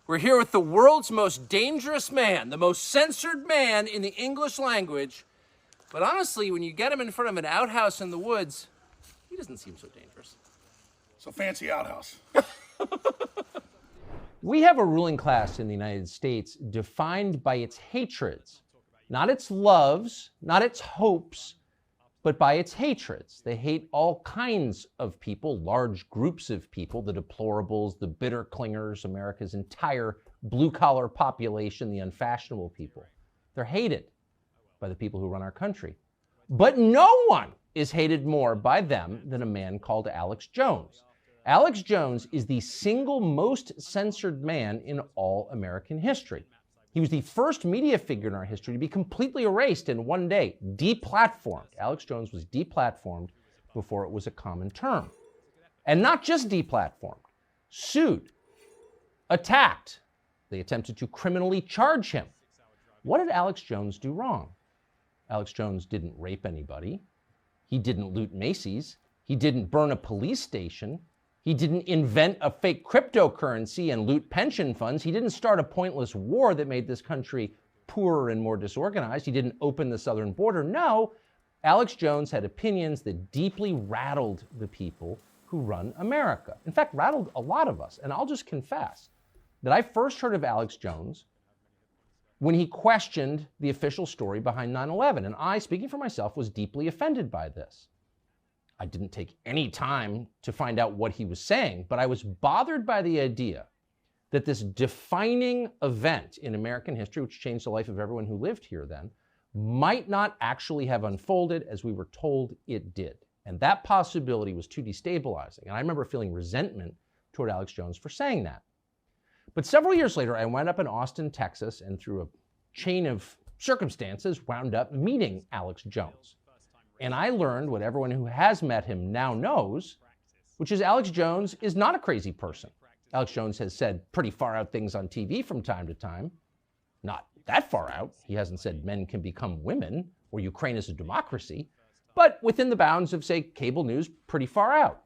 We're here with the world's most dangerous man, the most censored man in the English language. But honestly, when you get him in front of an outhouse in the woods, he doesn't seem so dangerous. It's a fancy outhouse. We have a ruling class in the United States defined by its hatreds, not its loves, not its hopes, but by its hatreds. They hate all kinds of people, large groups of people, the deplorables, the bitter clingers, America's entire blue-collar population, the unfashionable people. They're hated by the people who run our country. But no one is hated more by them than a man called Alex Jones. Alex Jones is the single most censored man in all American history. He was the first media figure in our history to be completely erased in one day, deplatformed. Alex Jones was deplatformed before it was a common term. And not just deplatformed, sued, attacked. They attempted to criminally charge him. What did Alex Jones do wrong? Alex Jones didn't rape anybody. He didn't loot Macy's. He didn't burn a police station. He didn't invent a fake cryptocurrency and loot pension funds. He didn't start a pointless war that made this country poorer and more disorganized. He didn't open the southern border. No, Alex Jones had opinions that deeply rattled the people who run America. In fact, rattled a lot of us. And I'll just confess that I first heard of Alex Jones when he questioned the official story behind 9/11. And I, speaking for myself, was deeply offended by this. I didn't take any time to find out what he was saying, but I was bothered by the idea that this defining event in American history, which changed the life of everyone who lived here then, might not actually have unfolded as we were told it did. And that possibility was too destabilizing. And I remember feeling resentment toward Alex Jones for saying that. But several years later, I wound up in Austin, Texas, and through a chain of circumstances, wound up meeting Alex Jones. And I learned what everyone who has met him now knows, which is Alex Jones is not a crazy person. Alex Jones has said pretty far out things on TV from time to time. Not that far out. He hasn't said men can become women or Ukraine is a democracy, but within the bounds of, say, cable news, pretty far out.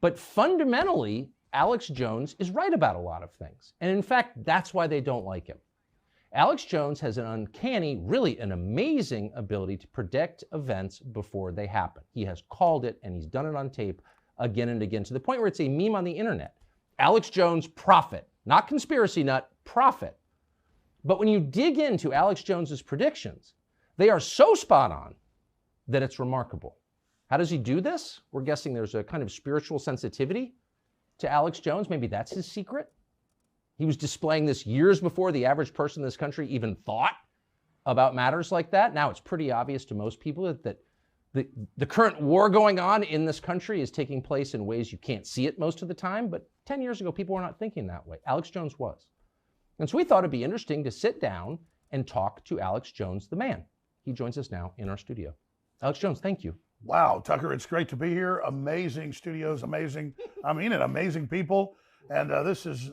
But fundamentally, Alex Jones is right about a lot of things. And in fact, that's why they don't like him. Alex Jones has an uncanny, really an amazing ability to predict events before they happen. He has called it, and he's done it on tape again and again, to the point where it's a meme on the internet. Alex Jones, prophet. Not conspiracy nut, prophet. But when you dig into Alex Jones's predictions, they are so spot on that it's remarkable. How does he do this? We're guessing there's a kind of spiritual sensitivity to Alex Jones. Maybe that's his secret. He was displaying this years before the average person in this country even thought about matters like that. Now it's pretty obvious to most people that the current war going on in this country is taking place in ways you can't see it most of the time. But 10 years ago, people were not thinking that way. Alex Jones was. And so we thought it'd be interesting to sit down and talk to Alex Jones, the man. He joins us now in our studio. Alex Jones, thank you. Wow, Tucker, it's great to be here. Amazing studios, amazing people. And this is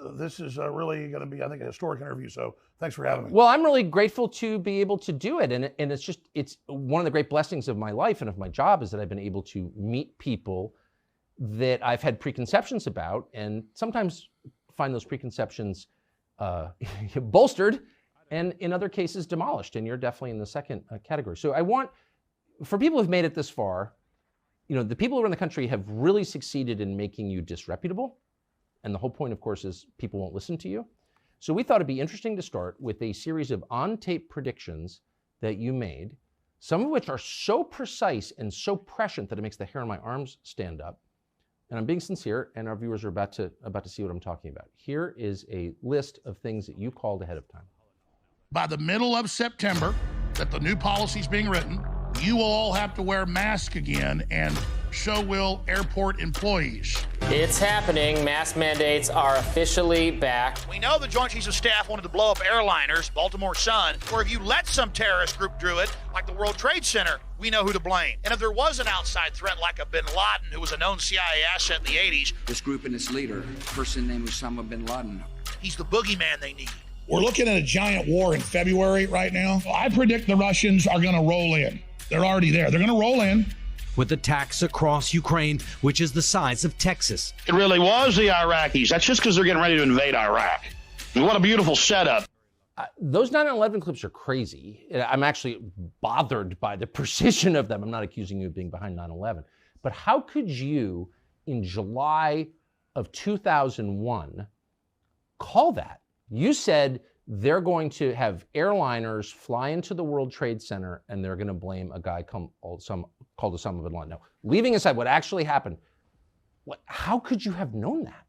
really going to be, I think, a historic interview. So thanks for having me. Well, I'm really grateful to be able to do it. And it's one of the great blessings of my life and of my job is that I've been able to meet people that I've had preconceptions about and sometimes find those preconceptions bolstered and in other cases demolished. And you're definitely in the second category. So I want, for people who've made it this far, the people around the country have really succeeded in making you disreputable. And the whole point, of course, is people won't listen to you. So we thought it'd be interesting to start with a series of on-tape predictions that you made, some of which are so precise and so prescient that it makes the hair on my arms stand up. And I'm being sincere, and our viewers are about to see what I'm talking about. Here is a list of things that you called ahead of time. By the middle of September, that the new policy's being written, you will all have to wear masks again, and so will airport employees. It's happening. Mask mandates are officially back. We know the Joint Chiefs of Staff wanted to blow up airliners, Baltimore Sun, or if you let some terrorist group do it, like the World Trade Center, we know who to blame. And if there was an outside threat like a bin Laden, who was a known CIA asset in the 80s. This group and its leader, a person named Osama bin Laden. He's the boogeyman they need. We're looking at a giant war in February right now. I predict the Russians are going to roll in. They're already there. They're going to roll in. with attacks across Ukraine, which is the size of Texas. It really was the Iraqis. That's just because they're getting ready to invade Iraq. And what a beautiful setup. Those 9/11 clips are crazy. I'm actually bothered by the precision of them. I'm not accusing you of being behind 9/11. But how could you, in July of 2001, call that? You said they're going to have airliners fly into the World Trade Center and they're going to blame a guy called Osama bin Laden. No, leaving aside what actually happened, how could you have known that?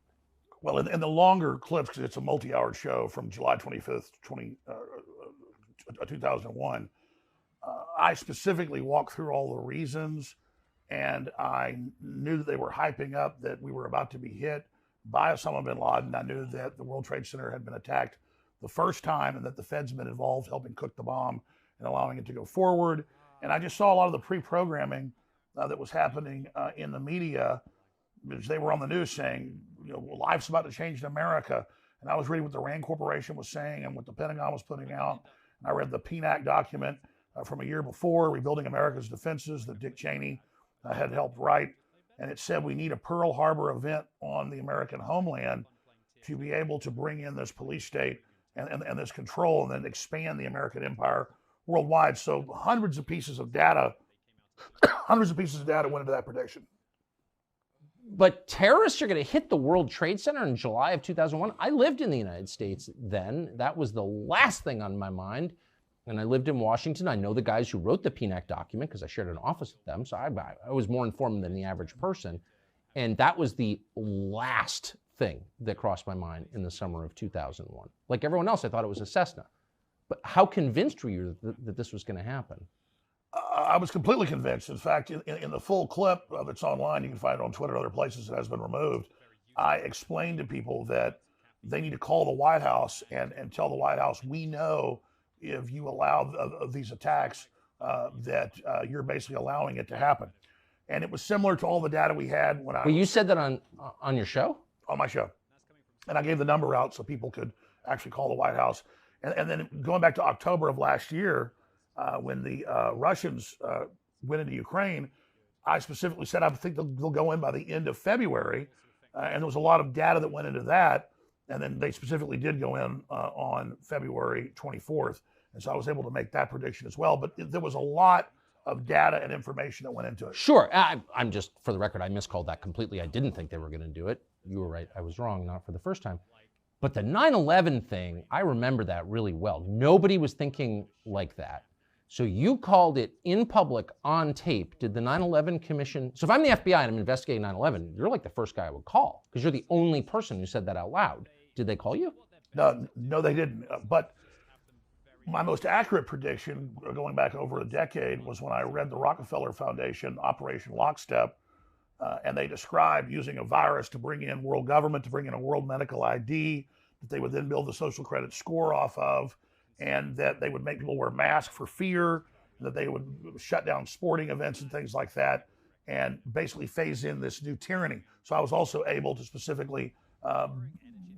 Well, in the longer clips, because it's a multi-hour show from July 25th, 2001, I specifically walked through all the reasons, and I knew that they were hyping up that we were about to be hit by Osama bin Laden. I knew that the World Trade Center had been attacked the first time and that the Fed's been involved helping cook the bomb and allowing it to go forward. And I just saw a lot of the pre-programming that was happening in the media, because they were on the news saying, life's about to change in America. And I was reading what the RAND Corporation was saying and what the Pentagon was putting out. And I read the PNAC document from a year before, Rebuilding America's Defenses, that Dick Cheney had helped write. And it said we need a Pearl Harbor event on the American homeland to be able to bring in this police state and this control and then expand the American empire worldwide. So hundreds of pieces of data went into that prediction. But terrorists are going to hit the World Trade Center in July of 2001. I lived in the United States then. That was the last thing on my mind. And I lived in Washington. I know the guys who wrote the PNAC document because I shared an office with them. So I was more informed than the average person. And that was the last thing that crossed my mind in the summer of 2001. Like everyone else, I thought it was a Cessna. But how convinced were you that this was going to happen? I was completely convinced. In fact, in the full clip that's online, you can find it on Twitter and other places, it has been removed. I explained to people that they need to call the White House and tell the White House, we know if you allow these attacks that you're basically allowing it to happen. And it was similar to all the data we had when you said that on your show? On my show. And I gave the number out so people could actually call the White House. And then going back to October of last year, when the Russians went into Ukraine, I specifically said I think they'll go in by the end of February. And there was a lot of data that went into that. And then they specifically did go in on February 24th. And so I was able to make that prediction as well. But there was a lot of data and information that went into it. Sure. I'm just, for the record, I miscalled that completely. I didn't think they were going to do it. You were right. I was wrong, not for the first time. But the 9/11 thing, I remember that really well. Nobody was thinking like that. So you called it in public on tape. Did the 9/11 Commission, so if I'm the FBI and I'm investigating 9/11, you're like the first guy I would call because you're the only person who said that out loud. Did they call you? No, they didn't. But my most accurate prediction, going back over a decade, was when I read the Rockefeller Foundation Operation Lockstep, and they described using a virus to bring in world government, to bring in a world medical ID, that they would then build the social credit score off of, and that they would make people wear masks for fear, that they would shut down sporting events and things like that, and basically phase in this new tyranny. So I was also able to specifically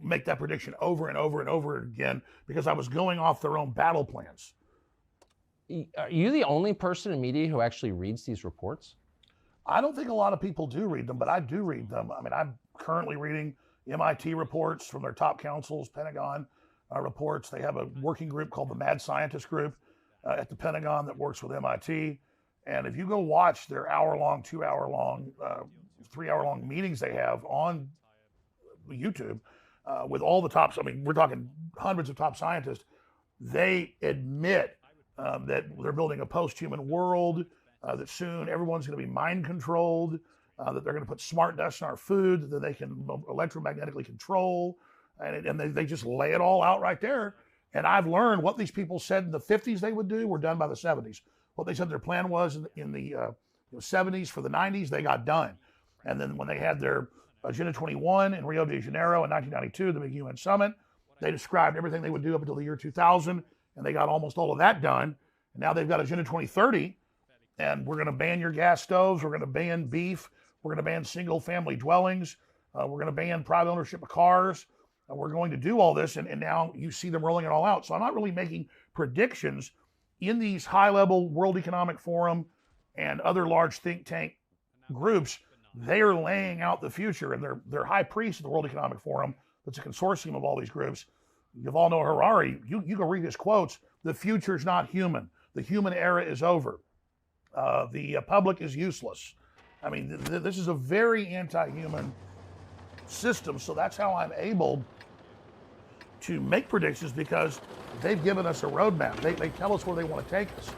make that prediction over and over and over again because I was going off their own battle plans. Are you the only person in media who actually reads these reports? I don't think a lot of people do read them, but I do read them. I mean, I'm currently reading MIT reports from their top counsels, Pentagon reports. They have a working group called the Mad Scientist Group at the Pentagon that works with MIT. And if you go watch their hour-long, 2-hour-long, 3-hour-long meetings they have on YouTube with all the tops, I mean, we're talking hundreds of top scientists, they admit that they're building a post-human world, that soon everyone's going to be mind-controlled, that they're going to put smart dust in our food that they can electromagnetically control, and they just lay it all out right there. And I've learned what these people said in the 50s they would do were done by the 70s. What they said their plan was in the 70s for the 90s, they got done. And then when they had their Agenda 21 in Rio de Janeiro in 1992, the big UN summit, they described everything they would do up until the year 2000, and they got almost all of that done. And now they've got Agenda 2030, and we're going to ban your gas stoves, we're going to ban beef, we're going to ban single-family dwellings, we're going to ban private ownership of cars, we're going to do all this, and now you see them rolling it all out. So I'm not really making predictions in these high-level World Economic Forum and other large think tank groups, they are laying out the future, and their high priest of the World Economic Forum, that's a consortium of all these groups, Yuval Noah Harari, you can read his quotes. The future's not human. The human era is over. The public is useless. I mean, this is a very anti-human system, so that's how I'm able to make predictions, because they've given us a roadmap. They tell us where they want to take us.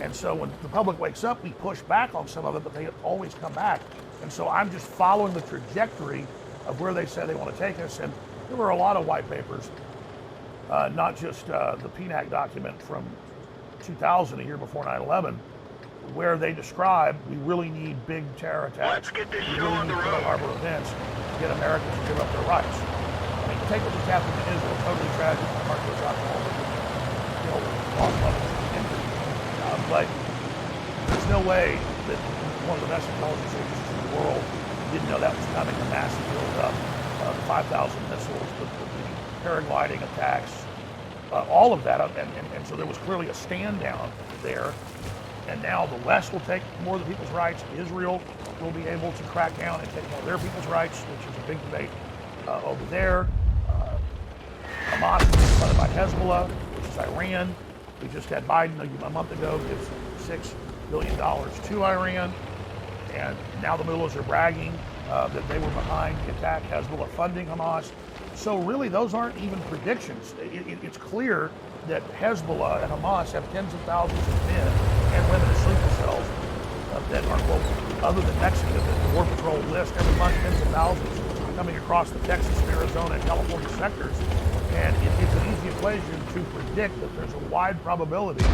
And so when the public wakes up, we push back on some of it, but they always come back. And so I'm just following the trajectory of where they say they want to take us. And there were a lot of white papers, not just the PNAC document from 2000, a year before 9/11, where they describe we really need big terror attacks. We really need Pearl Harbor events to get Americans to give up their rights. I mean, take what just happened in Israel, totally tragic. My heart goes out to all the lost loved ones. But there's no way that one of the best intelligence agencies in the world didn't know that was coming. The massive buildup, the 5,000 missiles, the paragliding attacks, all of that. And so there was clearly a stand down there. And now the West will take more of the people's rights. Israel will be able to crack down and take more of their people's rights, which is a big debate over there. Hamas is being funded by Hezbollah, which is Iran. We just had Biden a month ago give $6 billion to Iran. And now the mullahs are bragging that they were behind the attack, Hezbollah funding Hamas. So really, those aren't even predictions. It's clear that Hezbollah and Hamas have tens of thousands of men and women in sleeper cells that are, well, other than Mexico, the War Patrol list every month, tens of thousands coming across the Texas, Arizona, and California sectors. And it's an easy equation to predict that there's a wide probability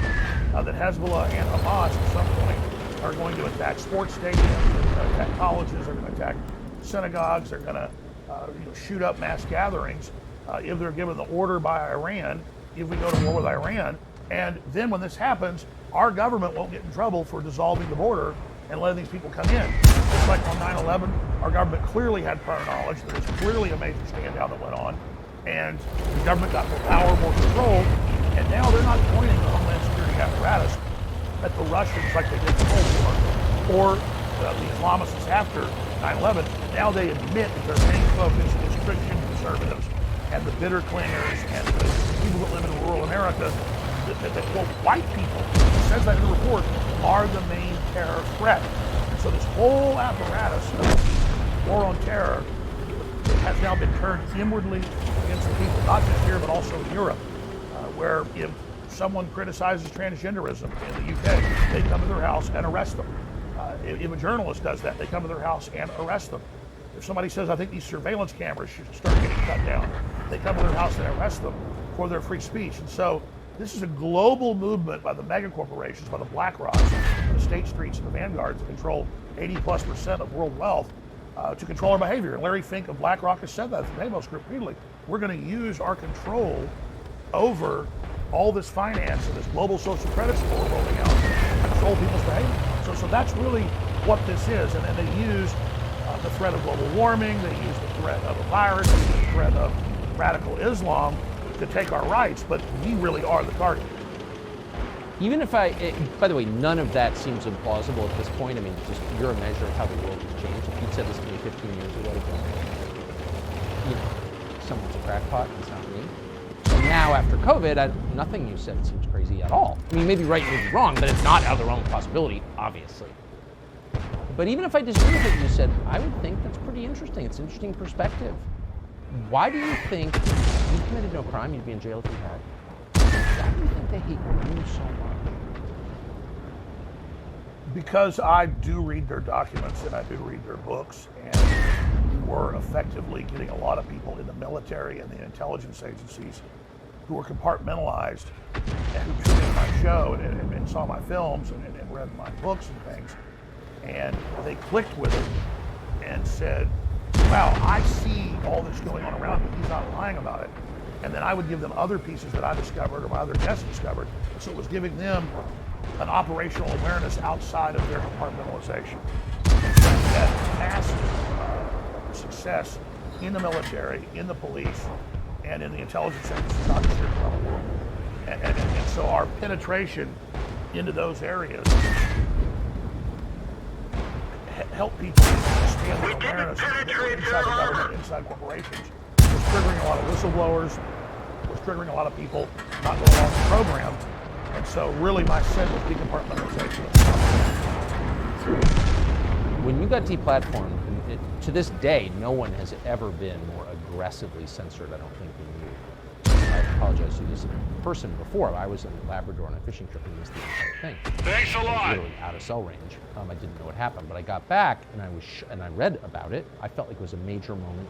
that Hezbollah and Hamas at some point are going to attack sports stadiums, they're going to attack colleges, they're going to attack synagogues, they're going to shoot up mass gatherings if they're given the order by Iran, if we go to war with Iran. And then when this happens, our government won't get in trouble for dissolving the border and letting these people come in. Just like on 9/11, our government clearly had prior knowledge. There was clearly a major standown that went on. And the government got more power, more control, and now they're not pointing the Homeland Security apparatus at the Russians like they did in the Cold War, or the Islamists after 9/11. Now they admit that their main focus is Christian conservatives and the bitter clingers and the people that live in rural America, that quote, white people, it says that in the report, are the main terror threat. And so this whole apparatus of war on terror has now been turned inwardly against the people, not just here, but also in Europe, where if someone criticizes transgenderism in the UK, they come to their house and arrest them. If a journalist does that, they come to their house and arrest them. If somebody says, I think these surveillance cameras should start getting cut down, they come to their house and arrest them for their free speech. And so this is a global movement by the mega corporations, by the BlackRocks, the State Streets and the Vanguards that control 80+% of world wealth, to control our behavior. And Larry Fink of BlackRock has said that at the Davos Group repeatedly. We're going to use our control over all this finance and this global social credit score rolling out to control people's behavior. So that's really what this is. And then they use the threat of global warming, they use the threat of a virus, they use the threat of radical Islam to take our rights, but we really are the target. Even if by the way, none of that seems implausible at this point. I mean, just you're a measure of how the world has changed. If you'd said this to me 15 years ago, someone's a crackpot, it's not me. And now after COVID, nothing you said seems crazy at all. I mean, you may be right, you may be wrong, but it's not out of the realm of possibility, obviously. But even if I disagree with what you said, I would think that's pretty interesting. It's an interesting perspective. Why do you think you committed no crime, you'd be in jail if you had? Why do you think they hate you so much? Because I do read their documents and I do read their books, and we're effectively getting a lot of people in the military and the intelligence agencies who are compartmentalized and who tuned in my show and saw my films and read my books and things, and they clicked with it and said, wow, I see all this going on around me. He's not lying about it. And then I would give them other pieces that I discovered or my other guests discovered. So it was giving them an operational awareness outside of their compartmentalization. And so that massive success in the military, in the police, and in the intelligence agencies, not just here around the world. And so our penetration into those areas help people understand the awareness inside the government, inside corporations. Was triggering a lot of whistleblowers, was triggering a lot of people not going along with the program. And so really my sin was decompartmentalization. When you got deplatformed, and to this day, no one has ever been more aggressively censored, I don't think, than you. I apologize to this person before. I was in Labrador on a fishing trip and missed the entire thing. Thanks a I was lot. literally out of cell range. I didn't know what happened, but I got back and I read about it. I felt like it was a major moment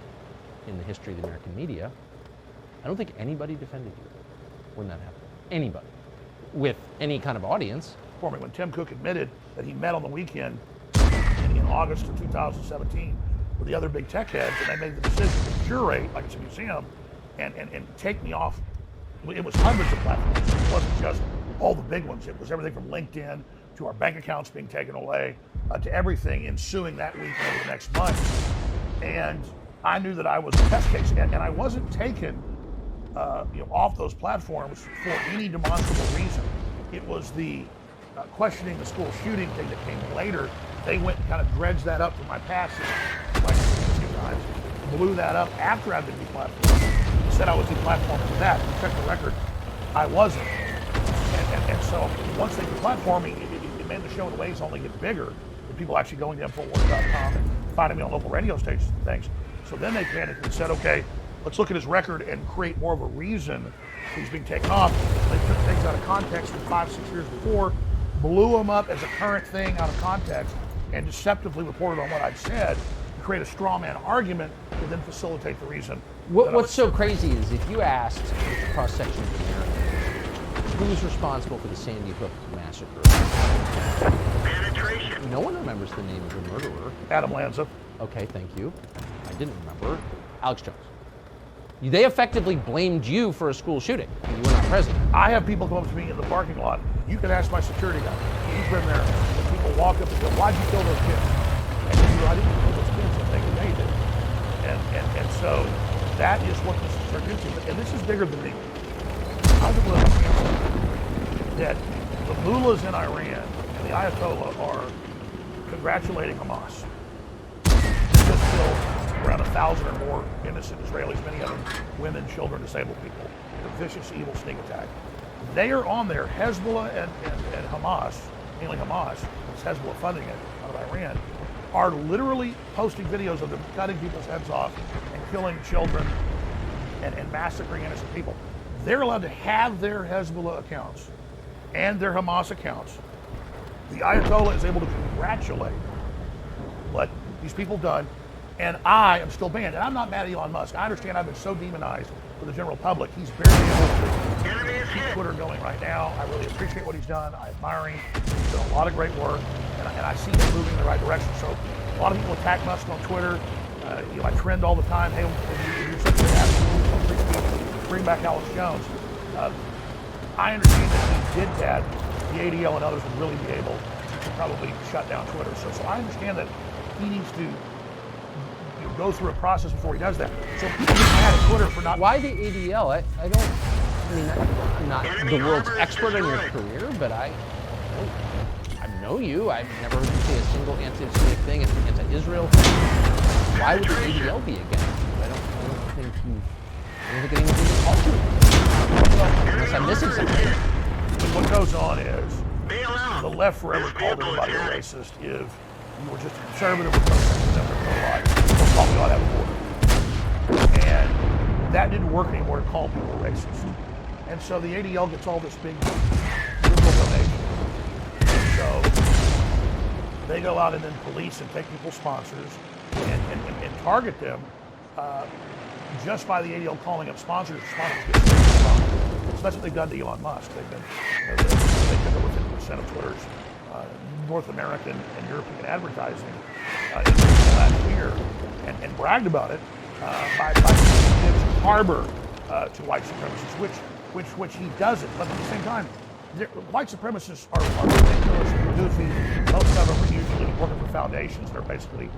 in the history of the American media. I don't think anybody defended you when that happened. Anybody with any kind of audience. For me, when Tim Cook admitted that he met on the weekend in August of 2017 with the other big tech heads, and they made the decision to curate, like it's a museum, and take me off. It was hundreds of platforms. It wasn't just all the big ones. It was everything from LinkedIn to our bank accounts being taken away to everything ensuing that week and over the next month. And I knew that I was a test case, and I wasn't taken off those platforms for any demonstrable reason. It was the questioning the school shooting thing that came later. They went and kind of dredged that up from my past like a few times, blew that up after I'd been deplatformed. Said I was deplatformed for that. Check the record. I wasn't. And so once they deplatformed me, it made the show in ways only get bigger. The people actually going to Infowars.com and finding me on local radio stations and things. So then they panicked and said, okay, let's look at his record and create more of a reason he's being taken off. They took things out of context from 5-6 years before, blew him up as a current thing out of context, and deceptively reported on what I'd said to create a straw man argument to then facilitate the reason. What's so crazy is if you asked the cross-section of America who's responsible for the Sandy Hook massacre, no one remembers the name of the murderer. Adam Lanza. Okay, thank you. I didn't remember. AlexJones. They effectively blamed you for a school shooting. You were not present. I have people come up to me in the parking lot. You can ask my security guy. He's been there. When people walk up and go, why'd you kill those kids? And you go, I didn't kill those kids. I think they did. And so that is what this is turned into. And this is bigger than me. I was able to that the mullahs in Iran and the Ayatollah are congratulating Hamas. They just killed around 1,000 or more innocent Israelis, many of them women, children, disabled people. A vicious, evil sneak attack. They are on there. Hezbollah and Hamas, mainly Hamas, it's Hezbollah funding it out of Iran, are literally posting videos of them cutting people's heads off and killing children and massacring innocent people. They're allowed to have their Hezbollah accounts and their Hamas accounts. The Ayatollah is able to congratulate what these people done, and I am still banned. And I'm not mad at Elon Musk. I understand I've been so demonized for the general public. He's barely able to keep Twitter going right now. I really appreciate what he's done. I admire him. He's done a lot of great work, and I see him moving in the right direction. So a lot of people attack Musk on Twitter. I trend all the time. Hey, you're such an asshole. Bring back AlexJones. I understand that if he did that, the ADL and others would really be able to probably shut down Twitter. So I understand that he needs to go through a process before he does that. So he's mad at Twitter for not. Why the ADL? I'm not the world's expert in your career, but I know you. I've never heard you say a single anti-Semitic thing and anti-Israel thing. Why would the ADL be against you? I don't think anyone can talk to you. Unless I'm missing something. What goes on is the left forever called everybody a racist if you were just a conservative or pro-life. Don't call me all that before. And that didn't work anymore to call people racist. And so the ADL gets all this big liberal donation. And so they go out and then police and take people's sponsors and target them just by the ADL calling up sponsors. Sponsors get sponsored. So that's what they've done to Elon Musk. They've taken over 50% of Twitter's North American and European advertising in the last year and bragged about it by gives harbor to white supremacists, which he doesn't. But at the same time, white supremacists are ridiculous and goofy. Most of them are usually working for foundations that are basically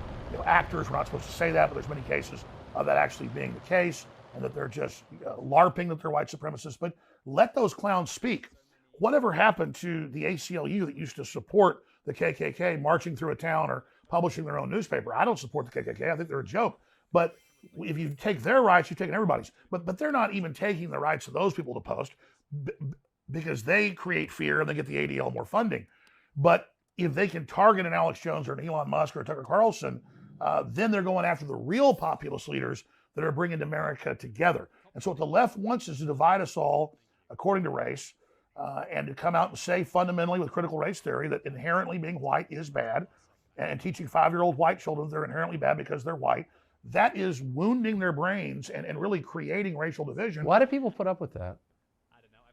actors. We're not supposed to say that, but there's many cases of that actually being the case, and that they're just LARPing that they're white supremacists. But let those clowns speak. whatever happened to the ACLU that used to support the KKK marching through a town or publishing their own newspaper? I don't support the KKK. I think they're a joke. But if you take their rights, you've taken everybody's. But they're not even taking the rights of those people to post because they create fear and they get the ADL more funding. But if they can target an Alex Jones or an Elon Musk or a Tucker Carlson, then they're going after the real populist leaders that are bringing America together. And so what the left wants is to divide us all according to race, and to come out and say fundamentally with critical race theory that inherently being white is bad, and teaching 5-year-old white children they're inherently bad because they're white. That is wounding their brains and really creating racial division. Why do people put up with that?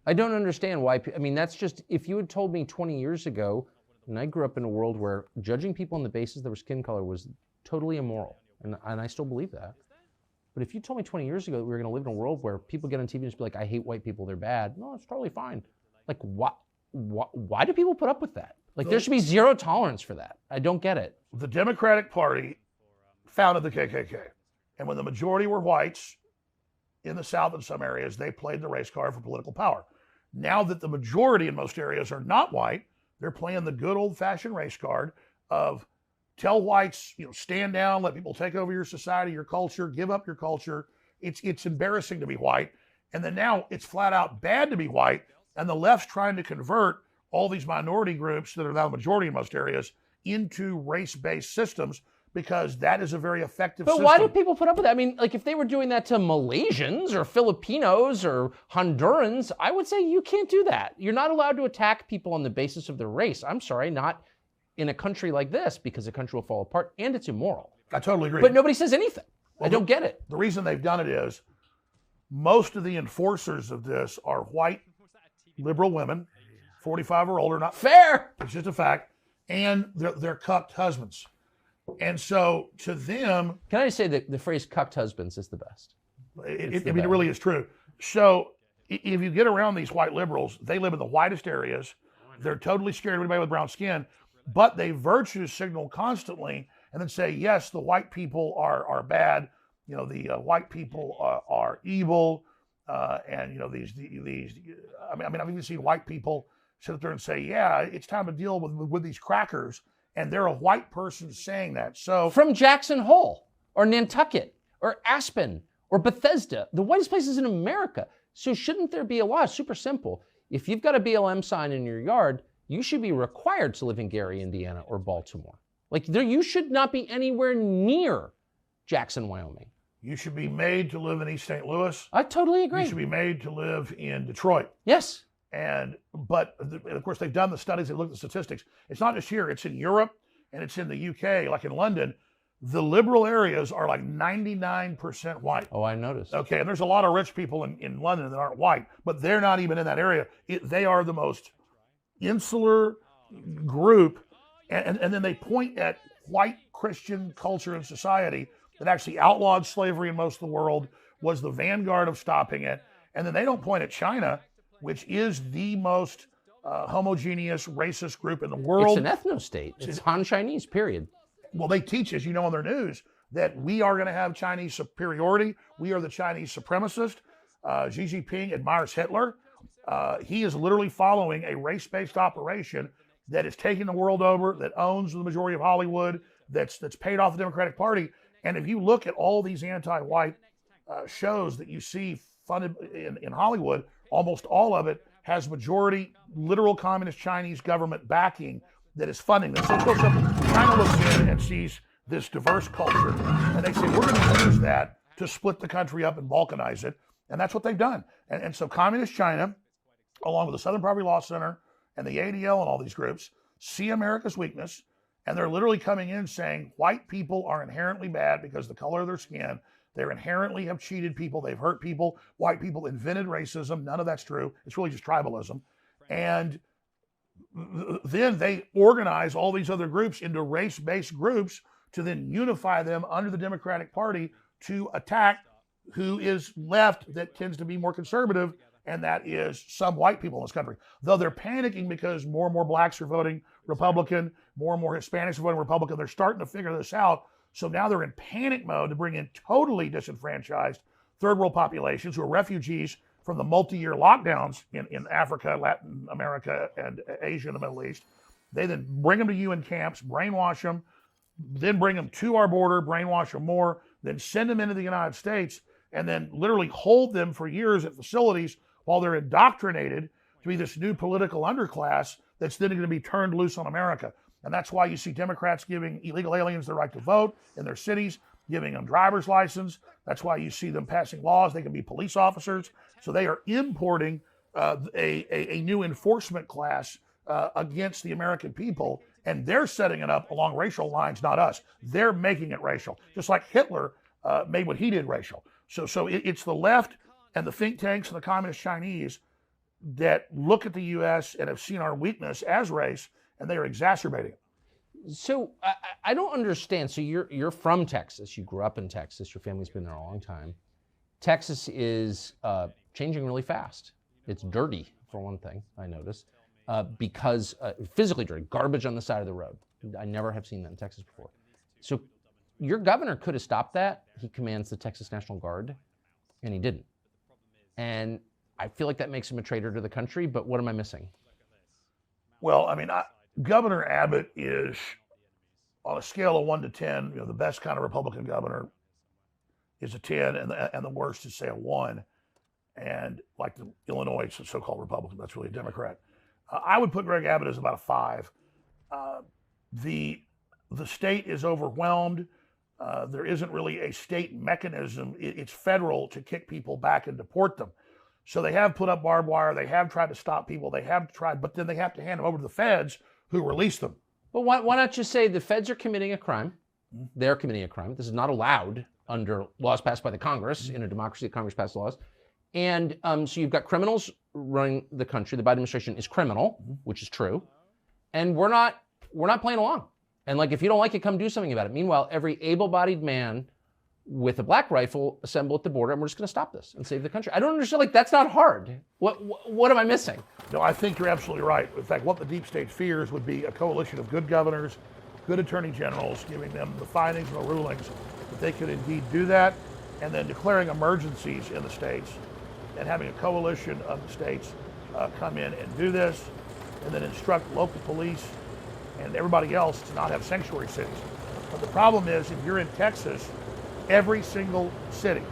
I don't understand why. I mean, that's just, if you had told me 20 years ago, and I grew up in a world where judging people on the basis of their skin color was totally immoral, and I still believe that. But if you told me 20 years ago that we were going to live in a world where people get on TV and just be like, I hate white people, they're bad. No, it's totally fine. Like, why do people put up with that? Like, there should be zero tolerance for that. I don't get it. The Democratic Party founded the KKK. And when the majority were whites in the South in some areas, they played the race card for political power. Now that the majority in most areas are not white, they're playing the good old-fashioned race card of tell whites, stand down, let people take over your society, your culture, give up your culture. It's embarrassing to be white. And then now it's flat out bad to be white. And the left's trying to convert all these minority groups that are now the majority in most areas into race-based systems because that is a very effective system. But why do people put up with that? I mean, like if they were doing that to Malaysians or Filipinos or Hondurans, I would say you can't do that. You're not allowed to attack people on the basis of their race. I'm sorry, not in a country like this, because the country will fall apart and it's immoral. I totally agree. But nobody says anything. Well, I don't get it. The reason they've done it is most of the enforcers of this are white liberal women, 45 or older. Not fair. It's just a fact. And they're cucked husbands. And so to them... Can I just say that the phrase cucked husbands is the best? It really is true. So if you get around these white liberals, they live in the whitest areas. They're totally scared of anybody with brown skin, but they virtue signal constantly and then say, yes, the white people are bad. The white people are evil. And these. I mean, I've even seen white people sit up there and say, "Yeah, it's time to deal with these crackers," and they're a white person saying that. So from Jackson Hole or Nantucket or Aspen or Bethesda, the whitest places in America. So shouldn't there be a law? It's super simple. If you've got a BLM sign in your yard, you should be required to live in Gary, Indiana, or Baltimore. Like you should not be anywhere near Jackson, Wyoming. You should be made to live in East St. Louis. I totally agree. You should be made to live in Detroit. Yes. But of course, they've done the studies, they've looked at the statistics. It's not just here, it's in Europe and it's in the UK, like in London. The liberal areas are like 99% white. Oh, I noticed. Okay, and there's a lot of rich people in London that aren't white, but they're not even in that area. They are the most insular group, and then they point at white Christian culture and society that actually outlawed slavery in most of the world, was the vanguard of stopping it. And then they don't point at China, which is the most homogeneous, racist group in the world. It's an ethno-state. It's Han Chinese, period. Well, they teach us, on their news, that we are going to have Chinese superiority. We are the Chinese supremacist. Xi Jinping admires Hitler. He is literally following a race-based operation that is taking the world over, that owns the majority of Hollywood, that's paid off the Democratic Party. And if you look at all these anti-white shows that you see funded in Hollywood, almost all of it has majority literal communist Chinese government backing that is funding this. So it's so simple. China looks in and sees this diverse culture, and they say, we're going to use that to split the country up and balkanize it. And that's what they've done. And so communist China, along with the Southern Poverty Law Center and the ADL and all these groups, see America's weakness, and they're literally coming in saying white people are inherently bad because of the color of their skin. They inherently have cheated people. They've hurt people. White people invented racism. None of that's true. It's really just tribalism. And then they organize all these other groups into race-based groups to then unify them under the Democratic Party to attack who is left that tends to be more conservative, and that is some white people in this country. Though they're panicking because more and more blacks are voting Republican, more and more Hispanics are voting Republican. They're starting to figure this out. So now they're in panic mode to bring in totally disenfranchised third world populations who are refugees from the multi-year lockdowns in Africa, Latin America, and Asia and the Middle East. They then bring them to UN camps, brainwash them, then bring them to our border, brainwash them more, then send them into the United States, and then literally hold them for years at facilities while they're indoctrinated to be this new political underclass that's then going to be turned loose on America. And that's why you see Democrats giving illegal aliens the right to vote in their cities, giving them driver's license. That's why you see them passing laws. They can be police officers. So they are importing a new enforcement class against the American people, and they're setting it up along racial lines, not us. They're making it racial, just like Hitler made what he did racial. So it's the left and the think tanks and the communist Chinese that look at the U.S. and have seen our weakness as race, and they are exacerbating it. So I don't understand. So you're from Texas. You grew up in Texas. Your family's been there a long time. Texas is changing really fast. It's dirty, for one thing, I noticed, because physically dirty, garbage on the side of the road. I never have seen that in Texas before. So your governor could have stopped that. He commands the Texas National Guard, and he didn't. And I feel like that makes him a traitor to the country, but what am I missing? Well, I mean, Governor Abbott is, on a scale of 1 to 10, the best kind of Republican governor is a 10, and the worst is, say, a 1. And like the Illinois so-called Republican, that's really a Democrat. I would put Greg Abbott as about a 5. The state is overwhelmed. There isn't really a state mechanism. It's federal to kick people back and deport them. So they have put up barbed wire. They have tried to stop people. They have tried, but then they have to hand them over to the feds who release them. Well, why not just say the feds are committing a crime? They're committing a crime. This is not allowed under laws passed by the Congress. In a democracy, Congress passes laws. And so you've got criminals running the country. The Biden administration is criminal, which is true. And we're not playing along. And like, if you don't like it, come do something about it. Meanwhile, every able-bodied man with a black rifle assemble at the border, and we're just going to stop this and save the country. I don't understand. Like, that's not hard. What am I missing? No, I think you're absolutely right. In fact, what the deep state fears would be a coalition of good governors, good attorney generals, giving them the findings and the rulings that they could indeed do that, and then declaring emergencies in the states and having a coalition of the states come in and do this, and then instruct local police and everybody else to not have sanctuary cities. But the problem is, if you're in Texas, every single city,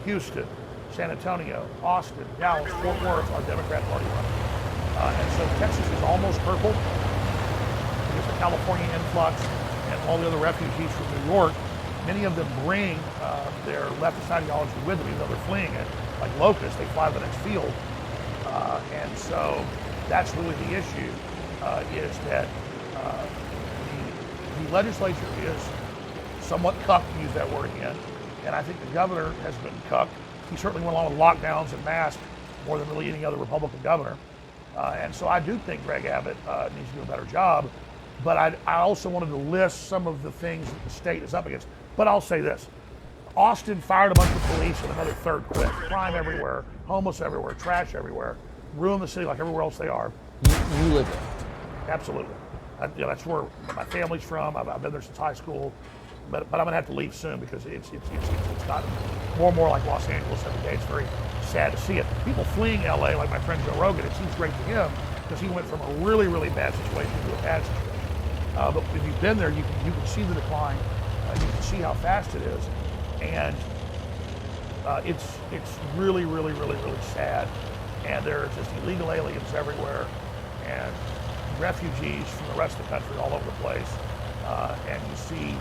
Houston, San Antonio, Austin, Dallas, Fort Worth, are Democrat Party run. And so Texas is almost purple because the California influx and all the other refugees from New York, many of them bring their leftist ideology with them, even though they're fleeing it. Like locusts, they fly to the next field. And so that's really the issue, is that the legislature is somewhat cucked, to use that word again. And I think the governor has been cucked. He certainly went along with lockdowns and masks more than really any other Republican governor. And so I do think Greg Abbott needs to do a better job. But I also wanted to list some of the things that the state is up against. But I'll say this. Austin fired a bunch of police and another third quit. Crime everywhere, homeless everywhere, trash everywhere. Ruin the city like everywhere else they are. You live there. Absolutely. That's where my family's from. I've been there since high school. But I'm going to have to leave soon because it's not more and more like Los Angeles every day. It's very sad to see it. People fleeing LA, like my friend Joe Rogan, it seems great to him because he went from a really, really bad situation to a bad situation. But if you've been there, you can see the decline. You can see how fast it is. And it's really, really, really, really sad. And there are just illegal aliens everywhere and refugees from the rest of the country all over the place. And you see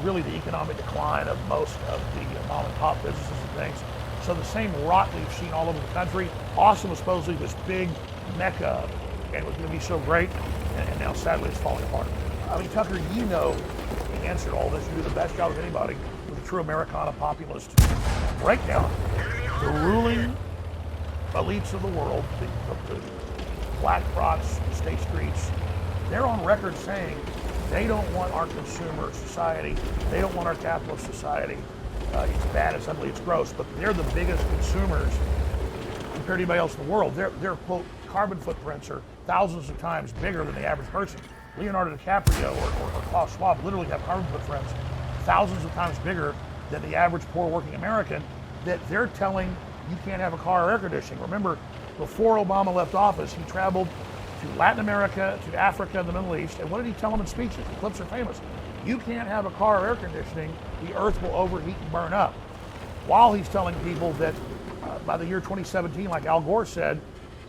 really the economic decline of most of the mom and pop businesses and things. So the same rot we've seen all over the country. Austin was supposedly this big mecca and it was going to be so great, and now sadly it's falling apart. I mean, Tucker, you know the answer to all this. You do the best job of anybody with a true Americana populist breakdown. The ruling elites of the world, the black rots, the state streets, they're on record saying they don't want our consumer society. They don't want our capitalist society. It's bad, it's ugly, it's gross, but they're the biggest consumers compared to anybody else in the world. Their quote, carbon footprints are thousands of times bigger than the average person. Leonardo DiCaprio or Klaus Schwab literally have carbon footprints thousands of times bigger than the average poor working American that they're telling you can't have a car or air conditioning. Remember, before Obama left office, he traveled to Latin America, to Africa, and the Middle East, and what did he tell them in speeches? The clips are famous. You can't have a car or air conditioning, the earth will overheat and burn up. While he's telling people that by the year 2017, like Al Gore said,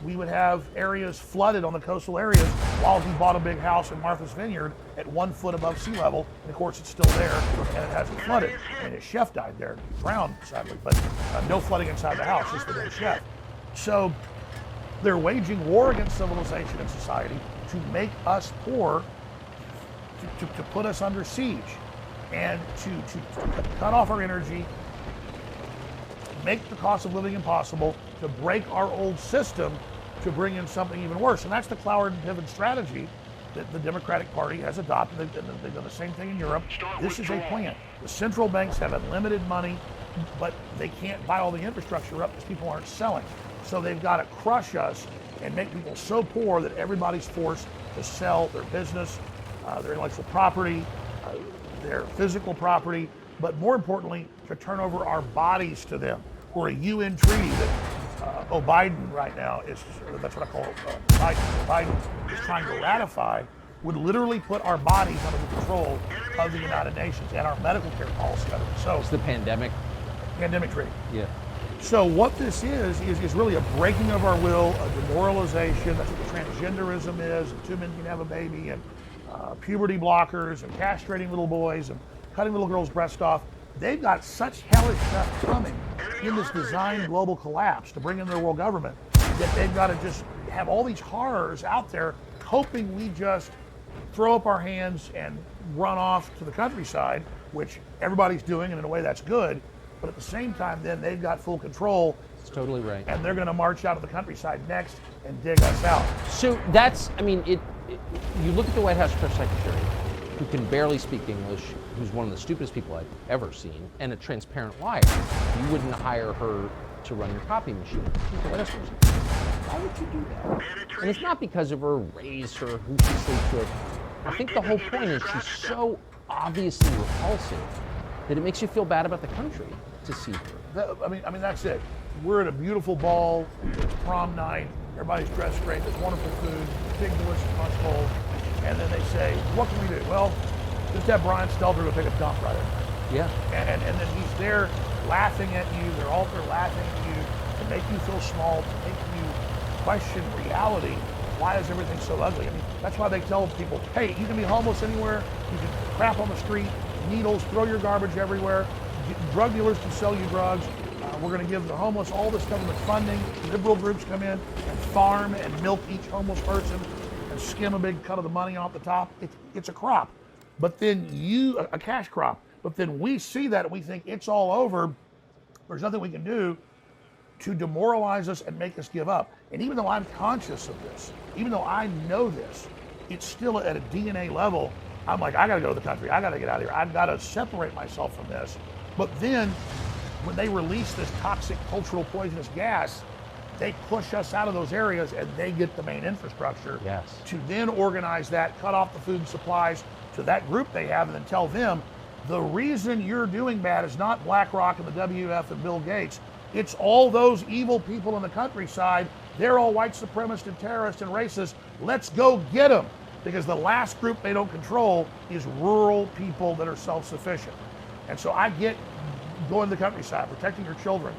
we would have areas flooded on the coastal areas, while he bought a big house in Martha's Vineyard at 1 foot above sea level, and of course it's still there and it hasn't flooded. And his chef died there, drowned sadly, but no flooding inside the house, just the dead chef. So they're waging war against civilization and society to make us poor, to put us under siege, and to cut off our energy, make the cost of living impossible, to break our old system, to bring in something even worse. And that's the Cloward and Piven strategy that the Democratic Party has adopted. They've done the same thing in Europe. This is a plan. The central banks have unlimited money, but they can't buy all the infrastructure up because people aren't selling. So they've got to crush us and make people so poor that everybody's forced to sell their business, their intellectual property, their physical property, but more importantly, to turn over our bodies to them. Or a UN treaty that Biden right now is, that's what I call Biden is trying to ratify, would literally put our bodies under the control of the United Nations and our medical care policy. So it's the pandemic treaty. Yeah. So what this is really a breaking of our will, a demoralization. That's what transgenderism is. And 2 men can have a baby, and puberty blockers, and castrating little boys, and cutting little girls' breasts off. They've got such hellish stuff coming in this design global collapse to bring in their world government that they've got to just have all these horrors out there, hoping we just throw up our hands and run off to the countryside, which everybody's doing, and in a way that's good. But at the same time, then they've got full control. That's totally right. And they're going to march out of the countryside next and dig us out. So that's, I mean, you look at the White House press secretary, who can barely speak English, who's one of the stupidest people I've ever seen, and a transparent liar. You wouldn't hire her to run your copy machine. Why would you do that? And it's not because of her race or who she sleeps with. I think the whole point is she's so obviously repulsive that it makes you feel bad about the country to see her. I mean, that's it. We're at a beautiful ball, it's prom night, everybody's dressed great, there's wonderful food, big delicious punch bowl, and then they say, what can we do? Well, just have Brian Stelter go take a dump right in. Yeah. And then he's there laughing at you, they're all there laughing at you to make you feel small, to make you question reality. Why is everything so ugly? I mean, that's why they tell people, hey, you can be homeless anywhere, you can crap on the street, needles, throw your garbage everywhere, drug dealers can sell you drugs. We're going to give the homeless all this government funding. Liberal groups come in and farm and milk each homeless person and skim a big cut of the money off the top. It's a crop, but then a cash crop. But then we see that and we think it's all over. There's nothing we can do to demoralize us and make us give up. And even though I'm conscious of this, even though I know this, it's still at a DNA level. I'm like, I got to go to the country. I got to get out of here. I've got to separate myself from this. But then when they release this toxic cultural poisonous gas, they push us out of those areas and they get the main infrastructure to then organize that, cut off the food supplies to that group they have, and then tell them the reason you're doing bad is not BlackRock and the WF and Bill Gates. It's all those evil people in the countryside. They're all white supremacists and terrorists and racists. Let's go get them. Because the last group they don't control is rural people that are self-sufficient. And so I get going to the countryside, protecting your children.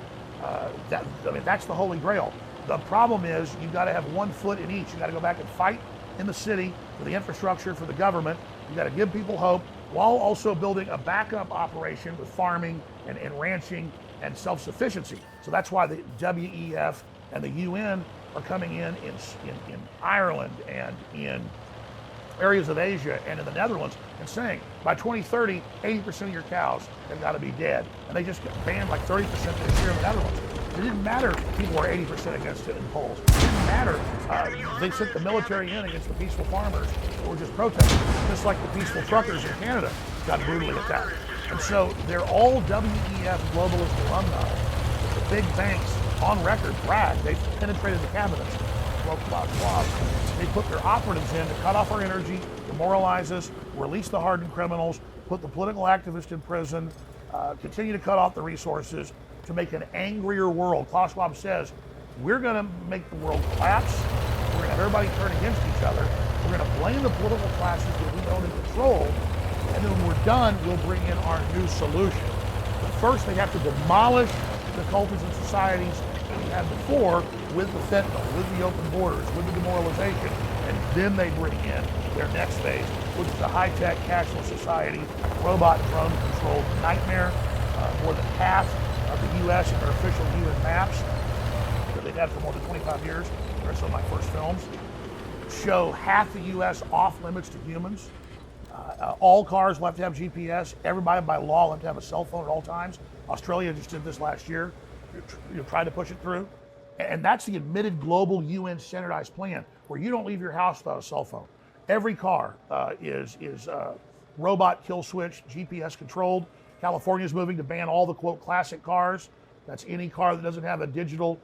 That's the holy grail. The problem is you've got to have 1 foot in each. You've got to go back and fight in the city for the infrastructure, for the government. You've got to give people hope while also building a backup operation with farming and ranching and self-sufficiency. So that's why the WEF and the UN are coming in Ireland and in areas of Asia and in the Netherlands and saying, by 2030, 80% of your cows have got to be dead. And they just banned like 30% this year in the Netherlands. It didn't matter people were 80% against it in polls. It didn't matter. They sent the military in against the peaceful farmers who were just protesting, just like the peaceful truckers in Canada got brutally attacked. And so they're all WEF globalist alumni. The big banks on record brag they've penetrated the cabinets. They put their operatives in to cut off our energy, demoralize us, release the hardened criminals, put the political activists in prison, continue to cut off the resources, to make an angrier world. Klaus Schwab says, we're going to make the world collapse. We're going to have everybody turn against each other. We're going to blame the political classes that we own and control. And then when we're done, we'll bring in our new solution. But first, they have to demolish the cultures and societies that we had before with the fentanyl, with the open borders, with the demoralization. And then they bring in their next phase, which is a high-tech, cashless society, robot, drone-controlled nightmare. More than half of the U.S. in their official UN maps that they've had for more than 25 years, they're some of my first films, show half the U.S. off limits to humans. All cars will have to have GPS. Everybody by law will have to have a cell phone at all times. Australia just did this last year. You're trying to push it through. And that's the admitted global UN standardized plan where you don't leave your house without a cell phone. Every car is robot kill switch, GPS controlled. California is moving to ban all the, quote, classic cars. That's any car that doesn't have a digital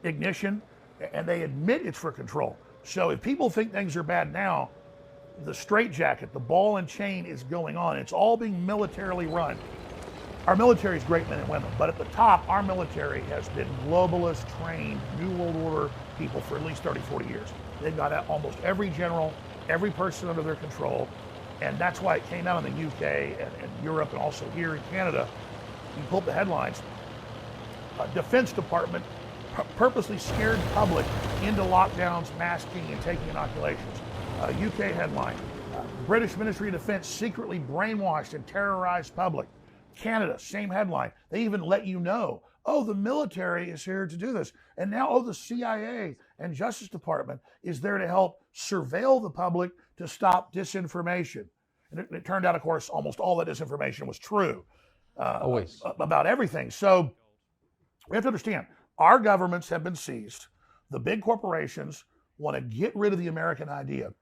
ignition. And they admit it's for control. So if people think things are bad now, the straitjacket, the ball and chain is going on. It's all being militarily run. Our military is great men and women, but at the top, our military has been globalist, trained, New World Order people for at least 30, 40 years. They've got almost every general, every person under their control, and that's why it came out in the UK and Europe and also here in Canada. You pull up the headlines. Defense Department purposely scared public into lockdowns, masking, and taking inoculations. UK headline, British Ministry of Defense secretly brainwashed and terrorized public. Canada, same headline. They even let you know, oh, the military is here to do this. And now, oh, the CIA and Justice Department is there to help surveil the public to stop disinformation. And it turned out, of course, almost all that disinformation was true. Always. About everything. So we have to understand, our governments have been seized. The big corporations want to get rid of the American idea.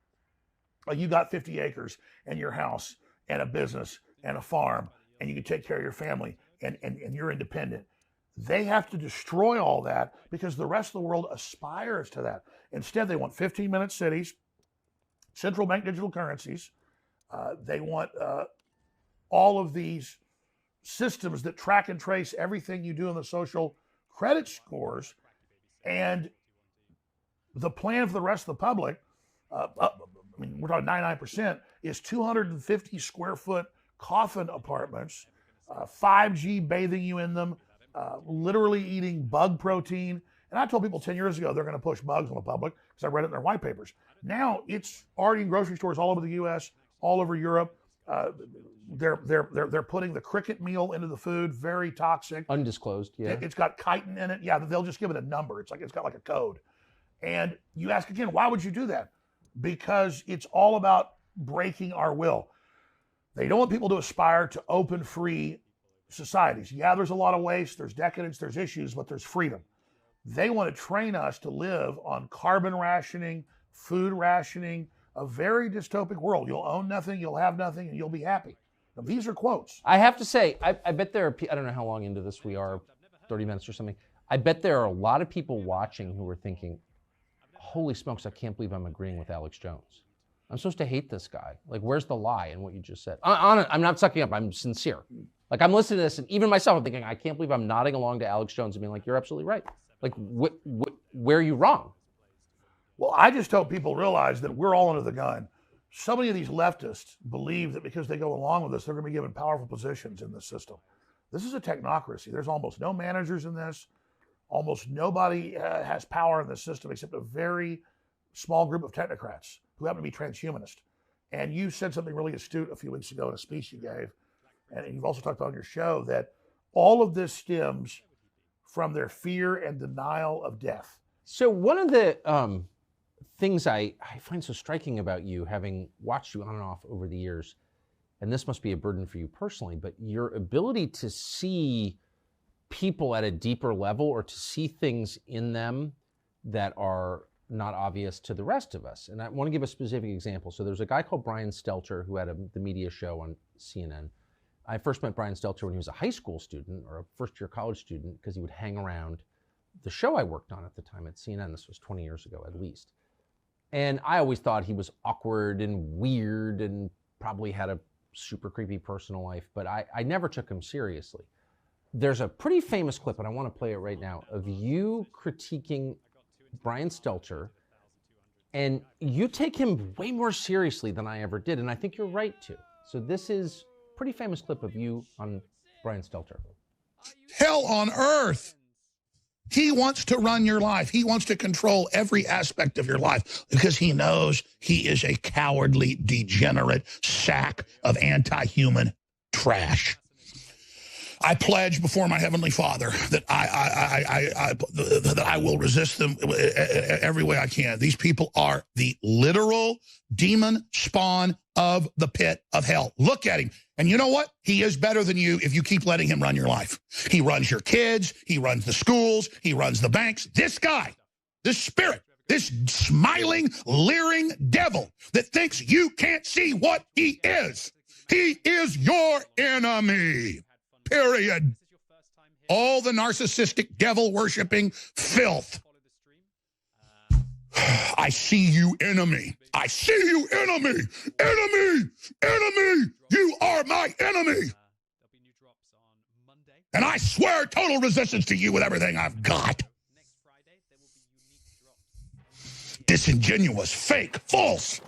You got 50 acres and your house and a business and a farm and you can take care of your family and you're independent. They have to destroy all that because the rest of the world aspires to that. Instead, they want 15-minute cities, central bank digital currencies. They want all of these systems that track and trace everything you do in the social credit scores. And the plan for the rest of the public, I mean, we're talking 99%, is 250 square foot coffin apartments, 5G bathing you in them, literally eating bug protein. And I told people 10 years ago they're going to push bugs on the public because I read it in their white papers. Now it's already in grocery stores all over the U.S., all over Europe. They're putting the cricket meal into the food, very toxic. Undisclosed, yeah. It's got chitin in it. Yeah, they'll just give it a number. It's got like a code. And you ask again, why would you do that? Because it's all about breaking our will. They don't want people to aspire to open, free societies. Yeah, there's a lot of waste, there's decadence, there's issues, but there's freedom. They want to train us to live on carbon rationing, food rationing, a very dystopic world. You'll own nothing, you'll have nothing, and you'll be happy. Now, these are quotes. I have to say, I bet there are, I don't know how long into this we are, 30 minutes or something. I bet there are a lot of people watching who are thinking, holy smokes, I can't believe I'm agreeing with AlexJones. I'm supposed to hate this guy. Like, where's the lie in what you just said? I'm not sucking up, I'm sincere. Like, I'm listening to this, and even myself, I'm thinking, I can't believe I'm nodding along to AlexJones and being like, you're absolutely right. Like, where are you wrong? Well, I just hope people realize that we're all under the gun. So many of these leftists believe that because they go along with this, they're going to be given powerful positions in this system. This is a technocracy. There's almost no managers in this. Almost nobody has power in this system except a very small group of technocrats who happen to be transhumanist. And you said something really astute a few weeks ago in a speech you gave, and you've also talked about on your show, that all of this stems from their fear and denial of death. So one of the things I find so striking about you, having watched you on and off over the years, and this must be a burden for you personally, but your ability to see people at a deeper level or to see things in them that are not obvious to the rest of us. And I want to give a specific example. So there's a guy called Brian Stelter who had the media show on CNN. I first met Brian Stelter when he was a high school student or a first-year college student because he would hang around the show I worked on at the time at CNN. This was 20 years ago at least. And I always thought he was awkward and weird and probably had a super creepy personal life, but I never took him seriously. there's a pretty famous clip, and I want to play it right now, of you critiquing Brian Stelter, and you take him way more seriously than I ever did, and I think you're right to. So this is a pretty famous clip of you on Brian Stelter. Hell on earth. He wants to run your life. He wants to control every aspect of your life because he knows he is a cowardly, degenerate sack of anti-human trash. I pledge before my Heavenly Father that I will resist them every way I can. These people are the literal demon spawn of the pit of hell. Look at him. And you know what? He is better than you if you keep letting him run your life. He runs your kids. He runs the schools. He runs the banks. This guy, this spirit, this smiling, leering devil that thinks you can't see what he is your enemy. Period. All the narcissistic, devil-worshipping filth. I see you, enemy. I see you, enemy. Enemy. Enemy. You are my enemy. And I swear total resistance to you with everything I've got. Disingenuous, fake, false,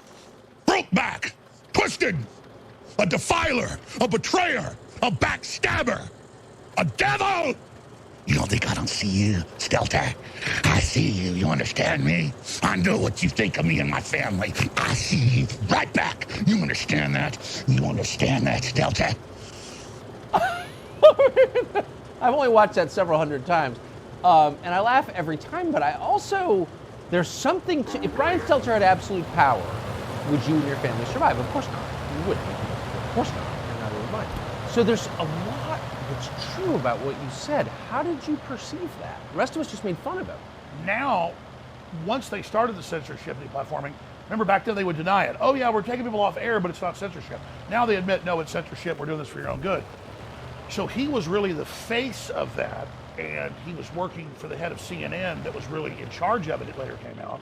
broke back, twisted, a defiler, a betrayer, a backstabber, a devil. You don't think I don't see you, Stelter? I see you. You understand me? I know what you think of me and my family. I see you right back. You understand that? You understand that, Stelter? I've only watched that several hundred times, and I laugh every time, but I also, there's something to, if Brian Stelter had absolute power, would you and your family survive? Of course not. You wouldn't. Of course not. And neither would mine. So there's a lot that's true about what you said. How did you perceive that? The rest of us just made fun of it. Now, once they started the censorship deplatforming, remember back then they would deny it. Oh yeah, we're taking people off air, but it's not censorship. Now they admit, no, it's censorship. We're doing this for your own good. So he was really the face of that, and he was working for the head of CNN that was really in charge of it. It later came out.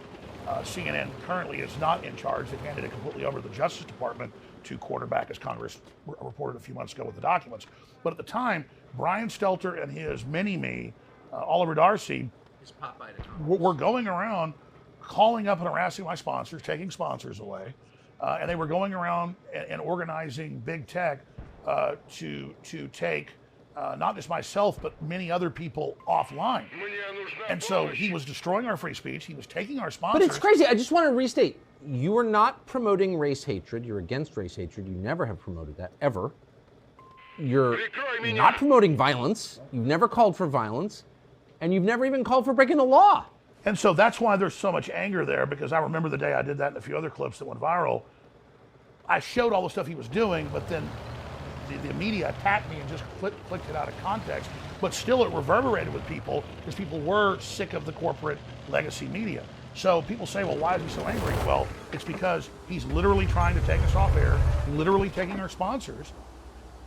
CNN currently is not in charge. They've handed it completely over to the Justice Department to quarterback, as Congress reported a few months ago with the documents. But at the time, Brian Stelter and his mini-me, Oliver Darcy, were going around calling up and harassing my sponsors, taking sponsors away, and they were going around and organizing big tech to take not just myself, but many other people offline. And so he was destroying our free speech. He was taking our sponsors. But it's crazy. I just want to restate. You are not promoting race hatred. You're against race hatred. You never have promoted that, ever. You're not promoting violence. You've never called for violence. And you've never even called for breaking the law. And so that's why there's so much anger there, because I remember the day I did that and a few other clips that went viral. I showed all the stuff he was doing, but then the media attacked me and just clicked it out of context. But still it reverberated with people because people were sick of the corporate legacy media. So people say, well, why is he so angry? Well, it's because he's literally trying to take us off air, literally taking our sponsors.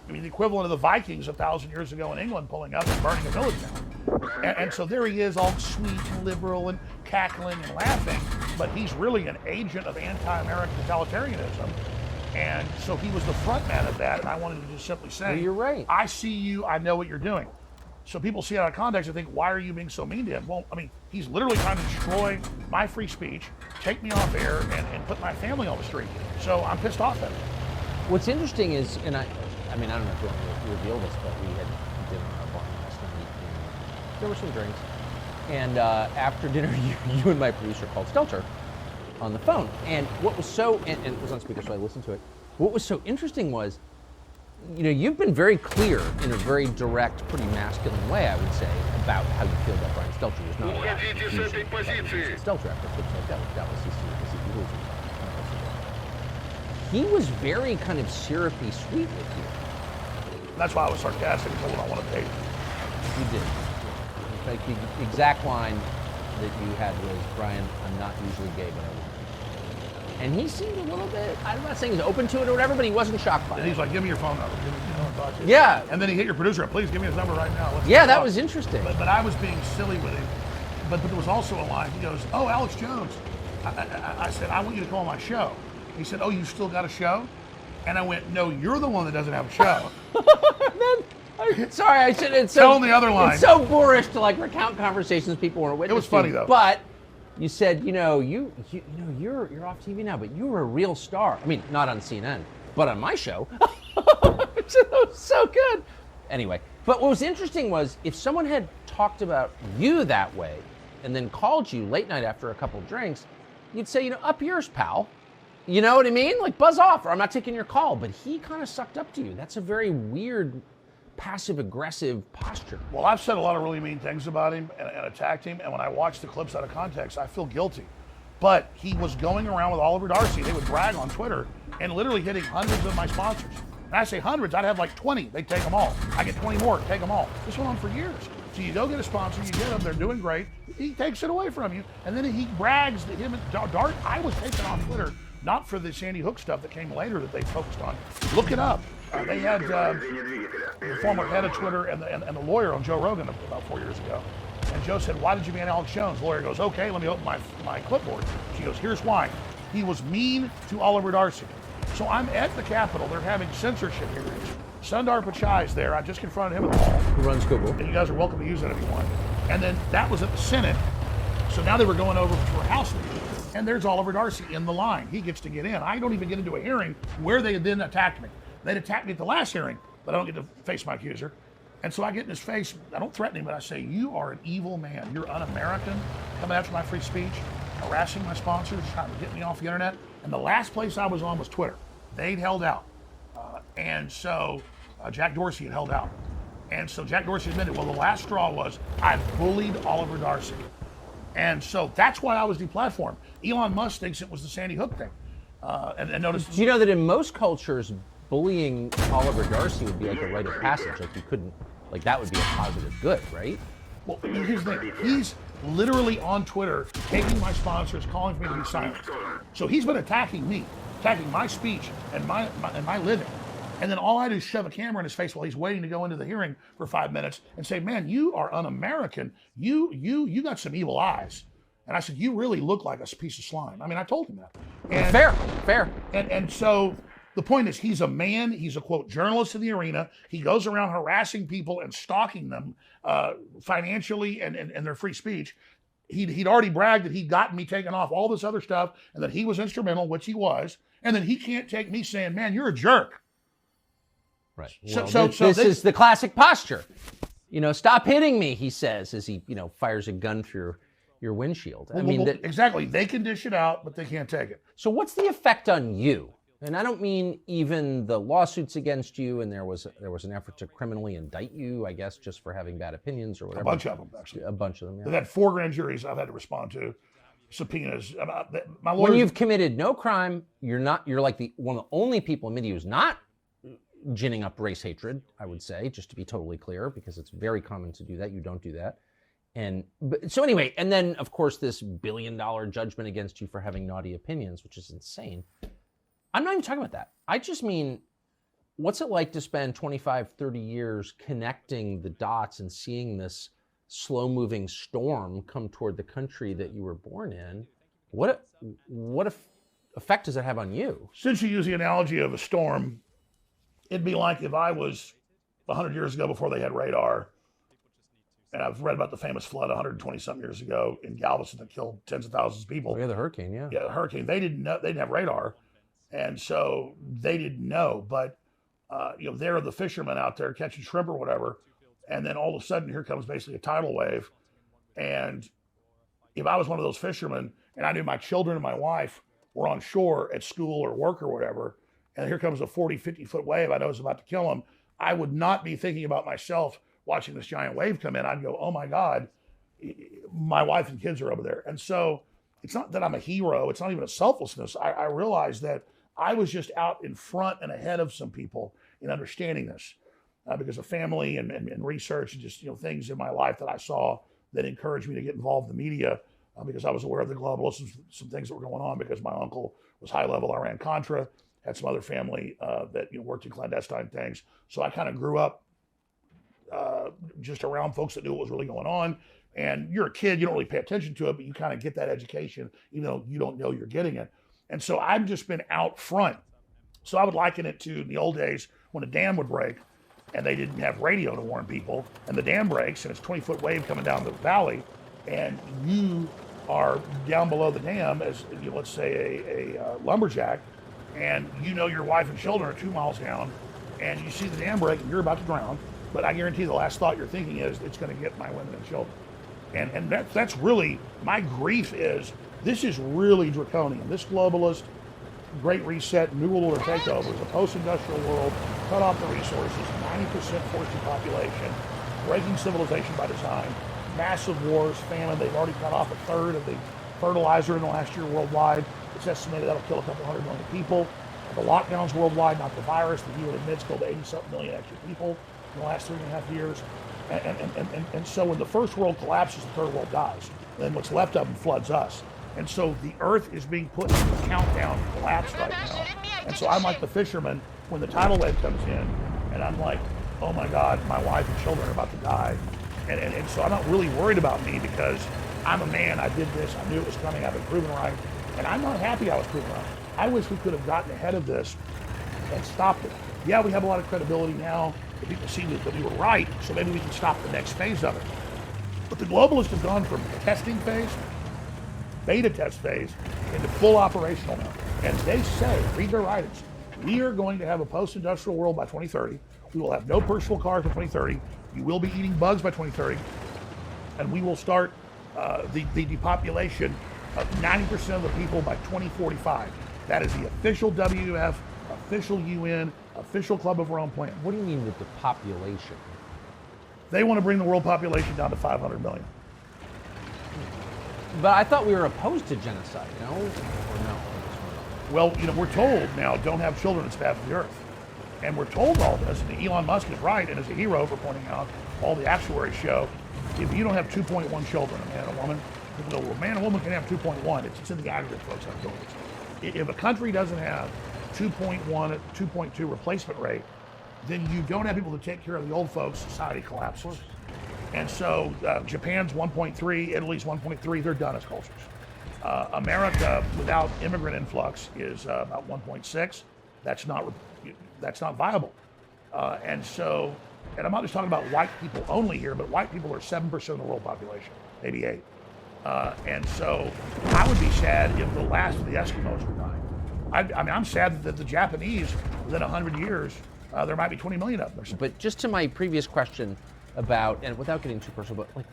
I mean, the equivalent of the Vikings 1,000 years ago in England pulling up and burning a village down. And so there he is, all sweet and liberal and cackling and laughing, but he's really an agent of anti-American totalitarianism. And so he was the front man of that, and I wanted to just simply say, well, you're right. I see you, I know what you're doing. So people see it out of context and think, why are you being so mean to him? Well, I mean, he's literally trying to destroy my free speech, take me off air, and put my family on the street. So I'm pissed off at him. What's interesting is, and I mean, I don't know if you want to reveal this, but we had dinner at our bar last night, and there were some drinks. And after dinner, you and my producer called Stelter on the phone. And what was so, and it was on speaker, so I listened to it. What was so interesting was, you know, you've been very clear in a very direct, pretty masculine way, I would say, about how you feel about Brian Stelter. There's not a lot of confusion about Stelter after clips like that with Dallas CC. He was very kind of syrupy sweet with you. That's why I was sarcastic and told him I want to date. You did. In fact, the exact line that you had was, Brian, I'm not usually gay, but I will. And he seemed a little bit, I'm not saying he's open to it or whatever, but he wasn't shocked by it. And he's like, give me your phone number. Talk to you. Yeah. And then he hit your producer up, please give me his number right now. Yeah, that was interesting. But I was being silly with him. But there was also a line, he goes, oh, AlexJones. I said, I want you to call my show. He said, oh, you still got a show? And I went, no, you're the one that doesn't have a show. Sorry, I should. It's so, Tell him the other line. It's so boorish to like recount conversations people weren't witness It was funny to, though. But you said, you're off TV now, but you were a real star. I mean, not on CNN, but on my show. It was so good. Anyway, but what was interesting was if someone had talked about you that way and then called you late night after a couple drinks, you'd say, up yours, pal. You know what I mean? Like, buzz off, or I'm not taking your call. But he kind of sucked up to you. That's a very weird, passive-aggressive posture. Well, I've said a lot of really mean things about him and attacked him, and when I watch the clips out of context, I feel guilty. But he was going around with Oliver Darcy. They would brag on Twitter and literally hitting hundreds of my sponsors. And I say hundreds, I'd have like 20. They'd take them all. I get 20 more, take them all. This went on for years. So you go get a sponsor, you get them, they're doing great. He takes it away from you, and then he brags that him and Dart. I was taken off Twitter, not for the Sandy Hook stuff that came later that they focused on. Look it up. They had the former head of Twitter and the lawyer on Joe Rogan about 4 years ago. And Joe said, "Why did you ban AlexJones?" The lawyer goes, "Okay, let me open my clipboard." She goes, "Here's why. He was mean to Oliver Darcy." So I'm at the Capitol. They're having censorship hearings. Sundar Pichai's there. I just confronted him at the mall. Who runs Google. And you guys are welcome to use it if you want. And then that was at the Senate. So now they were going over to a House meeting. And there's Oliver Darcy in the line. He gets to get in. I don't even get into a hearing where they then attacked me. They'd attacked me at the last hearing, but I don't get to face my accuser. And so I get in his face. I don't threaten him, but I say, "You are an evil man. You're un-American, coming after my free speech, harassing my sponsors, trying to get me off the internet." And the last place I was on was Twitter. They'd held out. And so Jack Dorsey had held out. And so Jack Dorsey admitted, well, the last straw was I bullied Oliver Darcy. And so that's why I was deplatformed. Elon Musk thinks it was the Sandy Hook thing. And notice. Do you know that in most cultures, bullying Oliver Darcy would be like a rite of passage? Like you couldn't, like that would be a positive good, right? Well, here's the thing. He's literally on Twitter taking my sponsors, calling for me to be silent. So he's been attacking me, attacking my speech and my living. And then all I do is shove a camera in his face while he's waiting to go into the hearing for 5 minutes and say, "Man, you are un-American. You got some evil eyes." And I said, "You really look like a piece of slime." I mean, I told him that. And, Fair. And so the point is, he's a man. He's a, quote, journalist in the arena. He goes around harassing people and stalking them financially and their free speech. He'd already bragged that he'd gotten me taken off all this other stuff and that he was instrumental, which he was. And then he can't take me saying, "Man, you're a jerk." Right. So Well, this is the classic posture. Stop hitting me, he says, as he, fires a gun through your windshield. Exactly. They can dish it out, but they can't take it. So what's the effect on you? And I don't mean even the lawsuits against you, and there was an effort to criminally indict you, I guess, just for having bad opinions or whatever. A bunch of them, actually. A bunch of them, yeah. They've had 4 grand juries I've had to respond to, subpoenas. My lawyers, when you've committed no crime, you're like one of the only people in media who's not ginning up race hatred, I would say, just to be totally clear, because it's very common to do that. You don't do that. So anyway, and then, of course, this $1 billion judgment against you for having naughty opinions, which is insane. I'm not even talking about that. I just mean, what's it like to spend 25, 30 years connecting the dots and seeing this slow-moving storm come toward the country that you were born in? What effect does it have on you? Since you use the analogy of a storm, it'd be like if I was 100 years ago before they had radar, and I've read about the famous flood 120-something years ago in Galveston that killed tens of thousands of people. Oh, yeah, the hurricane, yeah. Yeah, the hurricane. They didn't know. They didn't have radar, and so they didn't know. But they're the fishermen out there catching shrimp or whatever, and then all of a sudden here comes basically a tidal wave. And if I was one of those fishermen and I knew my children and my wife were on shore at school or work or whatever, and here comes a 40, 50-foot wave I know is about to kill them, I would not be thinking about myself watching this giant wave come in. I'd go, "Oh my God, my wife and kids are over there." And so it's not that I'm a hero. It's not even a selflessness. I realized that I was just out in front and ahead of some people in understanding this because of family and research and just things in my life that I saw that encouraged me to get involved in the media because I was aware of the globalists, some things that were going on because my uncle was high level Iran-Contra, had some other family that worked in clandestine things. So I kind of grew up just around folks that knew what was really going on. And you're a kid, you don't really pay attention to it, but you kind of get that education, even though you don't know you're getting it. And so I've just been out front. So I would liken it to the old days when a dam would break and they didn't have radio to warn people, and the dam breaks, and it's a 20-foot wave coming down the valley, and you are down below the dam as, let's say, a lumberjack, and you know your wife and children are 2 miles down, and you see the dam break, and you're about to drown, but I guarantee the last thought you're thinking is, it's going to get my women and children. And that's really, my grief is, this is really draconian. This globalist, Great Reset, New World Order takeover is a post-industrial world, cut off the resources, 90% forced depopulation, breaking civilization by design, massive wars, famine. They've already cut off a third of the fertilizer in the last year worldwide. It's estimated that'll kill a couple 100 million people. The lockdowns worldwide, not the virus, the UN admits killed 80-something million extra people in the last 3.5 years. And so when the first world collapses, the third world dies. Then what's left of them floods us. And so the earth is being put into a countdown to collapse right now. And so I'm like the fisherman when the tidal wave comes in, and I'm like, oh my God, my wife and children are about to die. And so I'm not really worried about me because I'm a man, I did this, I knew it was coming, I've been proven right. And I'm not happy I was proven right. I wish we could have gotten ahead of this and stopped it. Yeah, we have a lot of credibility now. The people see that we were right, so maybe we can stop the next phase of it. But the globalists have gone from testing phase, beta test phase, into full operational now. And they say, read their writings, we are going to have a post-industrial world by 2030. We will have no personal cars by 2030. You will be eating bugs by 2030. And we will start the depopulation of 90% of the people by 2045. That is the official WWF, official UN, official Club of Rome plan. What do you mean with the population? They want to bring the world population down to 500 million. But I thought we were opposed to genocide, no? Or no? Well, we're told now, don't have children, it's bad for the earth. And we're told all this, and Elon Musk is right, and is a hero for pointing out, all the actuaries show, if you don't have 2.1 children, a man and a woman, a man and a woman can have 2.1, it's in the aggregate, folks, I'm doing this. If a country doesn't have 2.1, 2.2 replacement rate, then you don't have people to take care of the old folks, society collapses. And so Japan's 1.3, Italy's 1.3, they're done as cultures. America, without immigrant influx, is about 1.6. That's not viable. And I'm not just talking about white people only here, but white people are 7% of the world population, maybe 8. And so I would be sad if the last of the Eskimos were dying. I'm sad that the Japanese, within 100 years, there might be 20 million of them. But just to my previous question about, and without getting too personal, but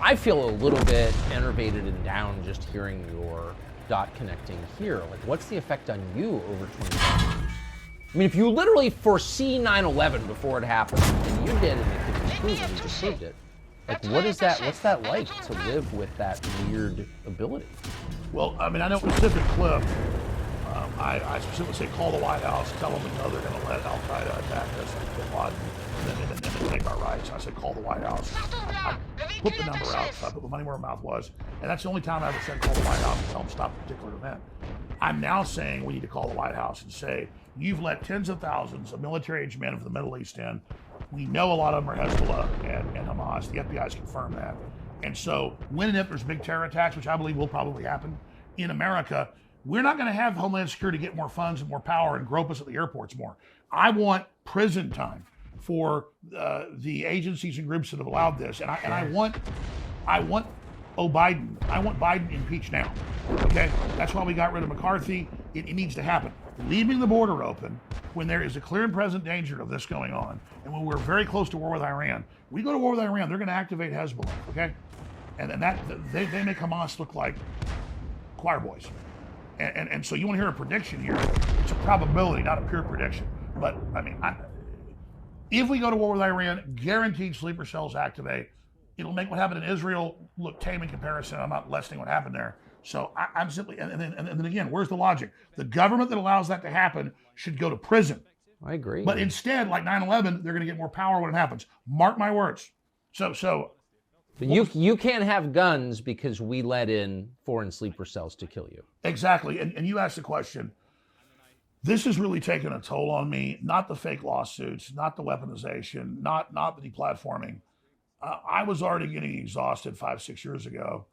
I feel a little bit enervated and down just hearing your dot connecting here. What's the effect on you over 25 years? If you literally foresee 9/11 before it happened, and you did, and it could be proven, you just proved it. What's that like to live with that weird ability? Well, I know a specific clip. I specifically say, call the White House, tell them they're going to let Al-Qaeda attack us, and bin Laden, and then take our rights. I said, call the White House. I put the number out, so I put the money where my mouth was, and that's the only time I ever said call the White House and tell them stop a particular event. I'm now saying we need to call the White House and say, you've let tens of thousands of military-aged men from the Middle East in. We know a lot of them are Hezbollah and Hamas. The FBI has confirmed that. And so when and if there's big terror attacks, which I believe will probably happen in America, we're not going to have Homeland Security get more funds and more power and grope us at the airports more. I want prison time for the agencies and groups that have allowed this. And I want Biden. I want Biden impeached now. Okay? That's why we got rid of McCarthy. It needs to happen. Leaving the border open when there is a clear and present danger of this going on, and when we're very close to war with Iran, we go to war with Iran, they're going to activate Hezbollah, okay? And that they make Hamas look like choir boys. And so you want to hear a prediction here? It's a probability, not a pure prediction. But if we go to war with Iran, guaranteed sleeper cells activate. It'll make what happened in Israel look tame in comparison. I'm not lessening what happened there. So I'm simply, and then again, where's the logic? The government that allows that to happen should go to prison. I agree. But instead, like 9/11, they're going to get more power when it happens. Mark my words. So But you can't have guns because we let in foreign sleeper cells to kill you. Exactly. And you asked the question. This has really taken a toll on me. Not the fake lawsuits, not the weaponization, not the deplatforming. I was already getting exhausted 5-6 years ago.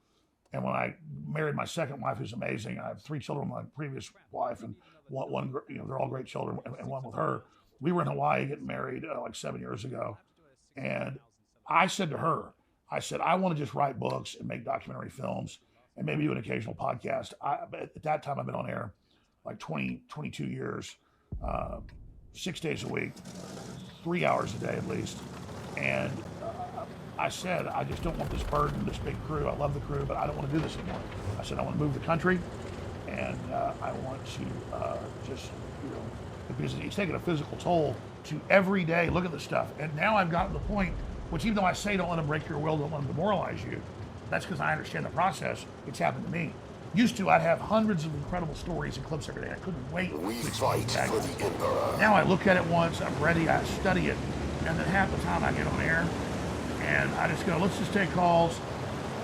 And when I married my second wife, who's amazing, I have 3 children with my previous wife, and one they're all great children, and one with her. we were in Hawaii getting married like 7 years ago. And I said to her, I said, I want to just write books and make documentary films and maybe do an occasional podcast. At that time, I've been on air like 22 years, 6 days a week, 3 hours a day at least. And I said, I just don't want this burden, this big crew. I love the crew, but I don't want to do this anymore. I said, I want to move the country, and I want to just, because it's taking a physical toll to every day look at this stuff. And now I've gotten to the point, which even though I say don't let them break your will, don't let them demoralize you, that's because I understand the process. It's happened to me. Used to, I'd have hundreds of incredible stories and clips every day. I couldn't wait to fight for the Emperor. Now I look at it once, I'm ready, I study it, and then half the time I get on air, and I just go, let's just take calls,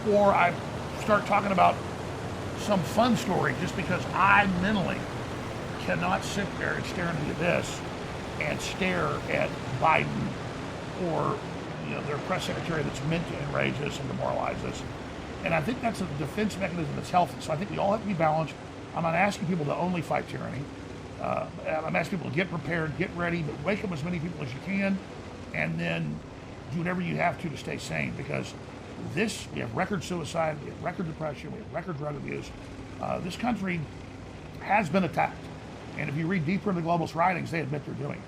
or I start talking about some fun story just because I mentally cannot sit there and stare into the abyss and stare at Biden or their press secretary that's meant to enrage us and demoralize us. And I think that's a defense mechanism that's healthy. So I think we all have to be balanced. I'm not asking people to only fight tyranny. I'm asking people to get prepared, get ready, but wake up as many people as you can, and then do whatever you have to stay sane, because we have record suicide, we have record depression, we have record drug abuse. This country has been attacked. And if you read deeper into the globalist writings, they admit they're doing it.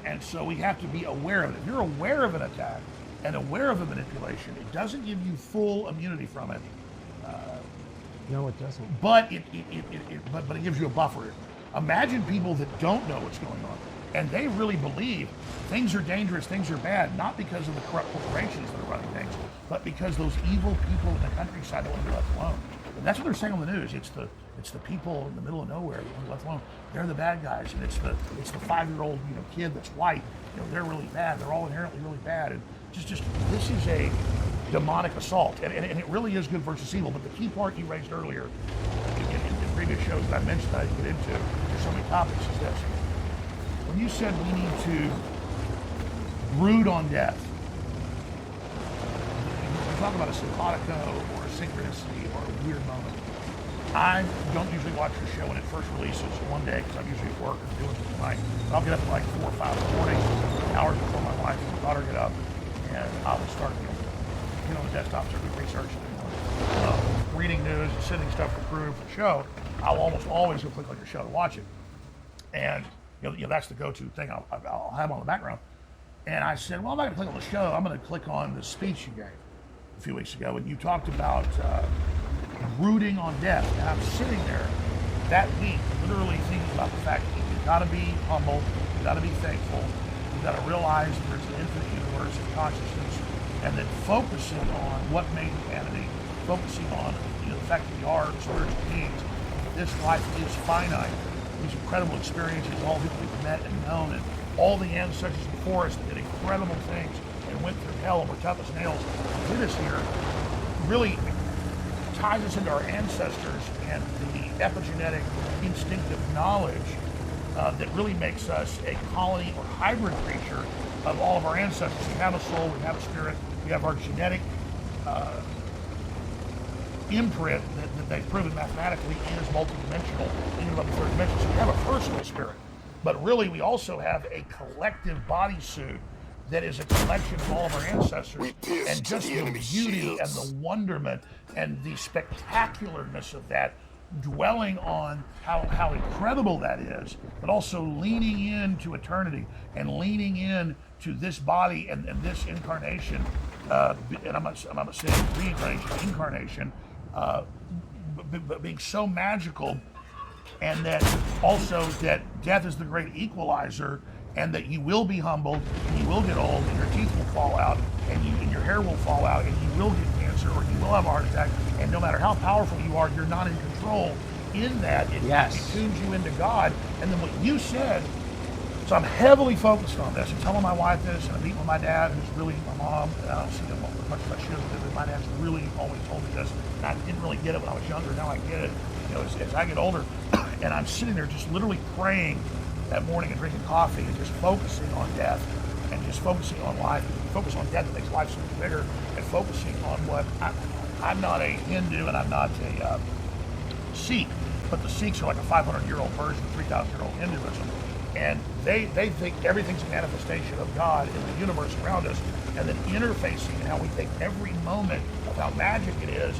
And so we have to be aware of it. If you're aware of an attack and aware of a manipulation, it doesn't give you full immunity from it. No, it doesn't. But it gives you a buffer. Imagine people that don't know what's going on, and they really believe things are dangerous, things are bad, not because of the corrupt corporations that are running things, but because those evil people in the countryside don't want to be left alone. And that's what they're saying on the news. It's the people in the middle of nowhere that want to be left alone. They're the bad guys, and it's the 5-year-old kid that's white. They're really bad. They're all inherently really bad. And just this is a demonic assault, and it really is good versus evil. But the key part you raised earlier in previous shows that I mentioned that I didn't get into, there's so many topics, is this. When you said we need to brood on death, you talk about a simpatico or a synchronicity or a weird moment. I don't usually watch the show when it first releases one day because I'm usually at work or doing something tonight. I'll get up at like 4 or 5 in the morning, hours before my wife and my daughter get up, and I will start on the desktop, start doing research, reading news and sending stuff to crew for the show. I'll almost always go click on your show to watch it, and that's the go-to thing I'll have on the background. And I said, well, I'm not going to click on the show. I'm going to click on the speech you gave a few weeks ago, and you talked about brooding on death. And I'm sitting there that week, literally thinking about the fact that you've got to be humble, you've got to be thankful, you've got to realize that there's an infinite universe of consciousness, and then focusing on what made humanity, focusing on the fact that we are spiritual beings. This life is finite. These incredible experiences, all the people we've met and known, and all the ancestors before us that did incredible things and went through hell and were tough as nails to get us here, really ties us into our ancestors and the epigenetic instinctive knowledge that really makes us a colony or hybrid creature of all of our ancestors. We have a soul, we have a spirit, we have our genetic imprint that they've proven mathematically is multidimensional, even above the third dimension. So we have a personal spirit, but really we also have a collective bodysuit that is a collection of all of our ancestors, and just the beauty and the wonderment and the spectacularness of that, dwelling on how incredible that is, but also leaning into eternity and leaning in to this body and this incarnation, and I'm not saying reincarnation, incarnation, but being so magical, and that also that death is the great equalizer, and that you will be humbled, and you will get old, and your teeth will fall out, and your hair will fall out, and you will get cancer, or you will have a heart attack, and no matter how powerful you are, you're not in control. In that, it tunes you into God. And then what you said, so I'm heavily focused on this. I'm telling my wife this, and I'm meeting with my dad, who's really my mom, and I don't see him as much as I should, but my dad's really always told me this, and I didn't really get it when I was younger, now I get it, as I get older, and I'm sitting there just literally praying that morning and drinking coffee and just focusing on death and just focusing on life. Focus on death that makes life so much bigger, and focusing on what I'm not a Hindu and I'm not a Sikh, but the Sikhs are like a 500-year-old version of 3,000-year-old Hinduism. And they think everything's a manifestation of God in the universe around us, and then interfacing how we think every moment of how magic it is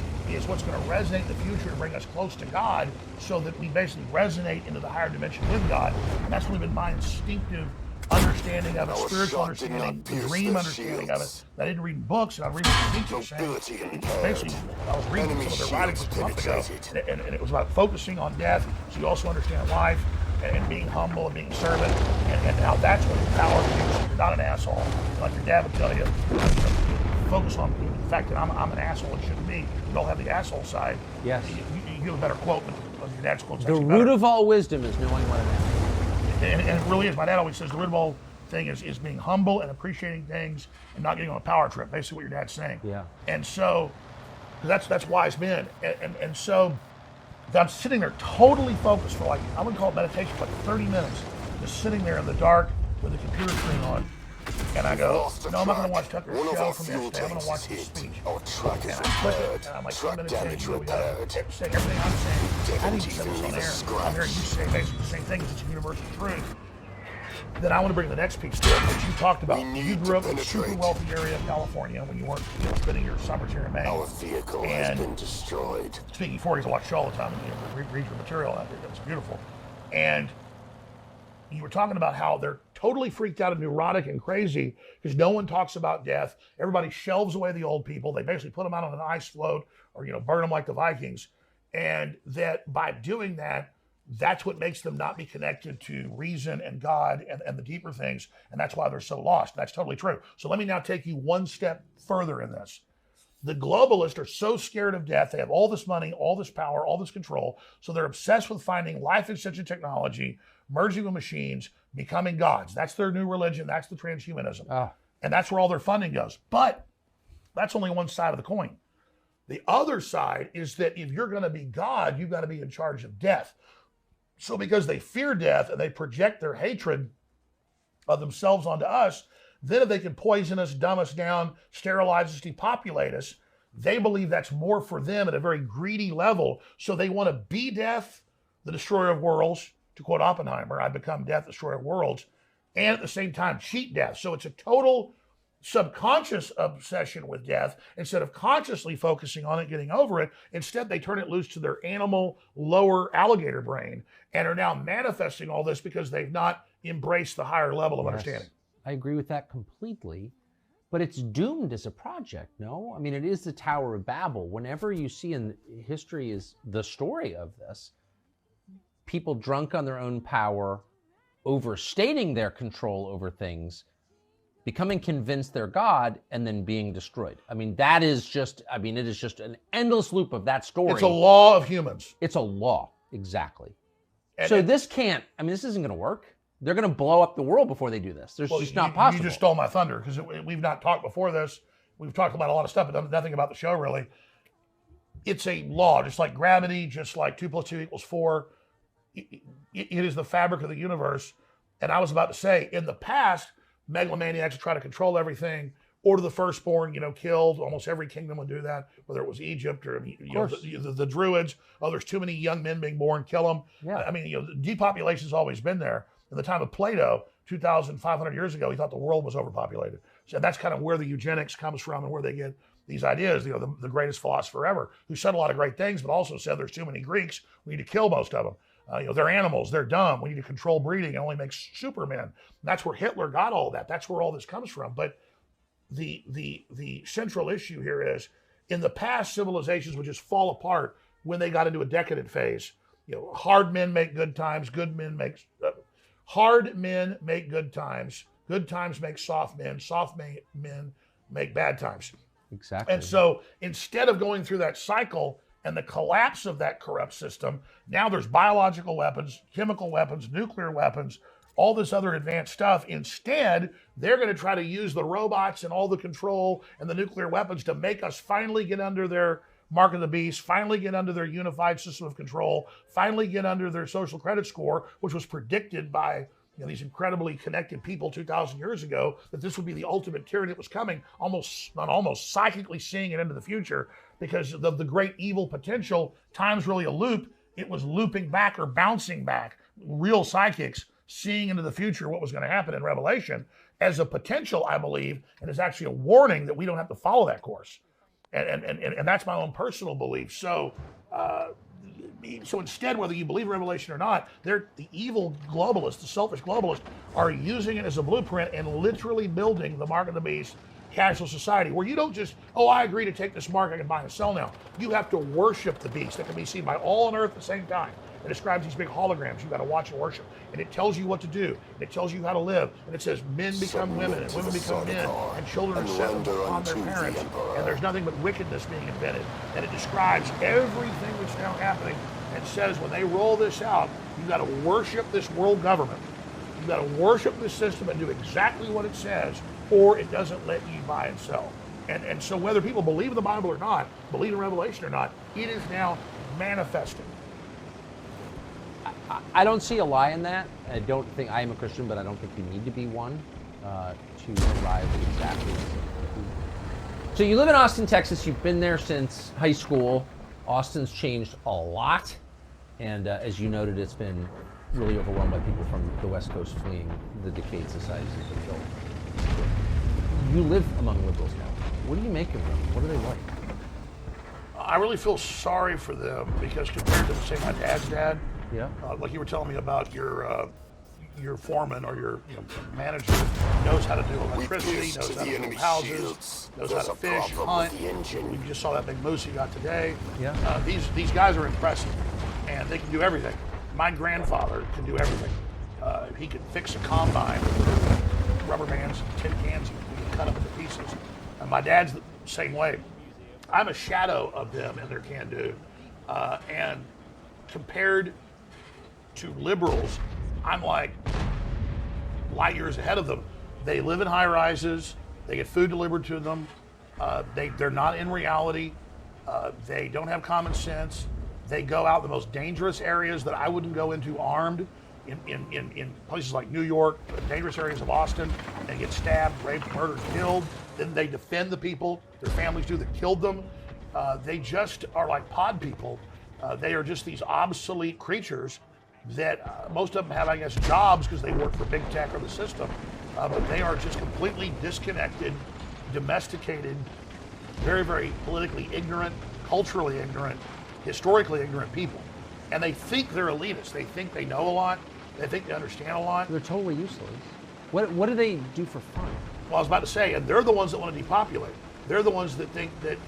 what's going to resonate in the future to bring us close to God, so that we basically resonate into the higher dimension with God. And that's really been my instinctive understanding of it, spiritual understanding, the dream understanding of it. I didn't read books, and I read what saying. Basically, I was reading some of their writings a month ago, and it was about focusing on death, so you also understand life, and being humble and being servant, and how that's what empowers you, so you're not an asshole. Like your dad would tell you, focus on the fact that I'm an asshole and shouldn't be. You all have the asshole side. Yes. You give a better quote, but your dad's quote's The root of all wisdom is knowing what it is. And it really is. My dad always says the root of all thing is being humble and appreciating things and not getting on a power trip, basically what your dad's saying. Yeah. And so, that's wise men. And so, I'm sitting there totally focused for like, I wouldn't call it meditation, but 30 minutes, just sitting there in the dark with the computer screen on. And I go, no, I'm not going to watch Tucker's show from yesterday. I'm going to watch his speech. And I click it, and I'm like, 10 minutes in, we got to say everything I'm saying. I need to say this on air. I'm hearing you say basically the same thing, it's a universal truth. Then I want to bring the next piece to it, which you talked about. You grew up in a super wealthy area of California when you weren't spending your summers here in Maine. Our vehicle has been destroyed. Speaking for, I used to watch the show all the time and read your material out there. It was beautiful. And you were talking about how they're totally freaked out and neurotic and crazy because no one talks about death. Everybody shelves away the old people. They basically put them out on an ice float or, burn them like the Vikings. And that by doing that, that's what makes them not be connected to reason and God and the deeper things. And that's why they're so lost. That's totally true. So let me now take you one step further in this. The globalists are so scared of death. They have all this money, all this power, all this control. So they're obsessed with finding life extension technology, merging with machines, becoming gods. That's their new religion. That's the transhumanism. And that's where all their funding goes. But that's only one side of the coin. The other side is that if you're going to be God, you've got to be in charge of death. So because they fear death and they project their hatred of themselves onto us, then if they can poison us, dumb us down, sterilize us, depopulate us, they believe that's more for them at a very greedy level. So they want to be death, the destroyer of worlds. To quote Oppenheimer, I become death, destroyer of worlds, and at the same time cheat death. So it's a total subconscious obsession with death. Instead of consciously focusing on it, getting over it, instead they turn it loose to their animal, lower alligator brain and are now manifesting all this because they've not embraced the higher level of understanding. I agree with that completely, but it's doomed as a project, no? I mean, it is the Tower of Babel. Whenever you see in history is the story of this, people drunk on their own power, overstating their control over things, becoming convinced they're God, and then being destroyed. I mean, it is just an endless loop of that story. It's a law of humans. It's a law, exactly. So this isn't going to work. They're going to blow up the world before they do this. It's just not possible. You just stole my thunder, because we've not talked before this. We've talked about a lot of stuff, but nothing about the show, really. It's a law, just like gravity, just like 2 + 2 = 4. It is the fabric of the universe. And I was about to say, in the past, megalomaniacs would try to control everything, order the firstborn, killed. Almost every kingdom would do that, whether it was Egypt or the Druids. Oh, there's too many young men being born, kill them. Yeah. I mean, depopulation's always been there. In the time of Plato, 2,500 years ago, he thought the world was overpopulated. So that's kind of where the eugenics comes from and where they get these ideas. The greatest philosopher ever, who said a lot of great things, but also said there's too many Greeks. We need to kill most of them. They're animals. They're dumb. We need to control breeding. It only makes supermen. And that's where Hitler got all that. That's where all this comes from. But the central issue here is, in the past, civilizations would just fall apart when they got into a decadent phase. Hard men make good times. Hard men make good times. Good times make soft men. Soft men make bad times. Exactly. And so instead of going through that cycle and the collapse of that corrupt system, now there's biological weapons, chemical weapons, nuclear weapons, all this other advanced stuff. Instead, they're going to try to use the robots and all the control and the nuclear weapons to make us finally get under their mark of the beast, finally get under their unified system of control, finally get under their social credit score, which was predicted by these incredibly connected people 2,000 years ago, that this would be the ultimate tyranny that was coming, almost psychically seeing it into the future, because of the great evil potential. Time's really a loop. It was looping back or bouncing back. Real psychics seeing into the future what was going to happen in Revelation as a potential, I believe, and is actually a warning that we don't have to follow that course. And that's my own personal belief. So instead, whether you believe in Revelation or not, the evil globalists, the selfish globalists, are using it as a blueprint and literally building the mark of the beast cashless society, where you don't just, I agree to take this mark, I can buy and sell now. You have to worship the beast that can be seen by all on earth at the same time. It describes these big holograms you got to watch and worship. And it tells you what to do. And it tells you how to live. And it says men become women and women become men. And children are set upon their parents. And there's nothing but wickedness being invented. And it describes everything that's now happening and says when they roll this out, you got to worship this world government. You got to worship this system and do exactly what it says, or it doesn't let you buy and sell. And so whether people believe in the Bible or not, believe in Revelation or not, it is now manifesting. I don't see a lie in that. I don't think I am a Christian, but I don't think you need to be one to arrive at exactly. So you live in Austin, Texas. You've been there since high school. Austin's changed a lot, and as you noted, it's been really overwhelmed by people from the West Coast fleeing the decayed societies that have been built. You live among liberals now. What do you make of them? What are they like? I really feel sorry for them because compared to, say, my dad's dad, yeah, like you were telling me about your foreman or your manager knows how to do electricity, knows how to build houses, knows how to fish, hunt. We just saw that big moose he got today. Yeah. These guys are impressive, and they can do everything. My grandfather can do everything. He could fix a combine with rubber bands and tin cans. He can cut them into pieces. And my dad's the same way. I'm a shadow of them in their can-do. And compared to liberals, I'm like light years ahead of them. They live in high rises. They get food delivered to them. They're not in reality. They don't have common sense. They go out the most dangerous areas that I wouldn't go into armed in places like New York, dangerous areas of Austin. They get stabbed, raped, murdered, killed. Then they defend the people, their families do, that killed them. They just are like pod people. They are just these obsolete creatures that most of them have, I guess, jobs because they work for big tech or the system. But they are just completely disconnected, domesticated, very, very politically ignorant, culturally ignorant, historically ignorant people. And they think they're elitist. They think they know a lot. They think they understand a lot. They're totally useless. What do they do for fun? Well, I was about to say, and they're the ones that want to depopulate. They're the ones that think that,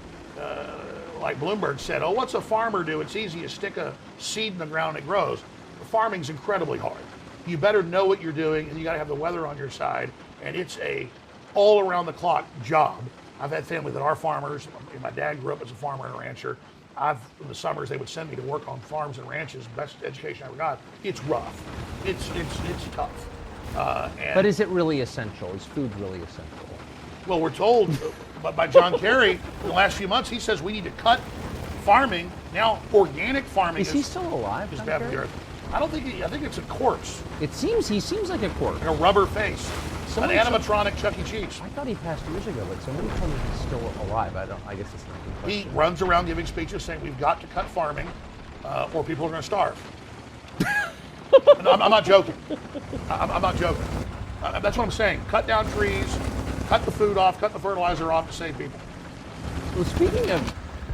like Bloomberg said, what's a farmer do? It's easy. You stick a seed in the ground, it grows. Farming's incredibly hard. You better know what you're doing, and you got to have the weather on your side. And it's a all-around-the-clock job. I've had family that are farmers. My dad grew up as a farmer and a rancher. In the summers, they would send me to work on farms and ranches. Best education I ever got. It's rough. It's tough. But is it really essential? Is food really essential? Well, we're told by John Kerry in the last few months, he says we need to cut farming. Now, organic farming is he still alive? Is bad for the earth. I don't think I think it's a corpse. He seems like a corpse. Like a rubber face. An animatronic Chuck E. Cheese. I thought he passed years ago, but somebody told me he's still alive. I guess it's not a good question. He runs around giving speeches saying we've got to cut farming or people are going to starve. I'm not joking. I'm not joking. That's what I'm saying. Cut down trees, cut the food off, cut the fertilizer off to save people. Well, speaking of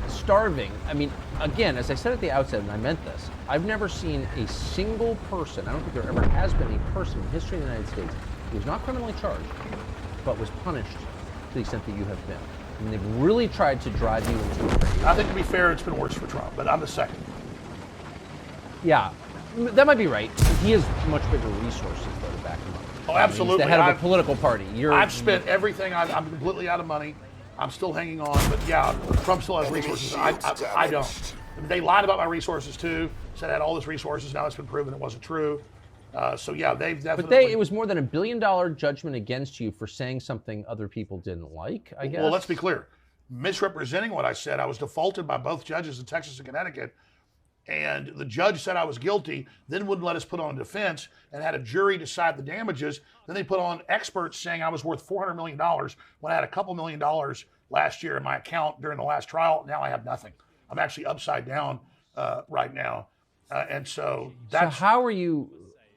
starving, I mean, again, as I said at the outset, and I meant this, I've never seen a single person, I don't think there ever has been a person in the history of the United States who was not criminally charged, but was punished to the extent that you have been. I mean, they've really tried to drive you into a crazy. I think, to be fair, it's been worse for Trump, but I'm the second. Yeah, that might be right. He has much bigger resources, though, to back him up. Oh, absolutely. He's the head of a political party. I've spent everything. I'm completely out of money. I'm still hanging on, but yeah, Trump still has resources. I don't. They lied about my resources too. Said I had all these resources. Now it's been proven it wasn't true. So yeah, they've definitely. But it was more than $1 billion judgment against you for saying something other people didn't like, I guess. Well, let's be clear. Misrepresenting what I said, I was defaulted by both judges in Texas and Connecticut. And the judge said I was guilty, then wouldn't let us put on a defense and had a jury decide the damages. Then they put on experts saying I was worth $400 million when I had a couple $1 million last year in my account during the last trial. Now I have nothing. I'm actually upside down right now. And so that's... So how are you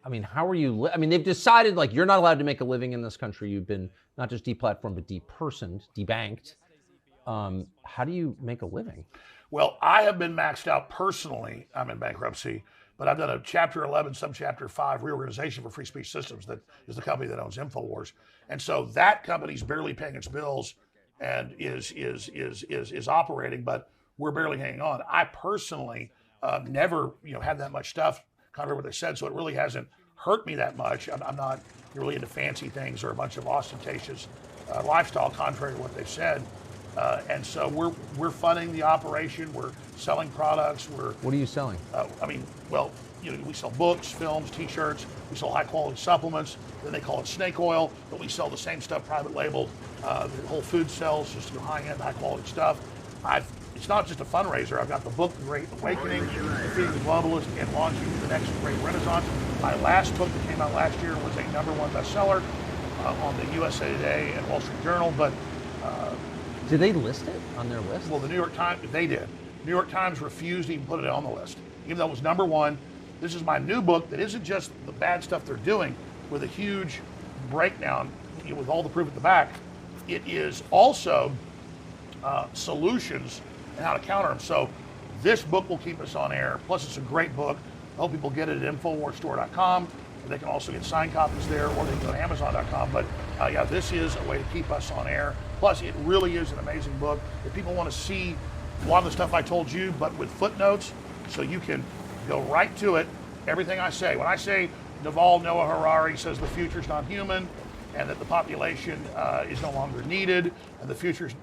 I mean, how are you? I mean, they've decided like you're not allowed to make a living in this country. You've been not just deplatformed, but depersoned, debanked. How do you make a living? Well, I have been maxed out personally. I'm in bankruptcy, but I've done a Chapter 11, Subchapter 5 reorganization for Free Speech Systems, that is the company that owns InfoWars, and so that company's barely paying its bills and is operating, but we're barely hanging on. I personally never had that much stuff, contrary to what they said, so it really hasn't hurt me that much. I'm not really into fancy things or a bunch of ostentatious lifestyle, contrary to what they've said. And so we're funding the operation. We're selling products. What are you selling? We sell books, films, T-shirts. We sell high-quality supplements. Then they call it snake oil, but we sell the same stuff private labeled. Whole Foods sells just high-end, high-quality stuff. It's not just a fundraiser. I've got the book, The Great Awakening, Defeating the Globalist, and Launching the Next Great Renaissance. My last book that came out last year was a #1 bestseller on the USA Today and Wall Street Journal, but did they list it on their list? well, the New York Times, they did. New York Times refused to even put it on the list, even though it was #1. This is my new book that isn't just the bad stuff they're doing with a huge breakdown with all the proof at the back. It is also solutions and how to counter them. So this book will keep us on air. Plus, it's a great book. I hope people get it at InfoWarsStore.com. They can also get signed copies there, or they can go to Amazon.com. But this is a way to keep us on air. Plus, it really is an amazing book. If people want to see a lot of the stuff I told you, but with footnotes, so you can go right to it, everything I say. When I say Naval Noah Harari says the future's not human, and that the population is no longer needed, and the future's,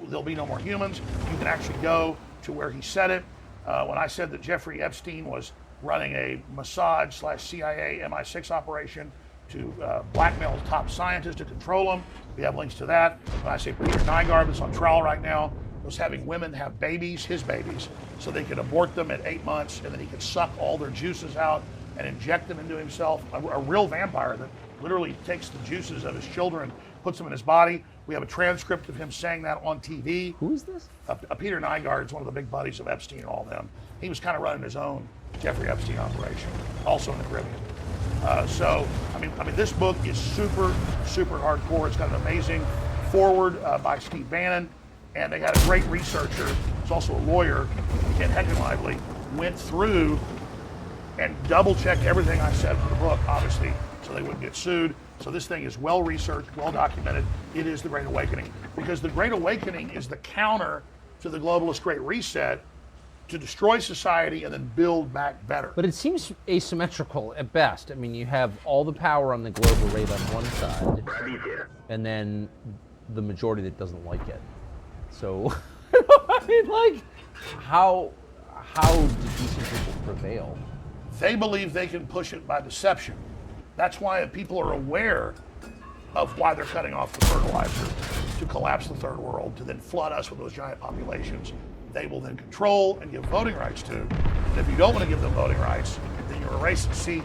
there'll be no more humans, you can actually go to where he said it. When I said that Jeffrey Epstein was running a Mossad/CIA MI6 operation to blackmail top scientists to control them, we have links to that. When I say Peter Nygaard, that's on trial right now, was having women have babies, his babies, so they could abort them at 8 months, and then he could suck all their juices out and inject them into himself. A real vampire that literally takes the juices of his children, puts them in his body. We have a transcript of him saying that on TV. Who is this? Peter Nygaard is one of the big buddies of Epstein and all of them. He was kind of running his own Jeffrey Epstein operation, also in the Caribbean. This book is super, super hardcore. It's got an amazing foreword by Steve Bannon, and they had a great researcher, who's also a lawyer, Ken Heckenlively, went through and double-checked everything I said for the book, obviously, so they wouldn't get sued. So this thing is well-researched, well-documented. It is the Great Awakening, because the Great Awakening is the counter to the globalist Great Reset, to destroy society and then build back better. But it seems asymmetrical at best. I mean, you have all the power on the global rate on one side, and then the majority that doesn't like it. So, how do decent people prevail? They believe they can push it by deception. That's why people are aware of why they're cutting off the fertilizer to collapse the third world, to then flood us with those giant populations. They will then control and give voting rights to. And if you don't want to give them voting rights, then you're a racist. See,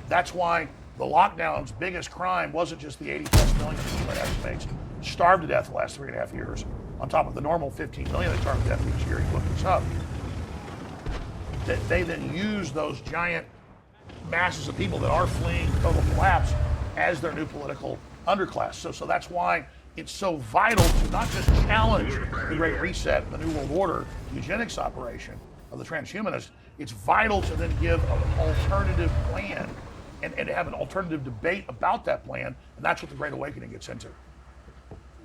that's why the lockdown's biggest crime wasn't just the 80+ million people that estimates starved to death the last 3.5 years, on top of the normal 15 million that starved to death each year. You look this up. That they then use those giant masses of people that are fleeing total collapse as their new political underclass. So that's why it's so vital to not just challenge the Great Reset, the New World Order, eugenics operation of the transhumanists. It's vital to then give an alternative plan and have an alternative debate about that plan, and that's what the Great Awakening gets into.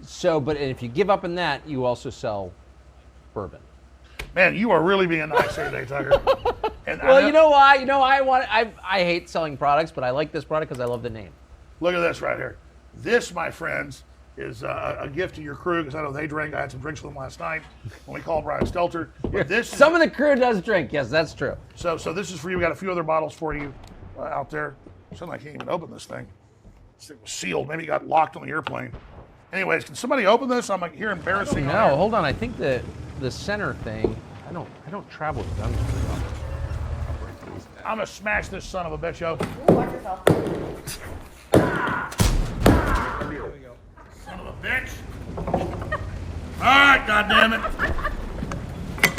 So, but if you give up on that, you also sell bourbon. Man, you are really being nice here today, Tucker. And well, you know why? I hate selling products, but I like this product because I love the name. Look at this right here. This, my friends, is a gift to your crew, because I know they drink. I had some drinks with them last night when we called Brian Stelter. But Some of the crew does drink. Yes, that's true. So this is for you. We got a few other bottles for you out there. Something I can't even open this thing. This thing was sealed. Maybe it got locked on the airplane. Anyways, can somebody open this? I'm like here embarrassing. No, hold on. I think the center thing. I don't travel with guns very often. I'm gonna smash this son of a bitch open. Watch yourself. Son of a bitch. All right, goddammit.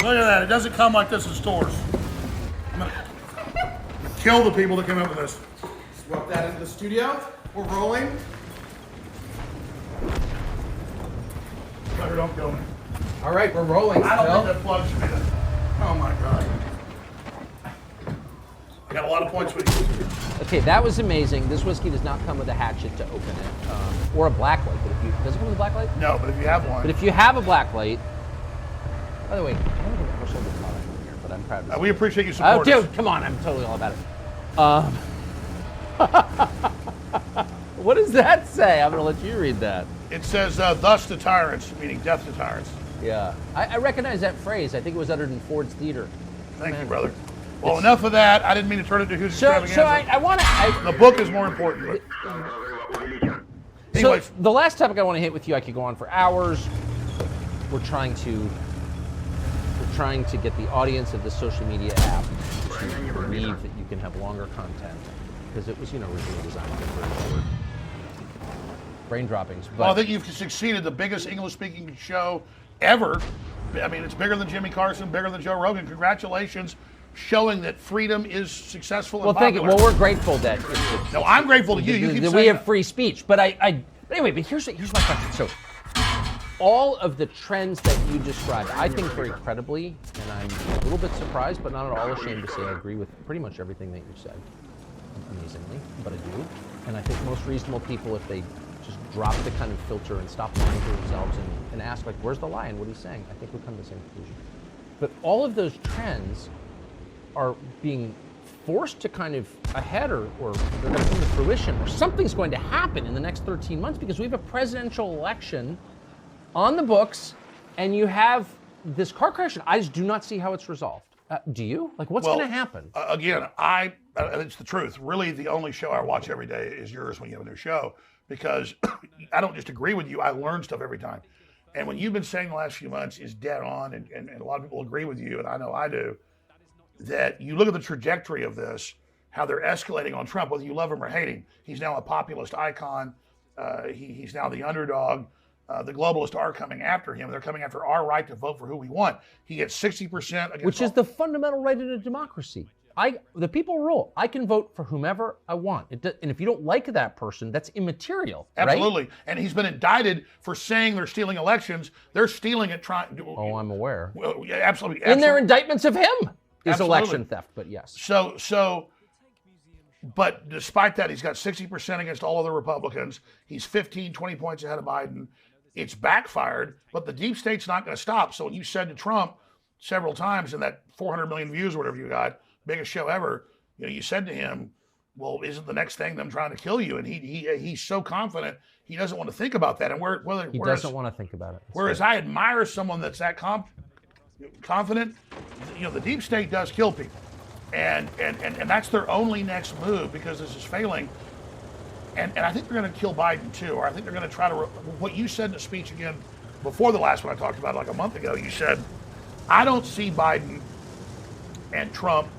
Look at that. It doesn't come like this in stores. I'm gonna kill the people that came up with this. Swap that into the studio. We're rolling. Tucker, don't go. All right, we're rolling. I don't still. think that plug should be there. Oh my God. I got a lot of points with you. Okay, that was amazing. This whiskey does not come with a hatchet to open it, or a black light. But if you does it come with a black light? No, but if you have one. But if you have a black light, by the way, I don't think I've ever sold a product on here, but I'm proud to say we appreciate you it. supporting us. Dude, come on, I'm totally all about it. What does that say? I'm gonna let you read that. It says, thus to tyrants, meaning death to tyrants. Yeah, I recognize that phrase. I think it was uttered in Ford's Theater. Thank you, brother. Well, enough of that. I didn't mean to turn it to Who's So Extravaganza. I want to. The book is more important. Anyways, So the last topic I want to hit with you, I could go on for hours. We're trying to get the audience of the social media app to believe that you can have longer content because it was, originally designed to be very short. Brain droppings. But well, I think you've succeeded. The biggest English-speaking show ever. I mean, it's bigger than Jimmy Carson, bigger than Joe Rogan. Congratulations, showing that freedom is successful and thank you. popular. Well, we're grateful that. No, I'm grateful to you. You keep that saying we have that. free speech. But anyway. But here's my question. So, all of the trends that you described, I think very credibly, and I'm a little bit surprised, but not at all ashamed to say I agree with pretty much everything that you said. Amazingly, but I do. And I think most reasonable people, if they just drop the kind of filter and stop lying to themselves and ask, like, where's the lie and what he's saying, I think we'll come to the same conclusion. But all of those trends are being forced to kind of ahead or they're going to come to fruition or something's going to happen in the next 13 months because we have a presidential election on the books and you have this car crash. I just do not see how it's resolved. Do you? Like, what's going to happen? Again, it's the truth. Really, the only show I watch every day is yours when you have a new show because I don't just agree with you. I learn stuff every time. And what you've been saying the last few months is dead on, and a lot of people agree with you, and I know I do, that you look at the trajectory of this, how they're escalating on Trump, whether you love him or hate him. He's now a populist icon. He's now the underdog. The globalists are coming after him. They're coming after our right to vote for who we want. He gets 60% against which is the fundamental right in a democracy. The people rule. I can vote for whomever I want. And if you don't like that person, that's immaterial. Absolutely. Right? And he's been indicted for saying they're stealing elections. They're stealing it. Oh, I'm aware. Well, yeah, absolutely. In their indictments of him is Absolutely. election theft, but yes. But despite that, he's got 60% against all other Republicans. He's 15, 20 points ahead of Biden. It's backfired, but the deep state's not going to stop. So when you said to Trump several times in that 400 million views or whatever you got, biggest show ever, you said to him, well, isn't the next thing them trying to kill you? And he's so confident, he doesn't want to think about that. And he doesn't want to think about it. Whereas I admire someone that's that confident, the deep state does kill people. And that's their only next move because this is failing. And I think they're going to kill Biden too, or I think they're going to try to, what you said in a speech again before the last one I talked about like a month ago, you said, I don't see Biden and Trump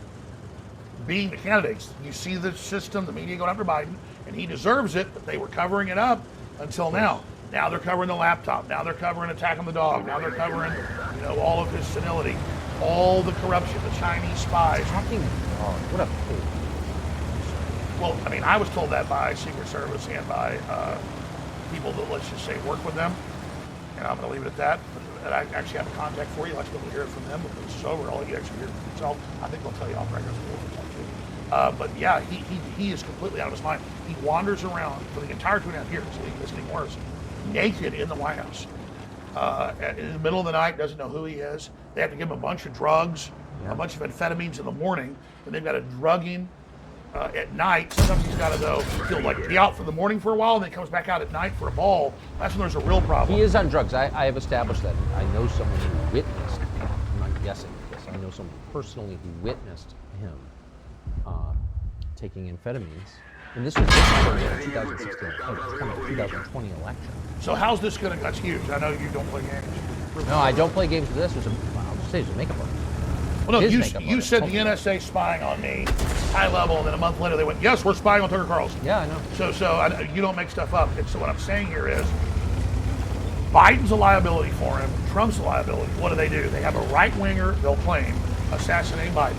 being the candidates. You see the system, the media going after Biden, and he deserves it, but they were covering it up until now. Now they're covering the laptop. Now they're covering attack on the dog. Now they're covering, all of his senility, all the corruption, the Chinese spies. What a fool. Well, I mean, I was told that by Secret Service and by people that, let's just say, work with them. And I'm going to leave it at that. But I actually have a contact for you. Let's be able to hear it from them. If it's over, all you actually hear it from yourself. I think they'll tell you off record. But yeah, he is completely out of his mind. He wanders around for the entire 2.5 years, it's getting worse, naked in the White House. In the middle of the night, doesn't know who he is. They have to give him a bunch of drugs, a bunch of amphetamines in the morning, and they've got to drug him at night. Sometimes he's got to, though, he'll be out for the morning for a while, and then comes back out at night for a ball. That's when there's a real problem. He is on drugs. I have established that. I know someone who witnessed, I'm not guessing this, I know someone personally who witnessed him taking amphetamines. And this was during the 2020 election. So how's this going to, that's huge. I know you don't play games. No, I don't play games with this. I'll just say it's a makeup artist. Well, no, you said the NSA spying on me, high level, and then a month later they went, yes, we're spying on TuckerCarlson. Yeah, I know. So you don't make stuff up. And so what I'm saying here is, Biden's a liability for him, Trump's a liability. What do? They have a right-winger, they'll claim, assassinate Biden.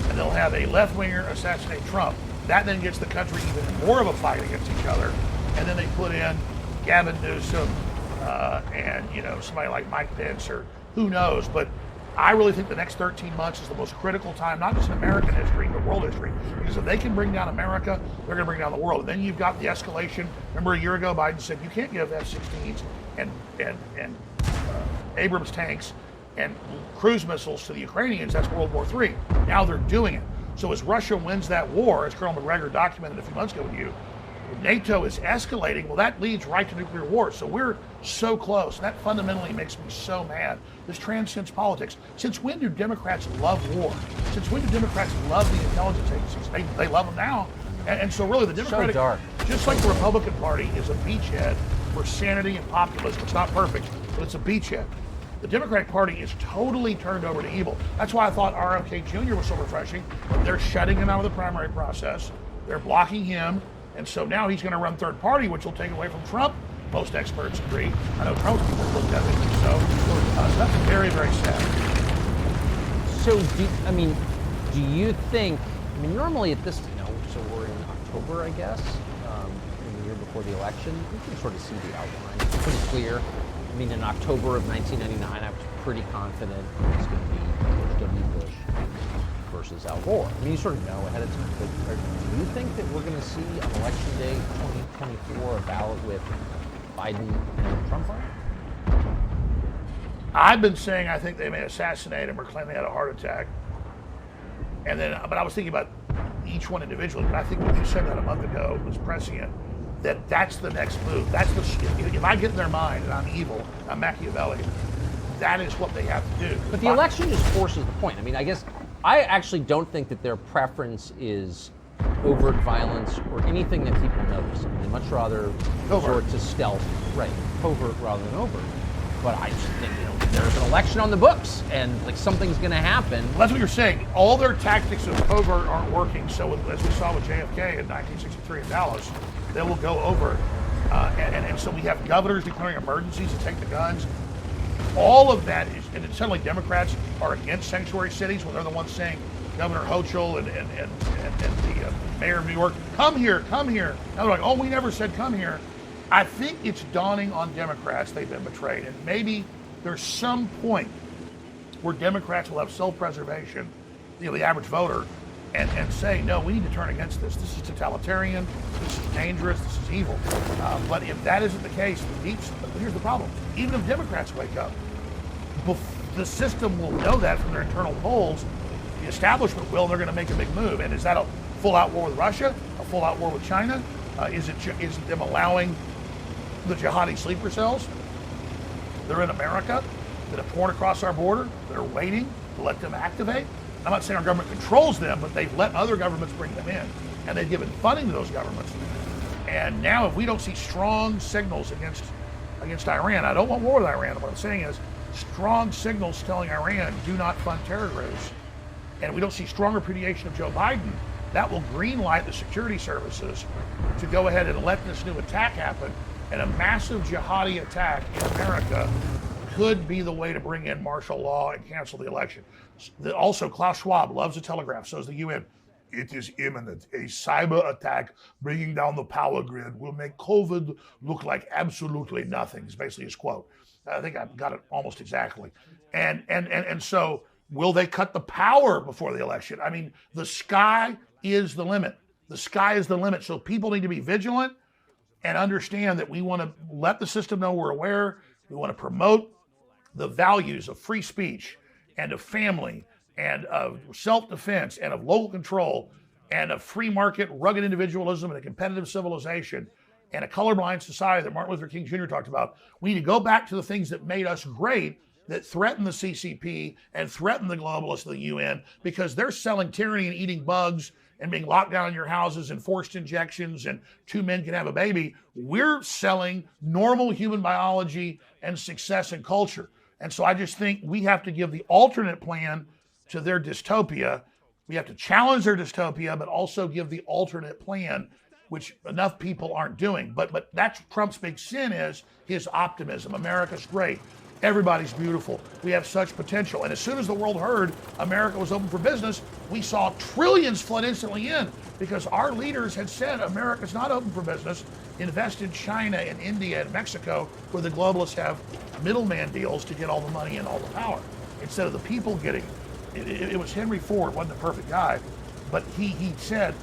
And they'll have a left-winger assassinate Trump. That then gets the country even more of a fight against each other. And then they put in Gavin Newsom and somebody like Mike Pence or who knows. But I really think the next 13 months is the most critical time, not just in American history, but world history. Because if they can bring down America, they're going to bring down the world. And then you've got the escalation. Remember a year ago, Biden said you can't give F-16s and Abrams tanks and cruise missiles to the Ukrainians. That's World War III. Now they're doing it. So as Russia wins that war, as Colonel McGregor documented a few months ago with you, NATO is escalating. Well, that leads right to nuclear war. So we're so close. And that fundamentally makes me so mad. This transcends politics. Since when do Democrats love war? Since when do Democrats love the intelligence agencies? They love them now. And so really the Democratic, so dark. Just like the Republican Party is a beachhead for sanity and populism. It's not perfect, but it's a beachhead. The Democratic Party is totally turned over to evil. That's why I thought RFK Jr. was so refreshing. They're shutting him out of the primary process. They're blocking him. And so now he's going to run third party, which will take away from Trump. Most experts agree. I know Trump's people looked at it. So that's very, very sad. So, do you think, normally at this, so we're in October, I guess, in the year before the election, we can sort of see the outline. It's pretty clear. In October of 1999, I was pretty confident it was going to be George W. Bush versus Al Gore. You sort of know ahead of time. But do you think that we're going to see on Election Day 2024 a ballot with Biden and Trump on it? I've been saying I think they may assassinate him or claim they had a heart attack. But I was thinking about each one individually. But I think when you said that a month ago was prescient. That's the next move. If I get in their mind and I'm evil, I'm Machiavelli, that is what they have to do. But the election just forces the point. I guess I actually don't think that their preference is overt violence or anything that people notice. They much rather resort to stealth, right? Covert rather than overt. But I just think there's an election on the books and something's going to happen. Well, that's what you're saying. All their tactics of covert aren't working. So as we saw with JFK in 1963 in Dallas, they will go overt. And so we have governors declaring emergencies to take the guns. All of that is, and suddenly Democrats are against sanctuary cities when they're the ones saying, Governor Hochul and the mayor of New York, come here, come here. Now they're like, oh, we never said come here. I think it's dawning on Democrats they've been betrayed. And maybe there's some point where Democrats will have self-preservation, the average voter, and say, no, we need to turn against this. This is totalitarian, this is dangerous, this is evil. But if that isn't the case, here's the problem. Even if Democrats wake up, the system will know that from their internal polls. The establishment will, they're going to make a big move. And is that a full-out war with Russia? A full-out war with China? Is it them allowing the jihadi sleeper cells? They're in America that have torn across our border. They're waiting to let them activate. I'm not saying our government controls them, but they've let other governments bring them in, and they've given funding to those governments. And now if we don't see strong signals against Iran, I don't want war with Iran. What I'm saying is strong signals telling Iran, do not fund terror groups. And we don't see strong repudiation of Joe Biden, that will greenlight the security services to go ahead and let this new attack happen. And a massive jihadi attack in America could be the way to bring in martial law and cancel the election. Also, Klaus Schwab loves the Telegraph, so does the UN. It is imminent. A cyber attack bringing down the power grid will make COVID look like absolutely nothing, is basically his quote. I think I've got it almost exactly. And so will they cut the power before the election? The sky is the limit. The sky is the limit. So people need to be vigilant and understand that we want to let the system know we're aware. We want to promote the values of free speech and of family and of self-defense and of local control and of free market, rugged individualism and a competitive civilization and a colorblind society that Martin Luther King Jr. talked about. We need to go back to the things that made us great, that threaten the CCP and threaten the globalists of the UN, because they're selling tyranny and eating bugs and being locked down in your houses and forced injections and two men can have a baby. We're selling normal human biology and success and culture. And so I just think we have to give the alternate plan to their dystopia. We have to challenge their dystopia, but also give the alternate plan, which enough people aren't doing. But that's Trump's big sin, is his optimism. America's great. Everybody's beautiful. We have such potential. And as soon as the world heard America was open for business, we saw trillions flood instantly in because our leaders had said America's not open for business. Invest in China and India and Mexico, where the globalists have middleman deals to get all the money and all the power, instead of the people getting it. It was Henry Ford, wasn't the perfect guy, but he said,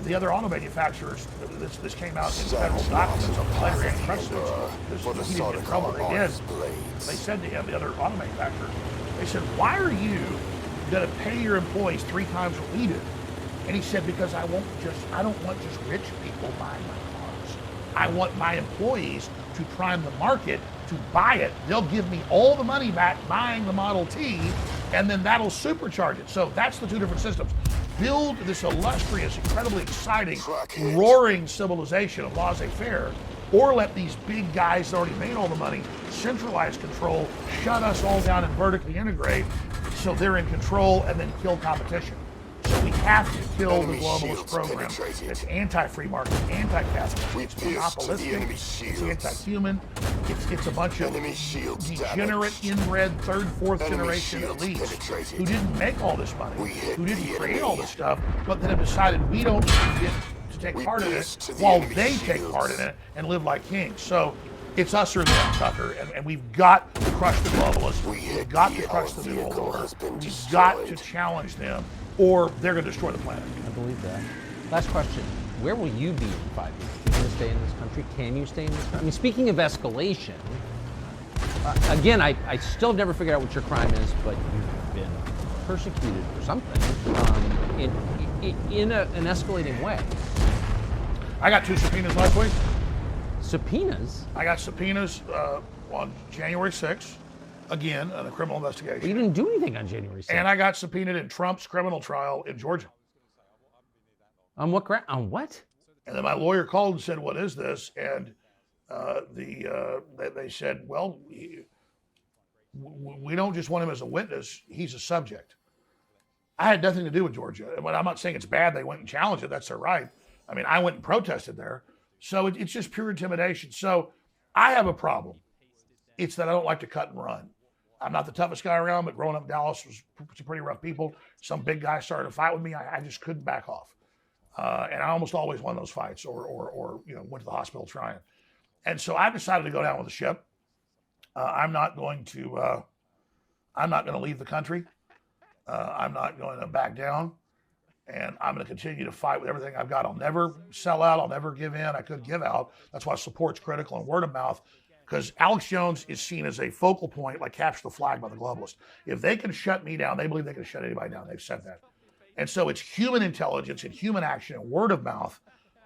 the other auto manufacturers, this came out in federal documents on the later antitrust suits. He didn't get in trouble. They did. They said to him, the other auto manufacturers, they said, why are you going to pay your employees 3 times what we do? And he said, because I don't want just rich people buying my cars. I want my employees to prime the market to buy it. They'll give me all the money back buying the Model T, and then that'll supercharge it. So that's the 2 different systems. Build this illustrious, incredibly exciting, roaring civilization of laissez-faire, or let these big guys that already made all the money centralize control, shut us all down and vertically integrate so they're in control, and then kill competition. So we have to kill the globalist program. It's anti-free market, anti-capitalist, it's monopolistic, it's anti-human, it's a bunch of degenerate, inbred, 3rd, 4th generation elites who didn't make all this money, who didn't create all this stuff, but that have decided we don't get to take part in it while they take part in it and live like kings. So it's us or them, Tucker, and we've got to crush the globalists, we've got to crush the New World Order, we've got to challenge them, or they're going to destroy the planet. I believe that. Last question. Where will you be in 5 years? Are you going to stay in this country? Can you stay in this country? I mean, speaking of escalation, again, I still have never figured out what your crime is, but you've been persecuted for something in an escalating way. I got 2 subpoenas last week. Subpoenas? I got subpoenas on January 6th. Again, on a criminal investigation. Well, you didn't do anything on January 6th. And I got subpoenaed in Trump's criminal trial in Georgia. On what ground? On what? And then my lawyer called and said, "What is this?" And they said, "Well, we don't just want him as a witness; he's a subject." I had nothing to do with Georgia. But I'm not saying it's bad. They went and challenged it. That's their right. I mean, I went and protested there. So it's just pure intimidation. So I have a problem. It's that I don't like to cut and run. I'm not the toughest guy around, but growing up in Dallas was some pretty rough people. Some big guy started to fight with me. I just couldn't back off. And I almost always won those fights or went to the hospital trying. And so I decided to go down with the ship. I'm not going to leave the country. I'm not going to back down. And I'm going to continue to fight with everything I've got. I'll never sell out. I'll never give in. I could give out. That's why support's critical and word of mouth. Because Alex Jones is seen as a focal point, like capture the flag by the globalists. If they can shut me down, they believe they can shut anybody down. They've said that. And so it's human intelligence and human action and word of mouth.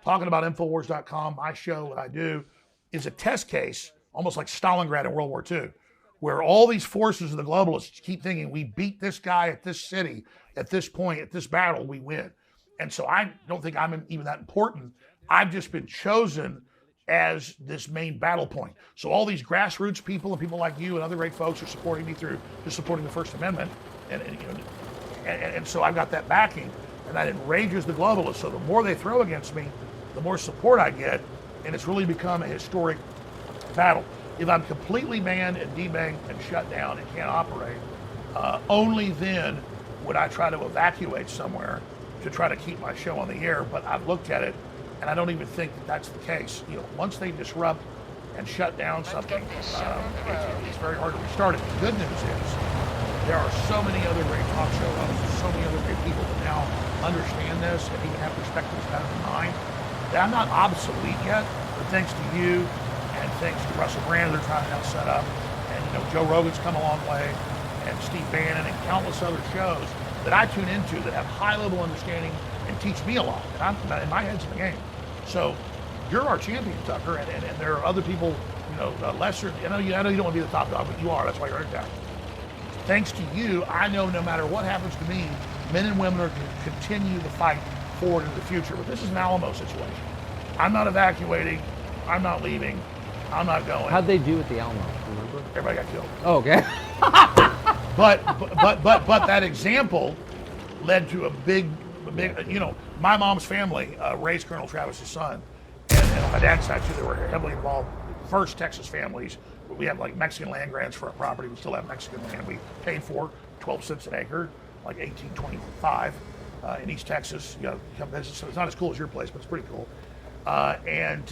Talking about Infowars.com, my show, what I do, is a test case, almost like Stalingrad in World War II, where all these forces of the globalists keep thinking, we beat this guy at this city, at this point, at this battle, we win. And so I don't think I'm even that important. I've just been chosen as this main battle point. So all these grassroots people and people like you and other great folks are supporting me through just supporting the First Amendment. And so I've got that backing, and that enrages the globalists. So the more they throw against me, the more support I get, and it's really become a historic battle. If I'm completely manned and debanked and shut down and can't operate, only then would I try to evacuate somewhere to try to keep my show on the air. But I've looked at it, and I don't even think that that's the case. Once they disrupt and shut down something, it's very hard to restart it. The good news is there are so many other great talk show hosts, so many other great people that now understand this and even have perspectives better than mine, that I'm not obsolete yet, but thanks to you and thanks to Russell Brand, they're trying to now set up, and Joe Rogan's come a long way, and Steve Bannon and countless other shows that I tune into that have high-level understanding and teach me a lot. And my head's in the game. So you're our champion, Tucker, and there are other people, lesser. I know you don't want to be the top dog, but you are. That's why you're in town. Thanks to you, I know no matter what happens to me, men and women are going to continue the fight forward into the future. But this is an Alamo situation. I'm not evacuating. I'm not leaving. I'm not going. How'd they do at the Alamo? Remember? Everybody got killed. Oh, okay. but that example led to a big. My mom's family raised Colonel Travis's son, and And on my dad's side, too, they were heavily involved. First Texas families, we have like Mexican land grants for our property. We still have Mexican land we paid for, 12 cents an acre, like 1825 in East Texas. You know, come visit. So it's not as cool as your place, but it's pretty cool. And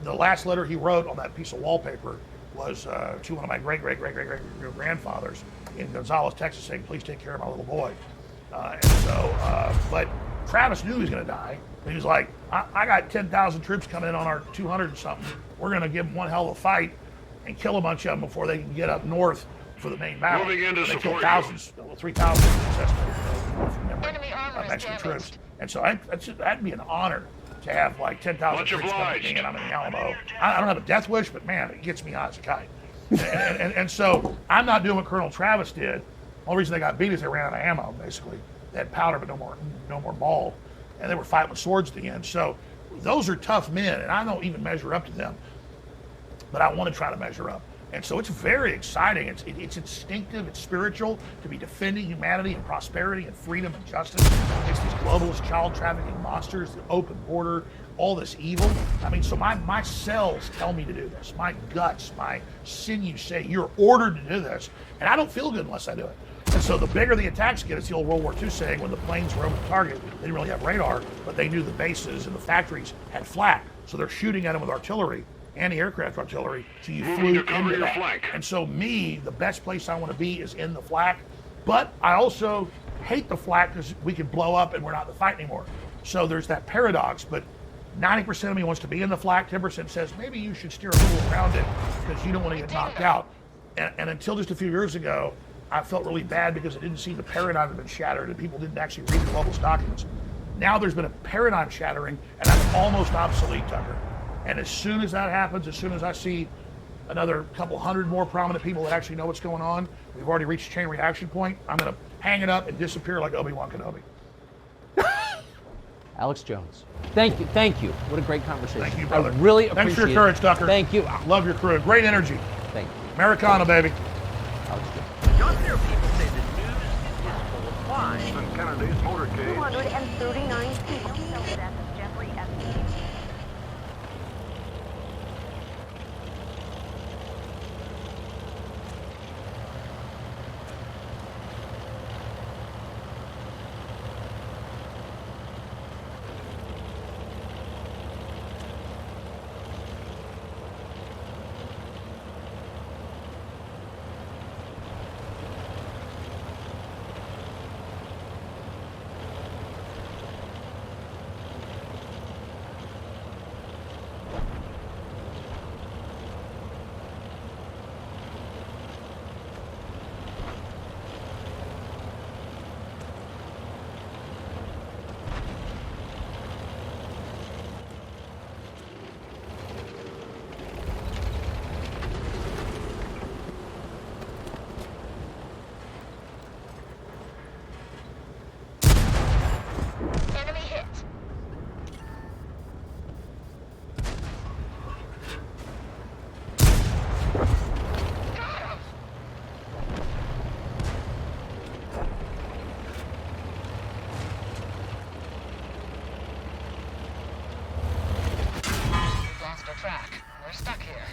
the last letter he wrote on that piece of wallpaper was to one of my great-great-great-great-great-grandfathers in Gonzales, Texas, saying, please take care of my little boy. But Travis knew he was going to die. And he was like, I got 10,000 troops coming in on our 200 and something. We're going to give them one hell of a fight and kill a bunch of them before they can get up north for the main battle. Moving in to they killed support thousands, 3,000 Mexican troops. And so that'd be an honor to have like 10,000 troops coming in, and I'm in the Alamo. I don't have a death wish, but man, it gets me hot as a kite. and so I'm not doing what Colonel Travis did. The only reason they got beat is they ran out of ammo, basically. They had powder, but no more ball. And they were fighting with swords at the end. So those are tough men, and I don't even measure up to them. But I want to try to measure up. And so it's very exciting. It's instinctive, it's spiritual to be defending humanity and prosperity and freedom and justice against these globalist child trafficking monsters, the open border, all this evil. I mean, so my cells tell me to do this. My guts, my sinews say you're ordered to do this. And I don't feel good unless I do it. And so the bigger the attacks get, it's the old World War II saying when the planes were over the target, they didn't really have radar, but they knew the bases and the factories had flak. So they're shooting at them with artillery, anti-aircraft artillery, so you flew into that. Flank. And so me, the best place I want to be is in the flak, but I also hate the flak because we could blow up and we're not in the fight anymore. So there's that paradox, but 90% of me wants to be in the flak, 10% says maybe you should steer a little around it because you don't want to get knocked out. And until just a few years ago, I felt really bad because it didn't seem the paradigm had been shattered and people didn't actually read the globalist documents. Now there's been a paradigm shattering and I'm almost obsolete, Tucker. And as soon as that happens, as soon as I see another couple hundred more prominent people that actually know what's going on, we've already reached chain reaction point, I'm going to hang it up and disappear like Obi-Wan Kenobi. Alex Jones, thank you. What a great conversation. Thank you, brother. I really appreciate it. Thanks for your courage, Tucker. Thank you. Love your crew. Great energy. Thank you. Americana, baby. Alex Jones. John Deere people say the news is full of lies. Kennedy's motorcade. 239 people killed at the Jeffrey Epstein. Track. We're stuck here.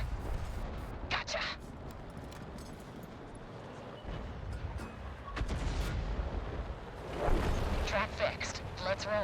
Gotcha. Track fixed. Let's roll.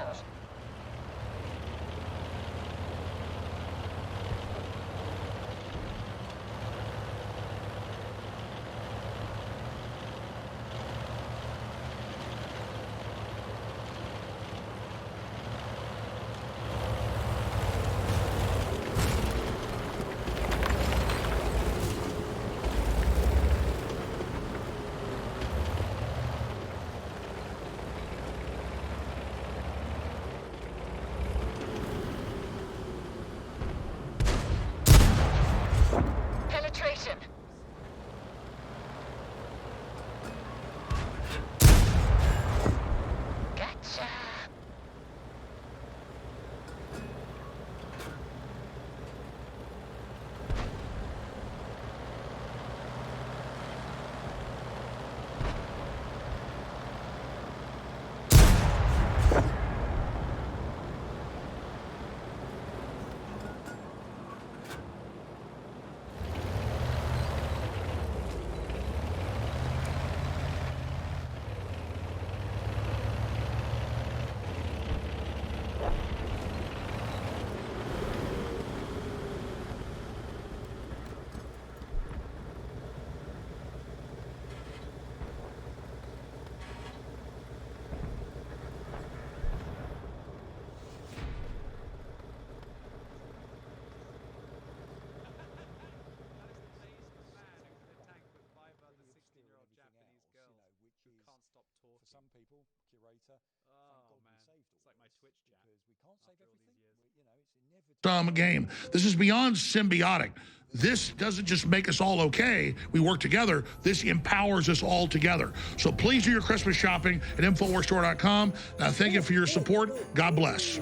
Game. This is beyond symbiotic. This doesn't just make us all okay. We work together. This empowers us all together. So please do your Christmas shopping at InfoWarsStore.com. Thank you for your support. God bless.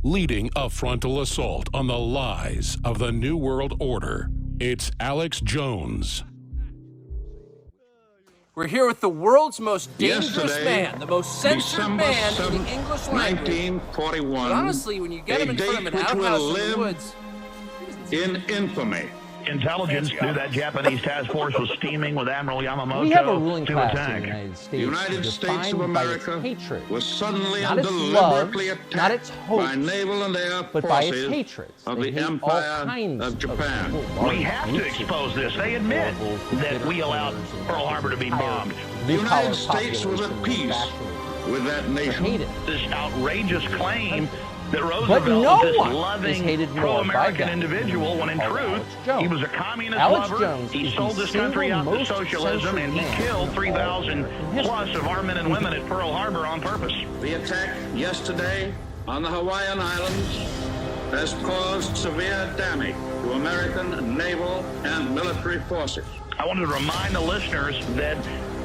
Leading a frontal assault on the lies of the New World Order, it's Alex Jones. We're here with the world's most dangerous man, the most censored man in the English language. 1941. But honestly, when you get him in front of an outhouse in the woods, in infamy. Intelligence knew that Japanese task force was steaming with Admiral Yamamoto we have a ruling to class attack. in the United States, The United States of America hatred, was suddenly not and its deliberately love, attacked not its hopes, by naval and air but by its forces hatreds. of They the hate Empire all kinds of Japan. We have to expose this. They admit that we allowed Pearl Harbor to be bombed. The United States was at peace with that nation. This outrageous claim that But Roosevelt no was this one is loving, hated more by pro-American them. individual, when in truth, he was a communist Alex lover. Jones He is sold the this country out to single most socialism, and he censored killed man 3,000 plus of our men and women at Pearl Harbor on purpose. The attack yesterday on the Hawaiian Islands has caused severe damage to American naval and military forces. I wanted to remind the listeners that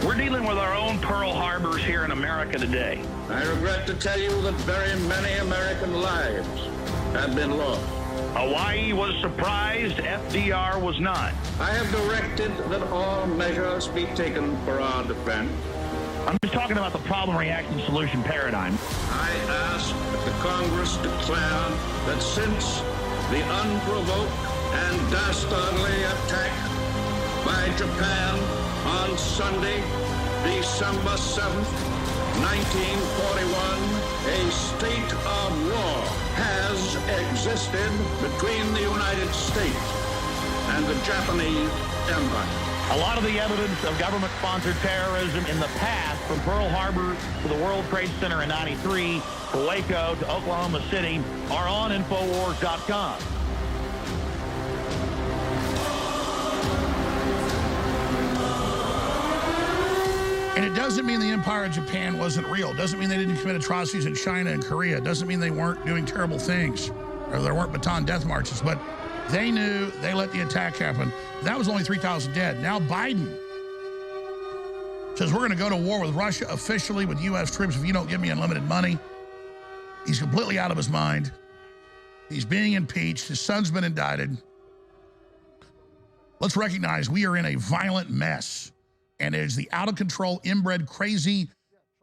we're dealing with our own Pearl Harbors here in America today. I regret to tell you that very many American lives have been lost. Hawaii was surprised, FDR was not. I have directed that all measures be taken for our defense. I'm just talking about the problem, reaction, solution paradigm. I ask that the Congress declare that since the unprovoked and dastardly attack by Japan on Sunday, December 7th, 1941, a state of war has existed between the United States and the Japanese Empire. A lot of the evidence of government-sponsored terrorism in the past, from Pearl Harbor to the World Trade Center in '93, to Waco to Oklahoma City, are on Infowars.com. And it doesn't mean the Empire of Japan wasn't real. It doesn't mean they didn't commit atrocities in China and Korea. It doesn't mean they weren't doing terrible things or there weren't Bataan death marches. But they knew, they let the attack happen. That was only 3,000 dead. Now Biden says we're going to go to war with Russia officially with U.S. troops if you don't give me unlimited money. He's completely out of his mind. He's being impeached. His son's been indicted. Let's recognize we are in a violent mess. And it is the out-of-control, inbred, crazy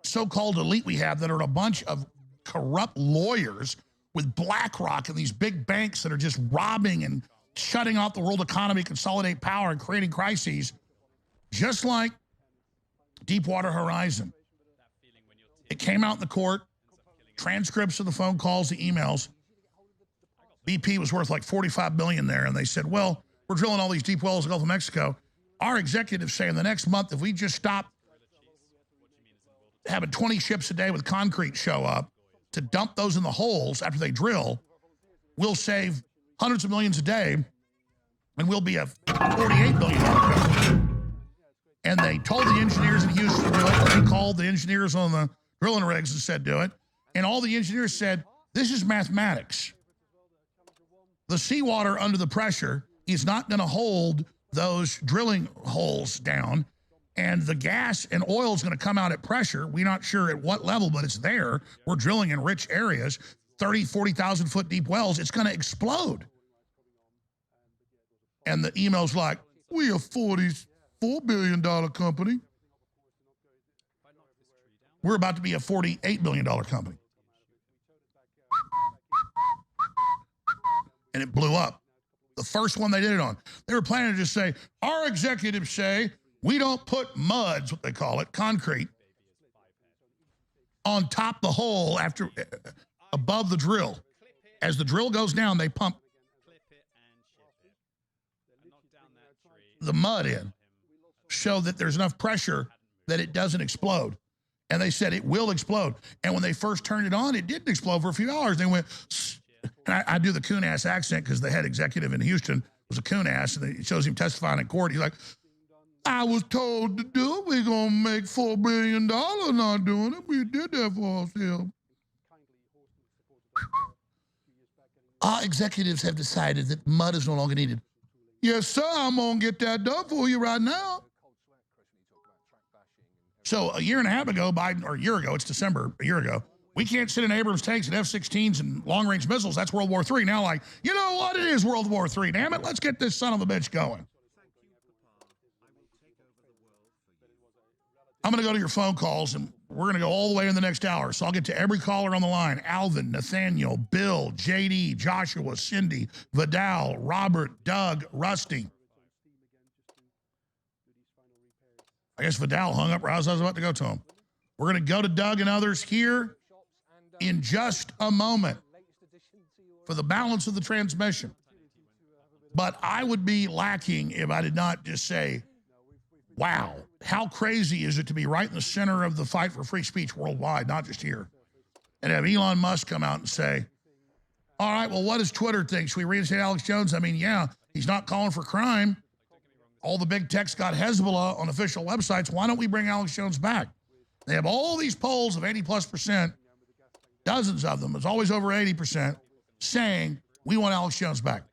so-called elite we have that are a bunch of corrupt lawyers with BlackRock and these big banks that are just robbing and shutting off the world economy, consolidate power, and creating crises, just like Deepwater Horizon. It came out in the court, transcripts of the phone calls, the emails. BP was worth like $45 billion there, and they said, well, we're drilling all these deep wells in the Gulf of Mexico. Our executives say in the next month, if we just stop having 20 ships a day with concrete show up to dump those in the holes after they drill, we'll save hundreds of millions a day, and we'll be a $48 billion company. And they told the engineers in Houston to do it. They called the engineers on the drilling rigs and said, do it. And all the engineers said, this is mathematics. The seawater under the pressure is not going to hold those drilling holes down, and the gas and oil is going to come out at pressure. We're not sure at what level, but it's there. We're drilling in rich areas, 30, 40,000 foot deep wells. It's going to explode. And the email's like, we a $44 billion company. We're about to be a $48 billion company. And it blew up. The first one they did it on. They were planning to just say, our executives say we don't put muds, what they call it, concrete, on top the hole after, above the drill. As the drill goes down, they pump the mud in, show that there's enough pressure that it doesn't explode. And they said it will explode. And when they first turned it on, it didn't explode for a few hours. They went, and I do the coon-ass accent because the head executive in Houston was a coon-ass, and it shows him testifying in court. He's like, I was told to do it. We're going to make $4 billion not doing it. We did that for ourselves. Our executives have decided that mud is no longer needed. Yes, sir, I'm going to get that done for you right now. So a year and a half ago, or a year ago, it's December, a year ago, we can't sit in Abrams tanks and F-16s and long-range missiles. That's World War III. Now, like, you know what? It is World War III. Damn it. Let's get this son of a bitch going. I'm going to go to your phone calls, and we're going to go all the way in the next hour. So I'll get to every caller on the line. Alvin, Nathaniel, Bill, JD, Joshua, Cindy, Vidal, Robert, Doug, Rusty. I guess Vidal hung up right as I was about to go to him. We're going to go to Doug and others here in just a moment for the balance of the transmission. But I would be lacking if I did not just say, wow, how crazy is it to be right in the center of the fight for free speech worldwide, not just here, and have Elon Musk come out and say, all right, well, what does Twitter think? Should we reinstate Alex Jones? I mean, yeah, he's not calling for crime. All the big tech's got Hezbollah on official websites. Why don't we bring Alex Jones back? They have all these polls of 80+%, dozens of them, it's always over 80%, saying we want Alex Jones back.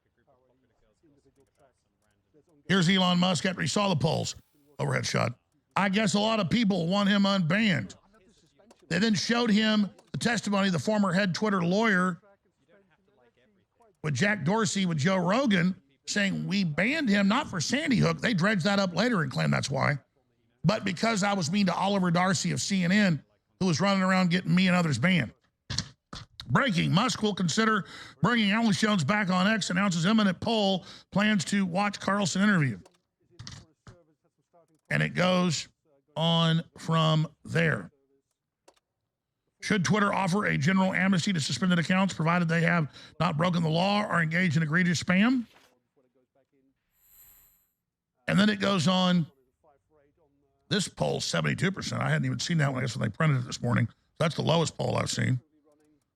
Here's Elon Musk after he saw the polls. Overhead shot. I guess a lot of people want him unbanned. They then showed him the testimony of the former head Twitter lawyer with Jack Dorsey with Joe Rogan saying we banned him not for Sandy Hook. They dredged that up later and claimed that's why. But because I was mean to Oliver Darcy of CNN, who was running around getting me and others banned. Breaking, Musk will consider bringing Alex Jones back on X, announces imminent poll, plans to watch Carlson interview. And it goes on from there. Should Twitter offer a general amnesty to suspended accounts provided they have not broken the law or engaged in egregious spam? And then it goes on. This poll, 72%. I hadn't even seen that one. I guess when they printed it this morning. That's the lowest poll I've seen.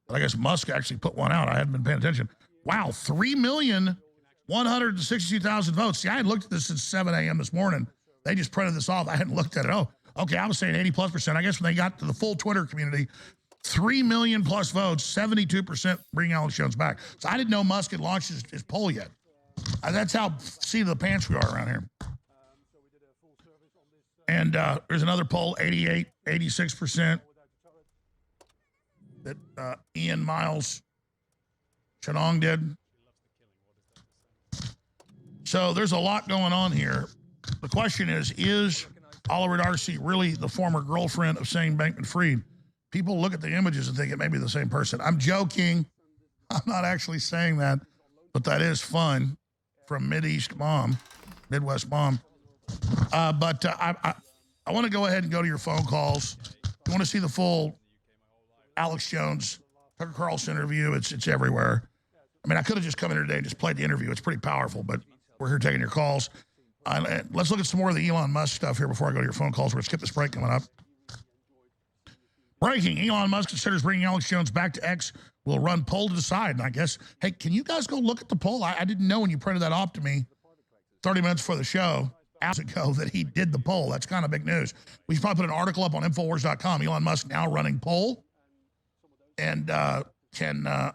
But I guess Musk actually put one out. I hadn't been paying attention. Wow, 3,162,000 votes. See, I had looked at this since 7 a.m. this morning. They just printed this off. I hadn't looked at it. Oh, okay, I was saying 80+%. I guess when they got to the full Twitter community, 3 million plus votes, 72% bring Alex Jones back. So I didn't know Musk had launched his poll yet. That's how seat of the pants we are around here. And there's another poll, 88, 86%, that Ian Miles Chenong did. So there's a lot going on here. The question is Oliver Darcy really the former girlfriend of Sam Bankman-Fried? People look at the images and think it may be the same person. I'm joking. I'm not actually saying that, but that is fun from Midwest Mom. But I want to go ahead and go to your phone calls. You want to see the full Alex Jones, TuckerCarlson interview? It's everywhere. I mean, I could have just come in here today and just played the interview. It's pretty powerful, but we're here taking your calls. Let's look at some more of the Elon Musk stuff here before I go to your phone calls. We're going to skip this break coming up. Breaking, Elon Musk considers bringing Alex Jones back to X. Will run poll to decide. And I guess, hey, can you guys go look at the poll? I didn't know when you printed that off to me 30 minutes before the show, hours ago, that he did the poll. That's kind of big news. We should probably put an article up on Infowars.com. Elon Musk now running poll. And can I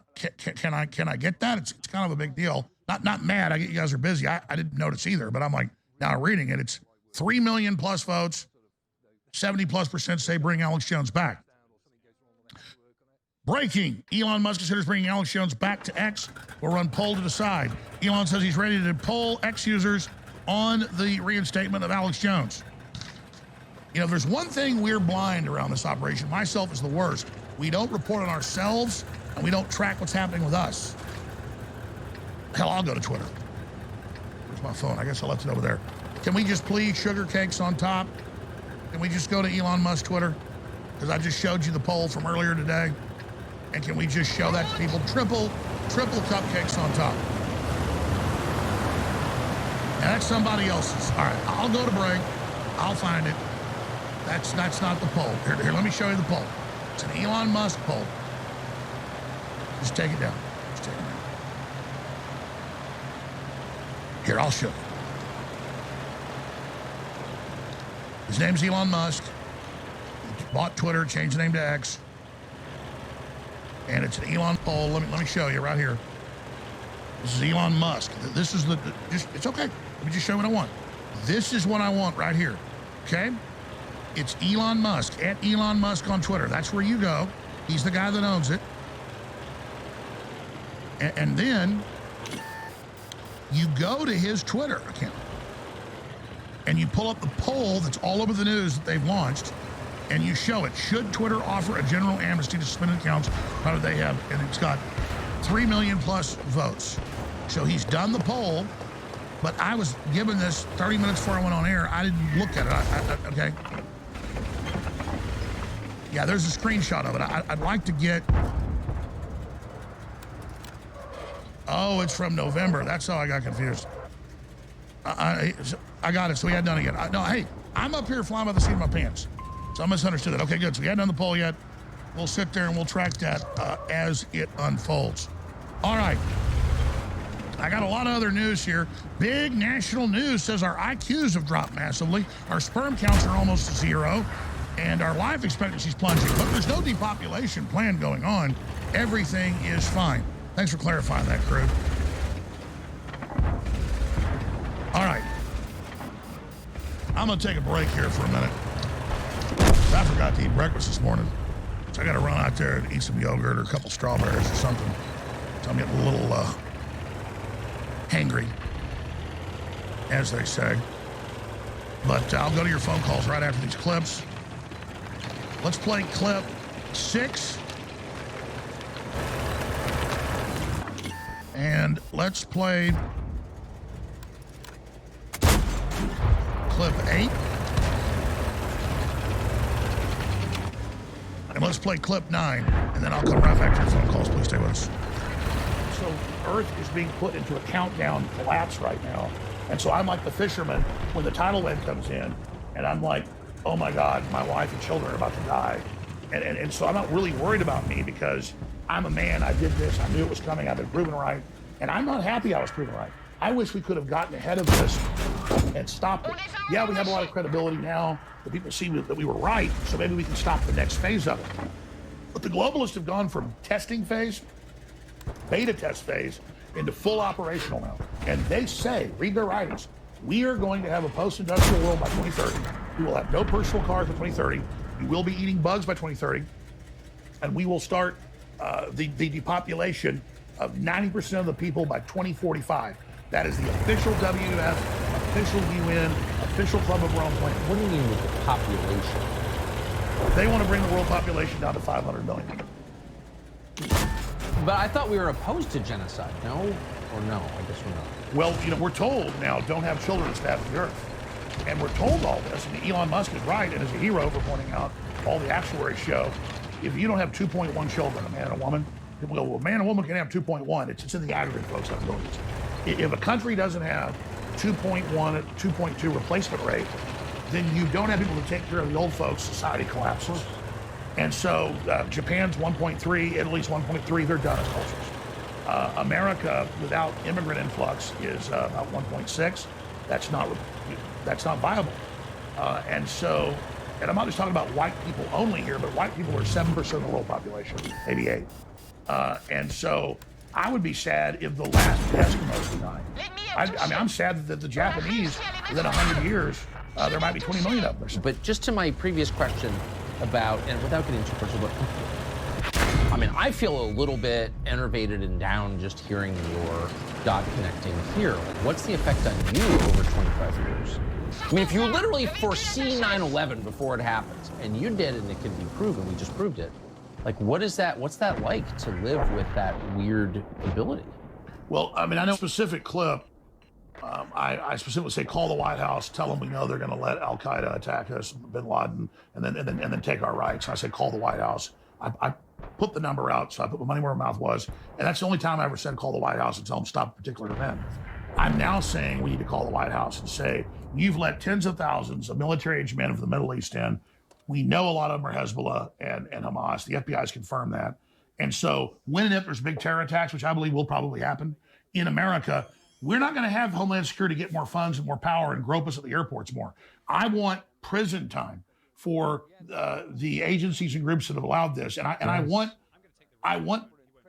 get that? It's kind of a big deal. Not mad. I get you guys are busy. I didn't notice either, but I'm like, now reading it, it's 3 million plus votes. 70+% say bring Alex Jones back. Breaking, Elon Musk considers bringing Alex Jones back to X. Will run poll to decide. Elon says he's ready to poll X users on the reinstatement of Alex Jones. You know, there's one thing we're blind around this operation. Myself is the worst. We don't report on ourselves, and we don't track what's happening with us. Hell, I'll go to Twitter. Where's my phone? I guess I left it over there. Can we just please sugar cakes on top? Can we just go to Elon Musk Twitter? Because I just showed you the poll from earlier today. And can we just show that to people? Triple cupcakes on top. And that's somebody else's. All right, I'll go to break. I'll find it. That's not the poll. Here, let me show you the poll. It's an Elon Musk poll. Just take it down. Here, I'll show you. His name's Elon Musk. He bought Twitter, changed the name to X. And it's an Elon poll. Let me show you right here. This is Elon Musk. This is it's okay. Let me just show you what I want. This is what I want right here. Okay? It's Elon Musk, at Elon Musk on Twitter. That's where you go. He's the guy that owns it. And then you go to his Twitter account and you pull up the poll that's all over the news that they've launched, and you show it. Should Twitter offer a general amnesty to suspended accounts? How do they have? And it's got 3 million plus votes. So he's done the poll, but I was given this 30 minutes before I went on air. I didn't look at it. Okay. Yeah, there's a screenshot of it. I'd like to get. Oh, it's from November. That's how I got confused. I got it. So we hadn't done it yet. No, hey, I'm up here flying by the seat of my pants. So I misunderstood it. Okay, good. So we hadn't done the poll yet. We'll sit there and we'll track that as it unfolds. All right. I got a lot of other news here. Big national news says our IQs have dropped massively. Our sperm counts are almost zero. And our life expectancy is plunging. But there's no depopulation plan going on. Everything is fine. Thanks for clarifying that, crew. All right. I'm going to take a break here for a minute. I forgot to eat breakfast this morning. So I got to run out there and eat some yogurt or a couple strawberries or something. So I'm getting a little hangry, as they say. But I'll go to your phone calls right after these clips. Let's play clip 6. And let's play clip 8. And let's play clip 9. And then I'll come right back to your phone calls. Please stay with us. So Earth is being put into a countdown collapse right now. And so I'm like the fisherman when the tidal wave comes in. And I'm like, oh my God, my wife and children are about to die. And so I'm not really worried about me because I'm a man. I did this. I knew it was coming. I've been proven right. And I'm not happy I was proven right. I wish we could have gotten ahead of this and stopped it. Yeah, we have a lot of credibility now. The people see that we were right, so maybe we can stop the next phase of it. But the globalists have gone from testing phase, beta test phase, into full operational now. And they say, read their writings, we are going to have a post-industrial world by 2030. We will have no personal cars by 2030. We will be eating bugs by 2030. And we will start the depopulation of 90% of the people by 2045. That is the official WF, official UN, official Club of Rome plan. What do you mean with the population? They want to bring the world population down to 500 million. But I thought we were opposed to genocide, no? Or no? I guess we're not. Well, you know, we're told now, don't have children establish the earth. And we're told all this, and Elon Musk is right, and is a hero for pointing out all the actuaries show, if you don't have 2.1 children, a man and a woman, well, a man and a woman can have 2.1. It's in the aggregate, folks. If a country doesn't have 2.1, 2.2 replacement rate, then you don't have people to take care of the old folks, society collapses. And so Japan's 1.3, Italy's 1.3, they're done as cultures. America, without immigrant influx, is about 1.6. That's not viable. And I'm not just talking about white people only here, but white people are 7% of the world population, maybe 8. And so I would be sad if the last Eskimos died. I mean, I'm sad that the Japanese, within 100 years, there might be 20 million of them. But just to my previous question about, and without getting too personal, but I mean, I feel a little bit enervated and down just hearing your dot connecting here. Like, what's the effect on you over 25 years? I mean, if you literally foresee 9/11 before it happens, and you did, and it can be proven, we just proved it. Like, what's that like to live with that weird ability? Well, I mean, I know a specific clip. I specifically say, call the White House, tell them we know they're going to let Al Qaeda attack us, Bin Laden, and then take our rights. And I said, call the White House. I put the number out, so I put my money where my mouth was, and that's the only time I ever said call the White House and tell them stop a particular event. I'm now saying we need to call the White House and say, you've let tens of thousands of military-aged men from the Middle East in. We know a lot of them are Hezbollah and Hamas. The FBI has confirmed that. And so when and if there's big terror attacks, which I believe will probably happen in America, we're not going to have Homeland Security get more funds and more power and grope us at the airports more. I want prison time for the agencies and groups that have allowed this. And I want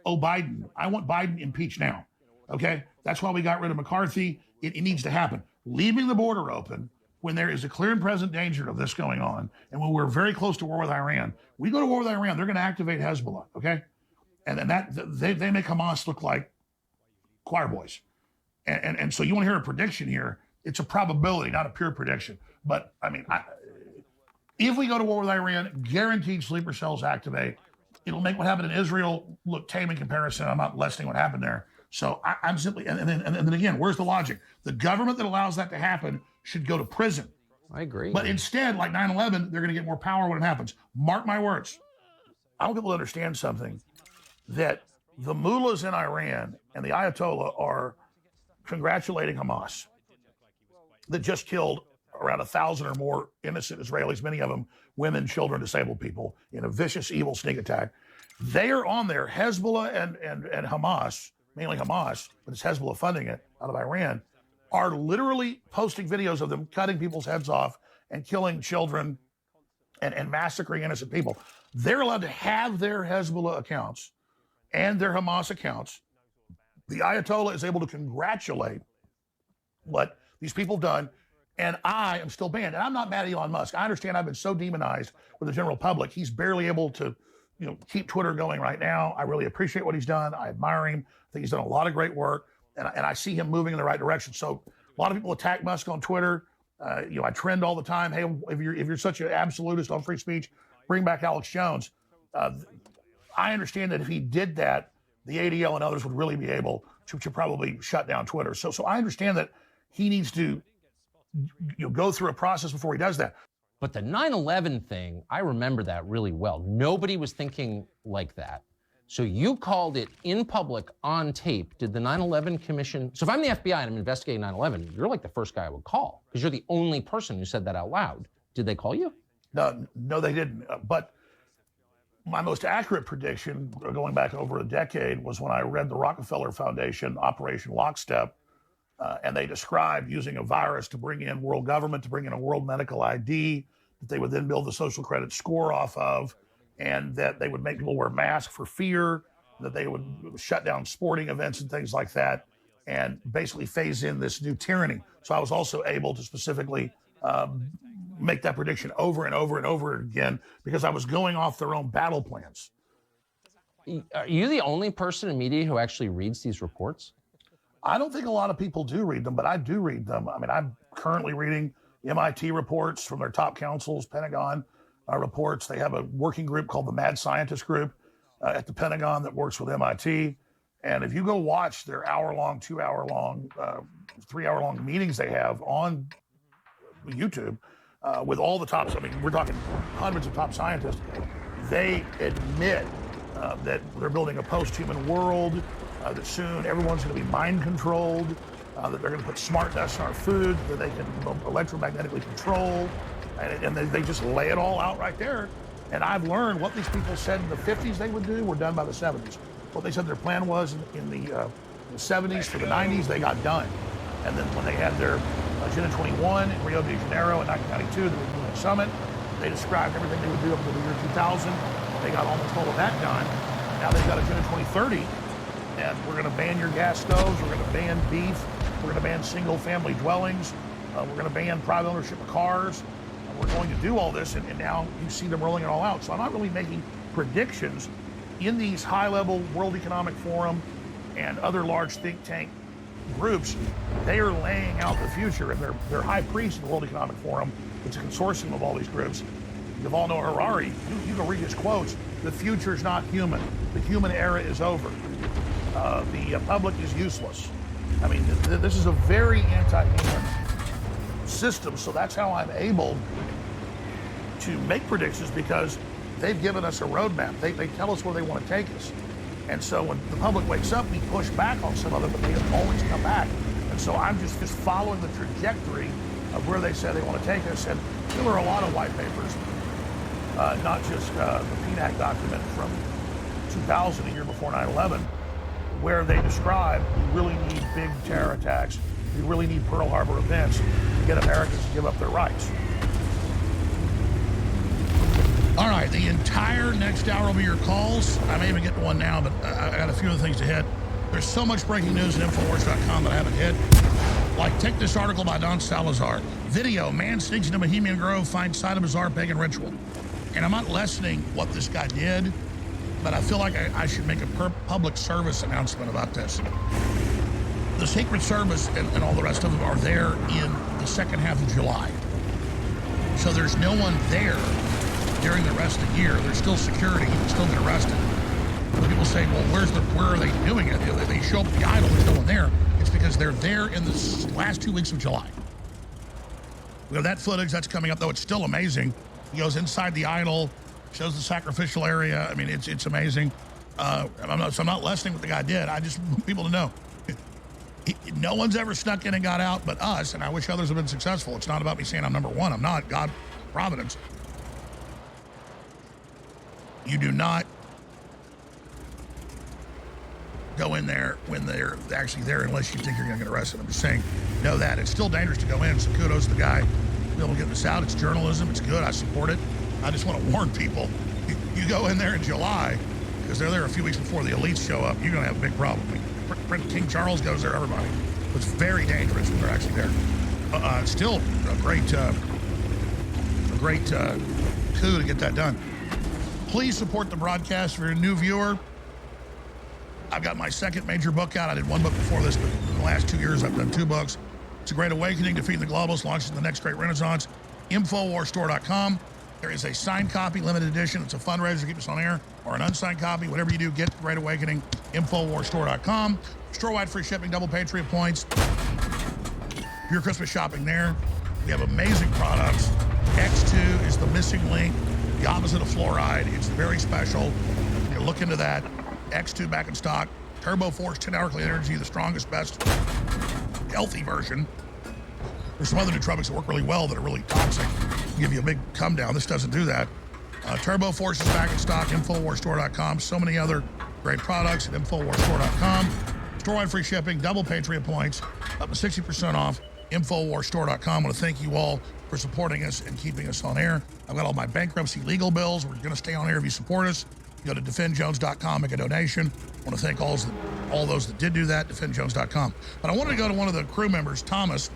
Biden impeached now. Okay, that's why we got rid of McCarthy. It needs to happen. Leaving the border open when there is a clear and present danger of this going on, and when we're very close to war with Iran, we go to war with Iran, they're going to activate Hezbollah. Okay, and then they make Hamas look like choir boys. And so you want to hear a prediction here? It's a probability, not a pure prediction. But I mean, if we go to war with Iran, guaranteed sleeper cells activate. It'll make what happened in Israel look tame in comparison. I'm not lessening what happened there. So I'm simply, and then again, where's the logic? The government that allows that to happen should go to prison. I agree. But instead, like 9/11, they're going to get more power when it happens. Mark my words. I want people to understand something, that the mullahs in Iran and the Ayatollah are congratulating Hamas that just killed around 1,000 or more innocent Israelis, many of them women, children, disabled people, in a vicious, evil sneak attack. They are on there. Hezbollah and Hamas, mainly Hamas, but it's Hezbollah funding it out of Iran, are literally posting videos of them cutting people's heads off and killing children and massacring innocent people. They're allowed to have their Hezbollah accounts and their Hamas accounts. The Ayatollah is able to congratulate what these people have done, and I am still banned. And I'm not mad at Elon Musk. I understand I've been so demonized with the general public. He's barely able to keep Twitter going right now. I really appreciate what he's done. I admire him. I think he's done a lot of great work, and I see him moving in the right direction. So a lot of people attack Musk on Twitter. I trend all the time. Hey, if you're such an absolutist on free speech, bring back AlexJones. I understand that if he did that, the ADL and others would really be able to probably shut down Twitter. So I understand that he needs to go through a process before he does that. But the 9/11 thing, I remember that really well. Nobody was thinking like that. So you called it in public on tape. Did the 9/11 Commission, so if I'm the FBI and I'm investigating 9/11, you're like the first guy I would call because you're the only person who said that out loud. Did they call you? No, they didn't. But my most accurate prediction, going back over a decade, was when I read the Rockefeller Foundation Operation Lockstep, and they described using a virus to bring in world government, to bring in a world medical ID that they would then build the social credit score off of, and that they would make people wear masks for fear, that they would shut down sporting events and things like that, and basically phase in this new tyranny. So I was also able to specifically make that prediction over and over and over again because I was going off their own battle plans. Are you the only person in media who actually reads these reports? I don't think a lot of people do read them, but I do read them. I mean, I'm currently reading MIT reports from their top councils, Pentagon reports. They have a working group called the Mad Scientist Group at the Pentagon that works with MIT. And if you go watch their hour-long, 2-hour-long, 3-hour-long meetings they have on YouTube with all the tops, I mean, we're talking hundreds of top scientists, they admit that they're building a post-human world, that soon everyone's going to be mind-controlled, that they're going to put smartness in our food, that they can electromagnetically control, and they just lay it all out right there. And I've learned what these people said in the 50s they would do were done by the 70s. What they said their plan was in the 70s for the 90s, they got done. And then when they had their Agenda 21 in Rio de Janeiro in 1992, the Rio Summit, they described everything they would do up to the year 2000. They got almost all of that done. Now they've got Agenda 2030, and we're going to ban your gas stoves, we're going to ban beef, we're going to ban single-family dwellings, we're going to ban private ownership of cars. We're going to do all this, and now you see them rolling it all out. So I'm not really making predictions. In these high-level World Economic Forum and other large think tank groups, they are laying out the future, and their high priest in the World Economic Forum, it's a consortium of all these groups. Yuval Noah Harari, you can read his quotes. The future is not human. The human era is over. The public is useless. I mean, this is a very anti-human system, so that's how I'm able to make predictions, because they've given us a roadmap. They tell us where they want to take us. And so when the public wakes up, we push back on some of it, but they always come back. And so I'm just following the trajectory of where they said they want to take us. And there were a lot of white papers, not just the PNAC document from 2000, a year before 9/11, where they describe we really need big terror attacks. We really need Pearl Harbor events to get Americans to give up their rights. All right, the entire next hour will be your calls. I may even get to one now, but I got a few other things to hit. There's so much breaking news at Infowars.com that I haven't hit. Like, take this article by Don Salazar. Video, man sneaks into Bohemian Grove, finds site of bizarre pagan ritual. And I'm not lessening what this guy did, but I feel like I should make a public service announcement about this. The Secret Service and all the rest of them are there in the second half of July. So there's no one there during the rest of the year. There's still security. You can still get arrested. When people say, well, where are they doing it? They show up at the idol, there's no one there. It's because they're there in the last 2 weeks of July. We have that footage that's coming up, though it's still amazing. He goes inside the idol, shows the sacrificial area. I mean, it's amazing. I'm not lessening what the guy did. I just want people to know. No one's ever snuck in and got out but us, and I wish others have been successful. It's not about me saying I'm number one. I'm not. God, providence. You do not go in there when they're actually there unless you think you're going to get arrested. I'm just saying, know that. It's still dangerous to go in, so kudos to the guy. Be able to get this out. It's journalism. It's good. I support it. I just want to warn people. You go in there in July, because they're there a few weeks before the elites show up, you're going to have a big problem. I mean, King Charles goes there, everybody. It's very dangerous when they're actually there. Still a great coup to get that done. Please support the broadcast. If you're a new viewer, I've got my second major book out. I did one book before this, but in the last 2 years, I've done 2 books. It's a Great Awakening, Defeating the Globalists, launching the next great renaissance. Infowarstore.com. There is a signed copy, limited edition. It's a fundraiser to keep us on air, or an unsigned copy. Whatever you do, get Great Awakening. Infowarstore.com. Store-wide free shipping, double Patriot points. Your Christmas shopping there. We have amazing products. X2 is the missing link, the opposite of fluoride. It's very special. You look into that. X2 back in stock. Turbo Force 10-hour clean energy, the strongest, best, healthy version. There's some other nootropics that work really well that are really toxic. Give you a big come down. This doesn't do that. Turbo Force is back in stock. Infowarstore.com. So many other great products at Infowarstore.com. Store-wide free shipping, double Patriot points, up to 60% off. Infowarstore.com. I want to thank you all for supporting us and keeping us on air. I've got all my bankruptcy legal bills. We're going to stay on air if you support us. Go to defendjones.com, make a donation. I want to thank all those that did do that, defendjones.com. But I wanted to go to one of the crew members, Thomas,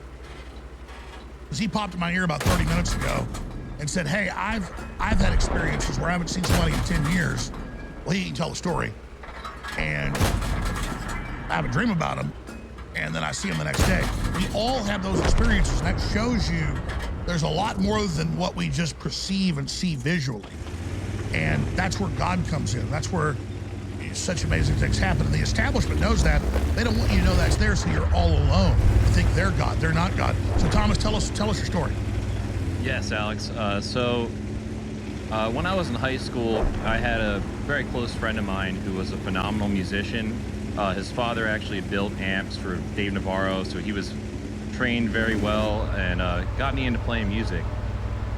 because he popped in my ear about 30 minutes ago and said, hey, I've had experiences where I haven't seen somebody in 10 years. Well, he can tell the story. And I have a dream about him, and then I see him the next day. We all have those experiences, and that shows you there's a lot more than what we just perceive and see visually. And that's where God comes in. That's where such amazing things happen. And the establishment knows that. They don't want you to know that's there, so you're all alone. You think they're God. They're not God. So, Thomas, tell us your story. Yes, Alex. When I was in high school, I had a very close friend of mine who was a phenomenal musician. His father actually built amps for Dave Navarro, so he was trained very well and got me into playing music.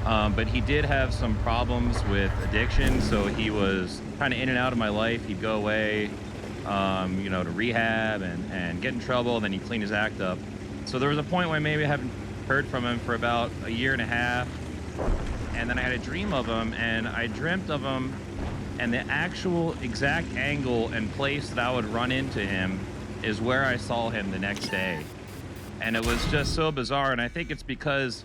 But he did have some problems with addiction, so he was kind of in and out of my life. He'd go away, to rehab and get in trouble, and then he'd clean his act up. So there was a point where maybe I haven't heard from him for about a year and a half, and then I had a dream of him, and I dreamt of him, and the actual exact angle and place that I would run into him is where I saw him the next day. And it was just so bizarre, and I think it's because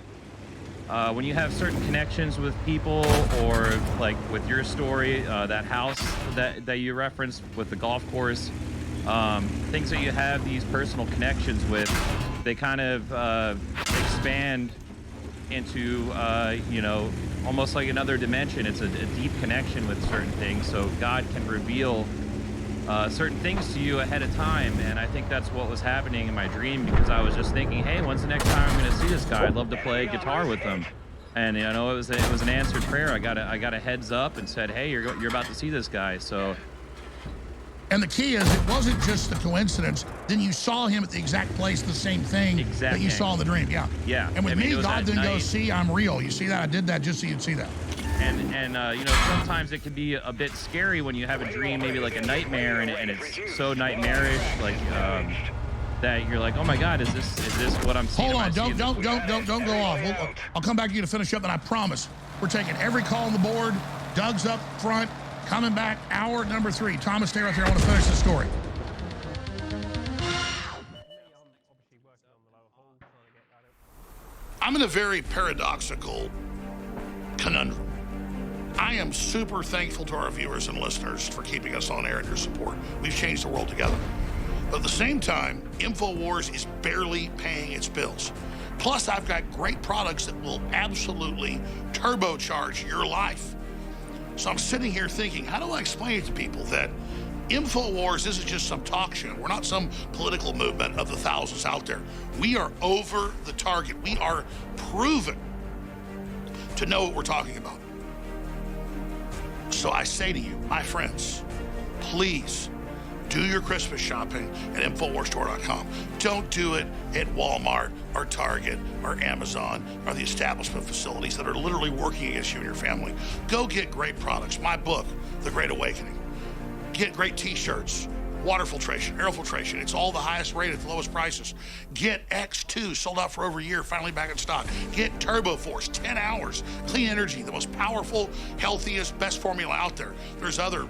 when you have certain connections with people, or like with your story, that house that you referenced with the golf course, things that you have these personal connections with, they kind of expand into, almost like another dimension. It's a deep connection with certain things, so God can reveal certain things to you ahead of time. And I think that's what was happening in my dream, because I was just thinking, hey, when's the next time I'm going to see this guy? I'd love to play guitar with him. And it was an answered prayer. I got a heads up and said, hey, you're about to see this guy. So, and the key is, it wasn't just the coincidence. Then you saw him at the exact place, the same thing that you saw in the dream. Yeah. And with me, God didn't go, see, I'm real. You see that? I did that just so you'd see that. And sometimes it can be a bit scary when you have a dream, maybe like a nightmare, and it's so nightmarish, like that you're like, oh my God, is this what I'm seeing? Hold on, don't go off. I'll come back to you to finish up, and I promise we're taking every call on the board. Doug's up front. Coming back, hour number 3. Thomas, stay right there. I want to finish the story. I'm in a very paradoxical conundrum. I am super thankful to our viewers and listeners for keeping us on air and your support. We've changed the world together. But at the same time, InfoWars is barely paying its bills. Plus, I've got great products that will absolutely turbocharge your life. So I'm sitting here thinking, how do I explain it to people that InfoWars isn't just some talk show? We're not some political movement of the thousands out there. We are over the target. We are proven to know what we're talking about. So I say to you, my friends, please do your Christmas shopping at InfoWarsStore.com. Don't do it at Walmart or Target or Amazon or the establishment facilities that are literally working against you and your family. Go get great products. My book, The Great Awakening. Get great t-shirts, water filtration, air filtration. It's all the highest rate at the lowest prices. Get X2, sold out for over a year, finally back in stock. Get Turbo Force, 10 hours, clean energy, the most powerful, healthiest, best formula out there. There's other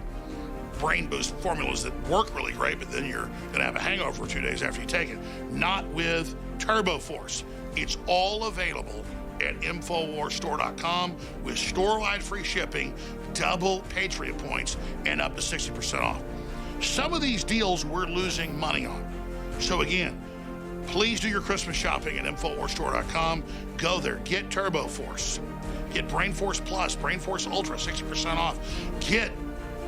brain boost formulas that work really great, but then you're gonna have a hangover for 2 days after you take it. Not with Turbo Force. It's all available at InfoWarsStore.com with store-wide free shipping, double Patriot points, and up to 60% off. Some of these deals we're losing money on. So again, please do your Christmas shopping at InfoWarsStore.com. Go there, get Turbo Force. Get Brain Force Plus, Brain Force Ultra, 60% off. Get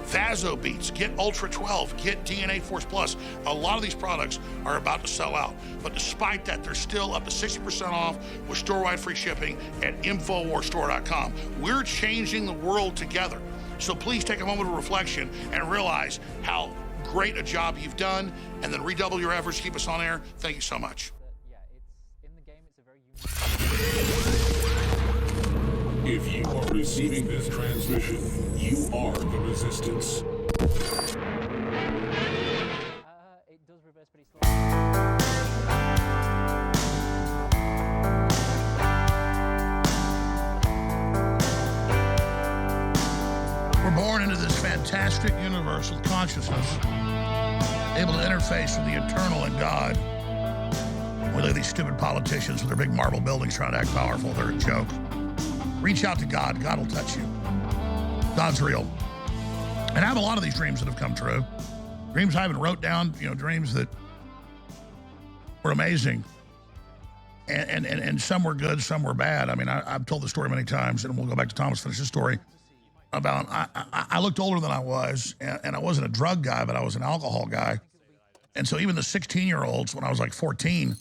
Vaso Beats, get Ultra 12, get DNA Force Plus. A lot of these products are about to sell out. But despite that, they're still up to 60% off with store-wide free shipping at InfoWarsStore.com. We're changing the world together. So please take a moment of reflection and realize how great a job you've done, and then redouble your efforts to keep us on air. Thank you so much. If you are receiving this transmission, you are the resistance. It does reverse, but it's We're born into this fantastic universe with consciousness, able to interface with the eternal and God. We look at these stupid politicians with their big marble buildings trying to act powerful. They're a joke. Reach out to God. God will touch you. God's real. And I have a lot of these dreams that have come true. Dreams I even wrote down, dreams that were amazing. And some were good, some were bad. I mean, I've told the story many times, and we'll go back to Thomas, finish the story, about I looked older than I was, and I wasn't a drug guy, but I was an alcohol guy. And so even the 16-year-olds, when I was like 14,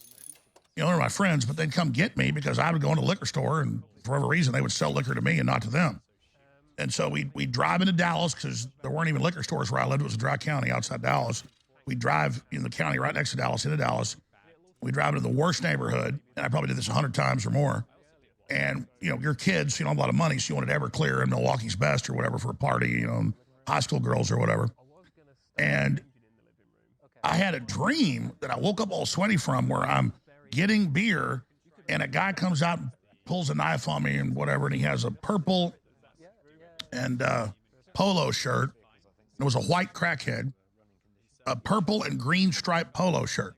they're my friends, but they'd come get me because I would go into a liquor store, and for whatever reason, they would sell liquor to me and not to them. And so we'd drive into Dallas because there weren't even liquor stores where I lived. It was a dry county outside Dallas. We'd drive in the county right next to Dallas, into Dallas. We'd drive into the worst neighborhood, and I probably did this 100 times or more. And, your kids, a lot of money, so you wanted Everclear and Milwaukee's Best or whatever for a party, high school girls or whatever. And I had a dream that I woke up all sweaty from where I'm getting beer, and a guy comes out and pulls a knife on me and whatever, and he has a purple and polo shirt. It was a white crackhead, a purple and green striped polo shirt.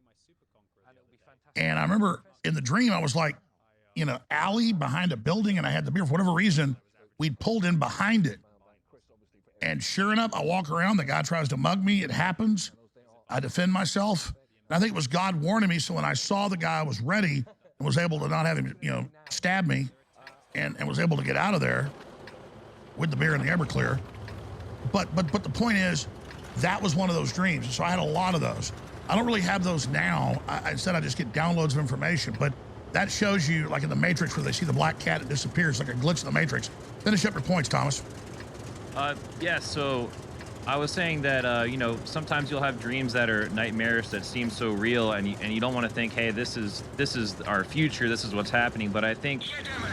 And I remember in the dream, I was like, alley behind a building, and I had the beer. For whatever reason, we'd pulled in behind it. And sure enough, I walk around, the guy tries to mug me. It happens. I defend myself. And I think it was God warning me. So when I saw the guy was ready and was able to not have him, stab me and was able to get out of there with the beer and the Everclear. But the point is, that was one of those dreams. So I had a lot of those. I don't really have those now. Instead, I just get downloads of information. But that shows you, like in the Matrix, where they see the black cat, it disappears, like a glitch in the Matrix. Finish up your points, Thomas. Yeah, so I was saying that, sometimes you'll have dreams that are nightmarish that seem so real, and you don't want to think, hey, this is our future, this is what's happening. But I think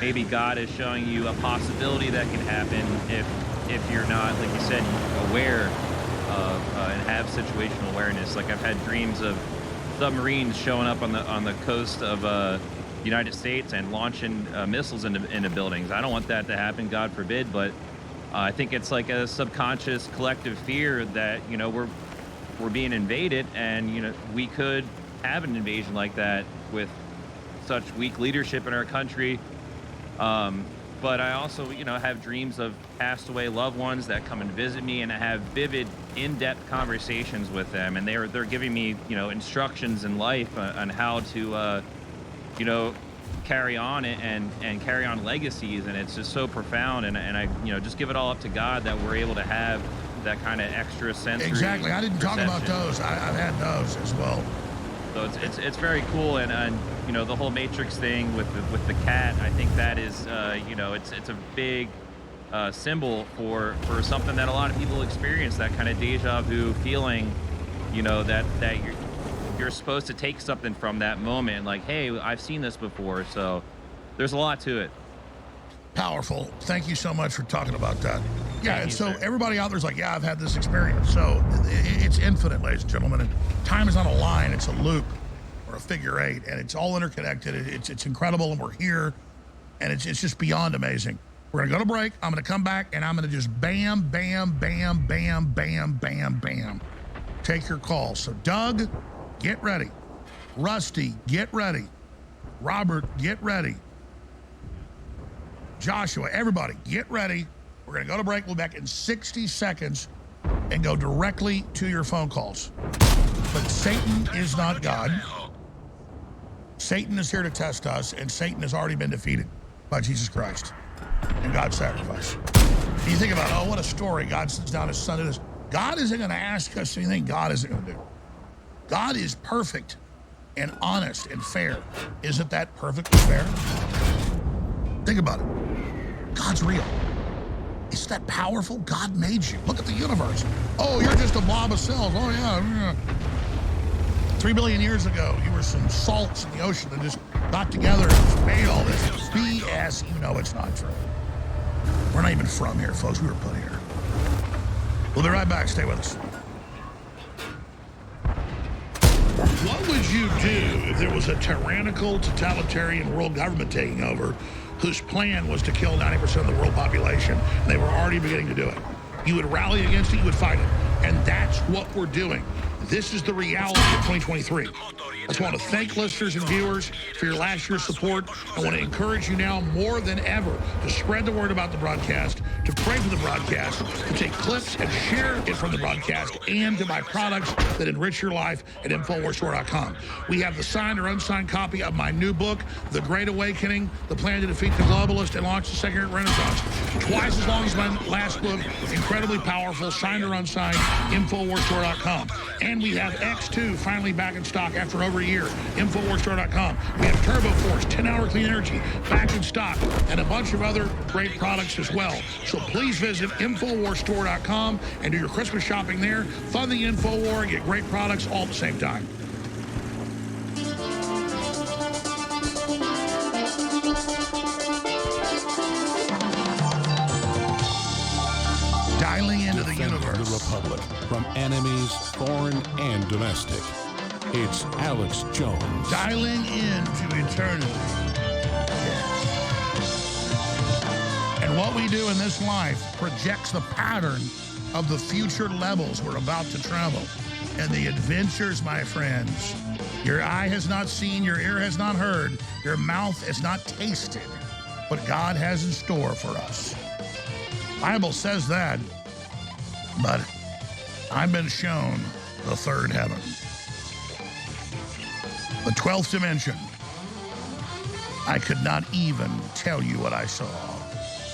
maybe God is showing you a possibility that can happen if you're not, like you said, aware of and have situational awareness. Like I've had dreams of submarines showing up on the coast of the United States and launching missiles into buildings. I don't want that to happen, God forbid, but I think it's like a subconscious collective fear that, you know, we're being invaded, and, you know, we could have an invasion like that with such weak leadership in our country. But I also, you know, have dreams of passed away loved ones that come and visit me, and I have vivid, in-depth conversations with them, and they're giving me, you know, instructions in life on how to, you know, carry on it and carry on legacies. And it's just so profound, and I, you know, just give it all up to God that we're able to have that kind of extra sensory Exactly. I didn't talk about perception. those. I've had those as well. So it's very cool, and you know, the whole Matrix thing with the cat, I think that is, you know, it's a big symbol for something that a lot of people experience, that kind of deja vu feeling, you know, that you're supposed to take something from that moment, like, hey, I've seen this before. So there's a lot to it. Powerful. Thank you so much for talking about that. Yeah, Thank and you, so sir. everybody out there's like, yeah, I've had this experience. So it's infinite, ladies and gentlemen. And time is not a line, it's a loop or a figure eight, and it's all interconnected. It's incredible, and we're here, and it's just beyond amazing. We're gonna go to break. I'm gonna come back, and I'm gonna just bam, bam, bam, bam, bam, bam, bam. Take your calls. So Doug, get ready. Rusty, get ready. Robert, get ready. Joshua, everybody, get ready. We're going to go to break. We'll be back in 60 seconds and go directly to your phone calls. But Satan is not God. Satan is here to test us, and Satan has already been defeated by Jesus Christ and God's sacrifice. And you think about, oh, what a story. God sends down his son to this. God isn't going to ask us anything God isn't going to do. God is perfect and honest and fair. Isn't that perfectly fair? Think about it. God's real. Isn't that powerful? God made you. Look at the universe. Oh, you're just a blob of cells. Oh, yeah. 3 billion years ago, you were some salts in the ocean that just got together and made all this BS. You know it's not true. We're not even from here, folks. We were put here. We'll be right back. Stay with us. What would you do if there was a tyrannical, totalitarian world government taking over whose plan was to kill 90% of the world population, and they were already beginning to do it? You would rally against it, you would fight it. And that's what we're doing. This is the reality of 2023. I just want to thank listeners and viewers for your last year's support. I want to encourage you now more than ever to spread the word about the broadcast, to pray for the broadcast, to take clips and share it from the broadcast, and to buy products that enrich your life at InfoWarsStore.com. We have the signed or unsigned copy of my new book, The Great Awakening, The Plan to Defeat the Globalist and Launch the Second Renaissance. Twice as long as my last book, incredibly powerful, signed or unsigned, InfoWarsStore.com. And we have X2 finally back in stock after over a year, InfoWarsStore.com. We have Turbo Force, 10-hour clean energy, back in stock, and a bunch of other great products as well. So please visit InfoWarsStore.com and do your Christmas shopping there. Fund the InfoWar and get great products all at the same time. Dialing into the universe. The Republic from enemies, foreign and domestic. It's Alex Jones. Dialing into eternity. And what we do in this life projects the pattern of the future levels we're about to travel. And the adventures, my friends, your eye has not seen, your ear has not heard, your mouth has not tasted what God has in store for us. Bible says that, but I've been shown the third heaven. The 12th dimension. I could not even tell you what I saw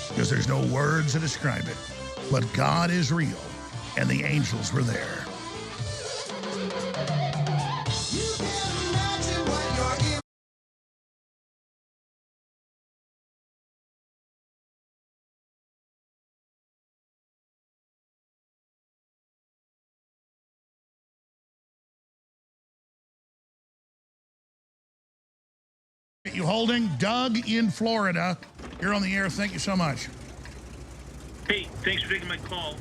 because there's no words to describe it. But God is real, and the angels were there. You holding? Doug in Florida. You're on the air. Thank you so much. Hey, thanks for taking my call.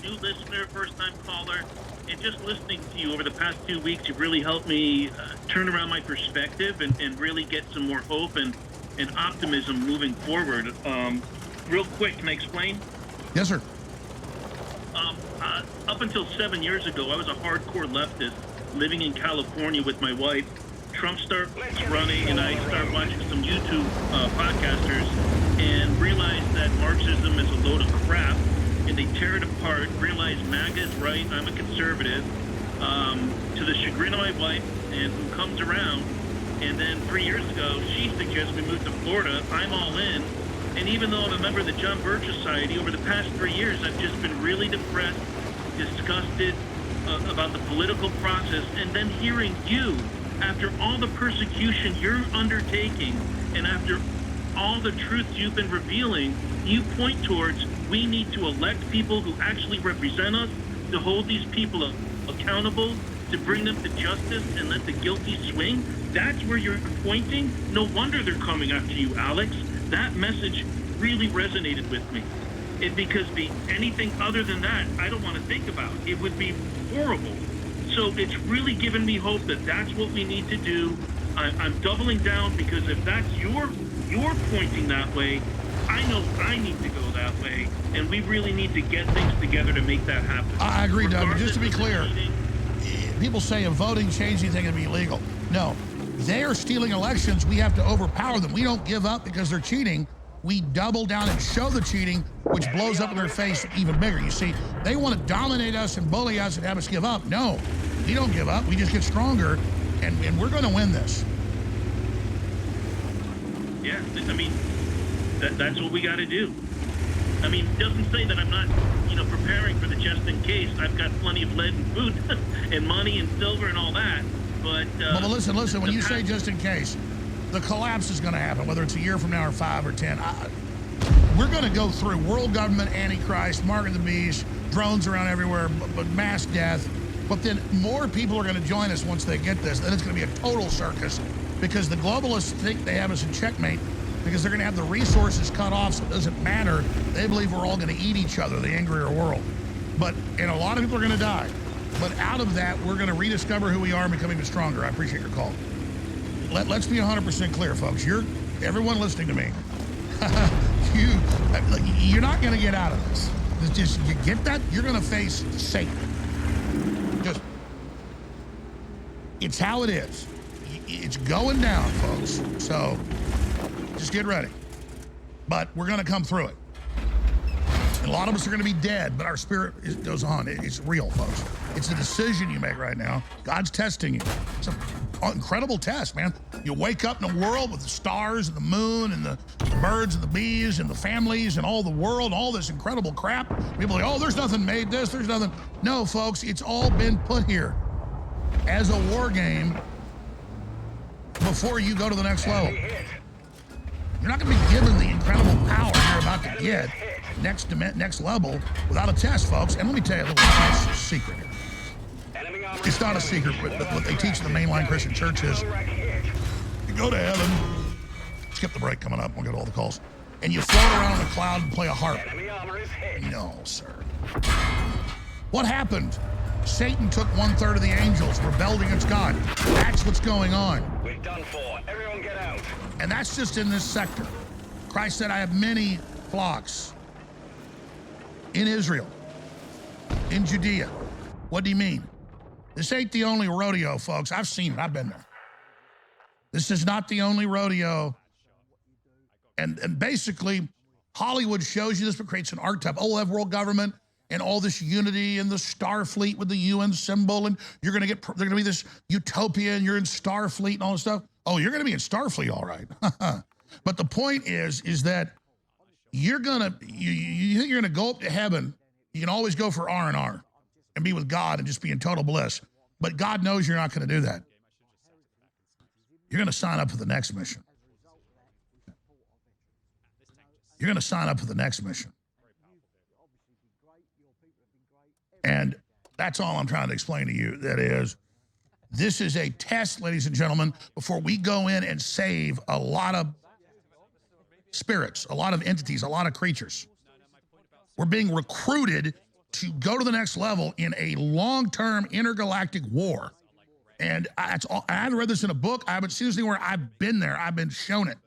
New listener, first-time caller, and just listening to you over the past 2 weeks, you've really helped me turn around my perspective and really get some more hope and optimism moving forward. real quick, can I explain? Yes, sir. Up until 7 years ago, I was a hardcore leftist living in California with my wife. Trump starts running, and I start watching some YouTube podcasters and realized that Marxism is a load of crap, and they tear it apart, realize MAGA is right, I'm a conservative, to the chagrin of my wife, and who comes around, and then 3 years ago, she suggests we move to Florida. I'm all in, and even though I'm a member of the John Birch Society, over the past 3 years, I've just been really depressed, disgusted about the political process, and then hearing you, after all the persecution you're undertaking, and after all the truths you've been revealing, you point towards we need to elect people who actually represent us, to hold these people accountable, to bring them to justice and let the guilty swing. That's where you're pointing. No wonder they're coming after you, Alex. That message really resonated with me. Because anything other than that, I don't want to think about. It would be horrible. So it's really given me hope that that's what we need to do. I'm doubling down, because if that's you're pointing that way, I know I need to go that way, and we really need to get things together to make that happen. I agree, Doug. But just to be clear, people say if voting changed anything, it'd be illegal. No, they are stealing elections. We have to overpower them. We don't give up because they're cheating. We double down and show the cheating, which blows up in their face even bigger. You see, they want to dominate us and bully us and have us give up. No, we don't give up. We just get stronger, and we're going to win this. Yeah, I mean, that's what we got to do. I mean, it doesn't say that I'm not, preparing for the just in case. I've got plenty of lead and food and money and silver and all that. But listen. When you say just in case, the collapse is going to happen, whether it's a year from now or 5 or 10. We're going to go through world government, Antichrist, Mark of the Beast, drones around everywhere, but mass death. But then more people are going to join us once they get this. Then it's going to be a total circus, because the globalists think they have us in checkmate, because they're going to have the resources cut off, so it doesn't matter. They believe we're all going to eat each other, the angrier world. And a lot of people are going to die. But out of that, we're going to rediscover who we are and become even stronger. I appreciate your call. Let's be 100% clear, folks. Everyone listening to me. You're not going to get out of this. Just you get that? You're going to face Satan. It's how it is. It's going down, folks. So just get ready. But we're going to come through it. And a lot of us are going to be dead, but our spirit goes on. It's real, folks. It's a decision you make right now. God's testing you. It's an incredible test, man. You wake up in a world with the stars and the moon and the birds and the bees and the families and all the world, all this incredible crap. People are like, oh, there's nothing made this, there's nothing. No, folks, it's all been put here as a war game before you go to the next level. You're not going to be given the incredible power you're about to get next level without a test, folks. And let me tell you a little secret here. It's not a secret, but what they teach in the mainline Christian church is you go to heaven, skip the break coming up, we'll get all the calls, and you float around on a cloud and play a harp. No, sir. What happened? Satan took 1/3 of the angels, rebelled against God. That's what's going on. We're done for. Everyone get out. And that's just in this sector. Christ said, I have many flocks in Israel, in Judea. What do you mean? This ain't the only rodeo, folks. I've seen it. I've been there. This is not the only rodeo. And basically, Hollywood shows you this, but creates an archetype. Oh, we'll have world government and all this unity and the Starfleet with the UN symbol, and they're going to be this utopia, and you're in Starfleet and all this stuff. Oh, you're going to be in Starfleet, all right. But the point is that you think you're going to go up to heaven. You can always go for R&R and be with God and just be in total bliss. But God knows you're not going to do that. You're going to sign up for the next mission. You're going to sign up for the next mission. And that's all I'm trying to explain to you. That is, this is a test, ladies and gentlemen, before we go in and save a lot of spirits, a lot of entities, a lot of creatures. We're being recruited to go to the next level in a long-term intergalactic war. And I haven't read this in a book. I haven't seen this anywhere. I've been there. I've been shown it.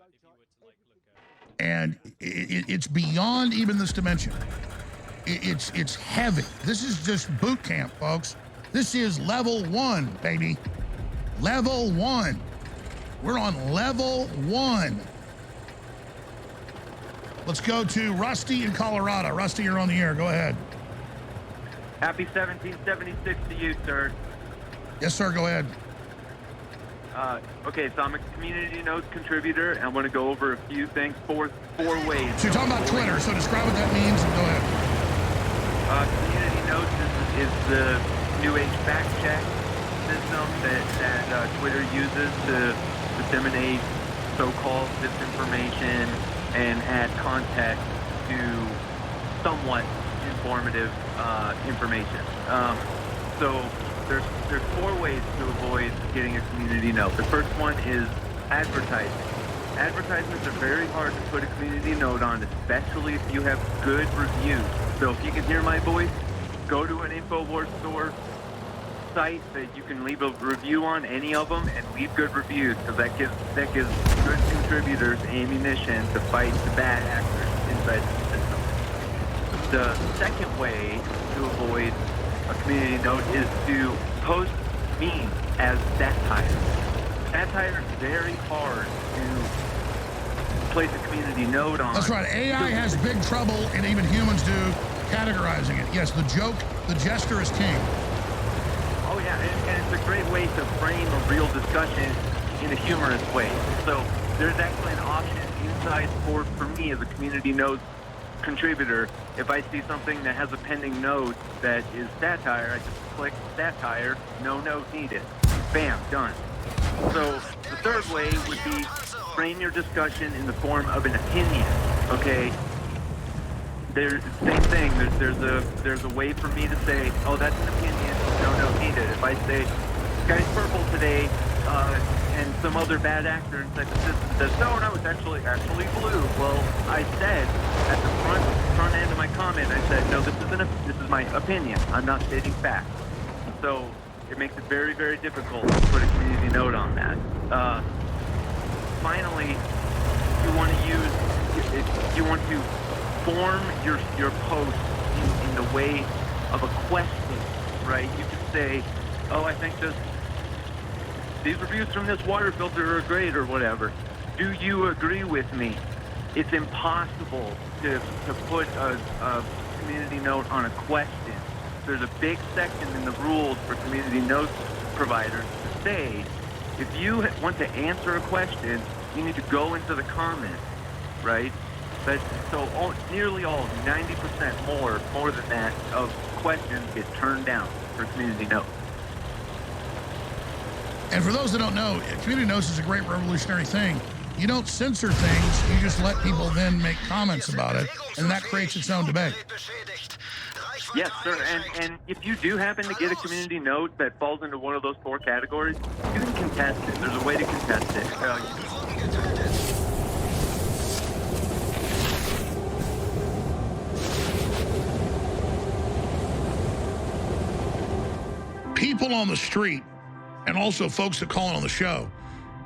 And it's beyond even this dimension. It's heavy. This is just boot camp, folks. This is level 1, baby. Level 1. We're on level 1. Let's go to Rusty in Colorado. Rusty, you're on the air. Go ahead. Happy 1776 to you, sir. Yes, sir. Go ahead. Okay, so I'm a community notes contributor, and I want to go over a few things, four ways. So you're talking about Twitter, so describe what that means and go ahead. Community notes is the new age fact check system that Twitter uses to disseminate so-called disinformation and add context to somewhat informative information. So there's 4 ways to avoid getting a community note. The first one is advertising. Advertisements are very hard to put a community note on, especially if you have good reviews. So if you can hear my voice, go to an InfoWars store site that you can leave a review on, any of them, and leave good reviews, because that gives good contributors ammunition to fight the bad actors inside the system. The second way to avoid a community note is to post memes as satire. Satire is very hard to place a community note on. That's right. AI has big trouble, and even humans do, categorizing it. Yes, the jester is king. Oh yeah, and it's a great way to frame a real discussion in a humorous way. So there's actually an option inside for me as a community note contributor. If I see something that has a pending note that is satire, I just click satire, no note needed. Bam, done. So the third way would be frame your discussion in the form of an opinion. Okay. There's same thing. There's a way for me to say, oh, that's an opinion, no note needed. If I say sky's purple today, and some other bad actor inside the system says, no, it's actually blue. Well, I said at the front end of my comment, I said, no, this is my opinion. I'm not stating facts. So it makes it very, very difficult to put a community note on that. Finally, you want to form your post in the way of a question, right? You can say, oh, I think these reviews from this water filter are great or whatever. Do you agree with me? It's impossible to put a community note on a question. There's a big section in the rules for community notes providers to say, if you want to answer a question, you need to go into the comments, right? But so nearly all, 90% more than that, of questions get turned down for community notes. And for those that don't know, community notes is a great revolutionary thing. You don't censor things, you just let people then make comments about it, and that creates its own debate. Yes, sir, and if you do happen to get a community note that falls into one of those 4 categories, you can contest it. There's a way to contest it. People on the street, and also folks that call in on the show,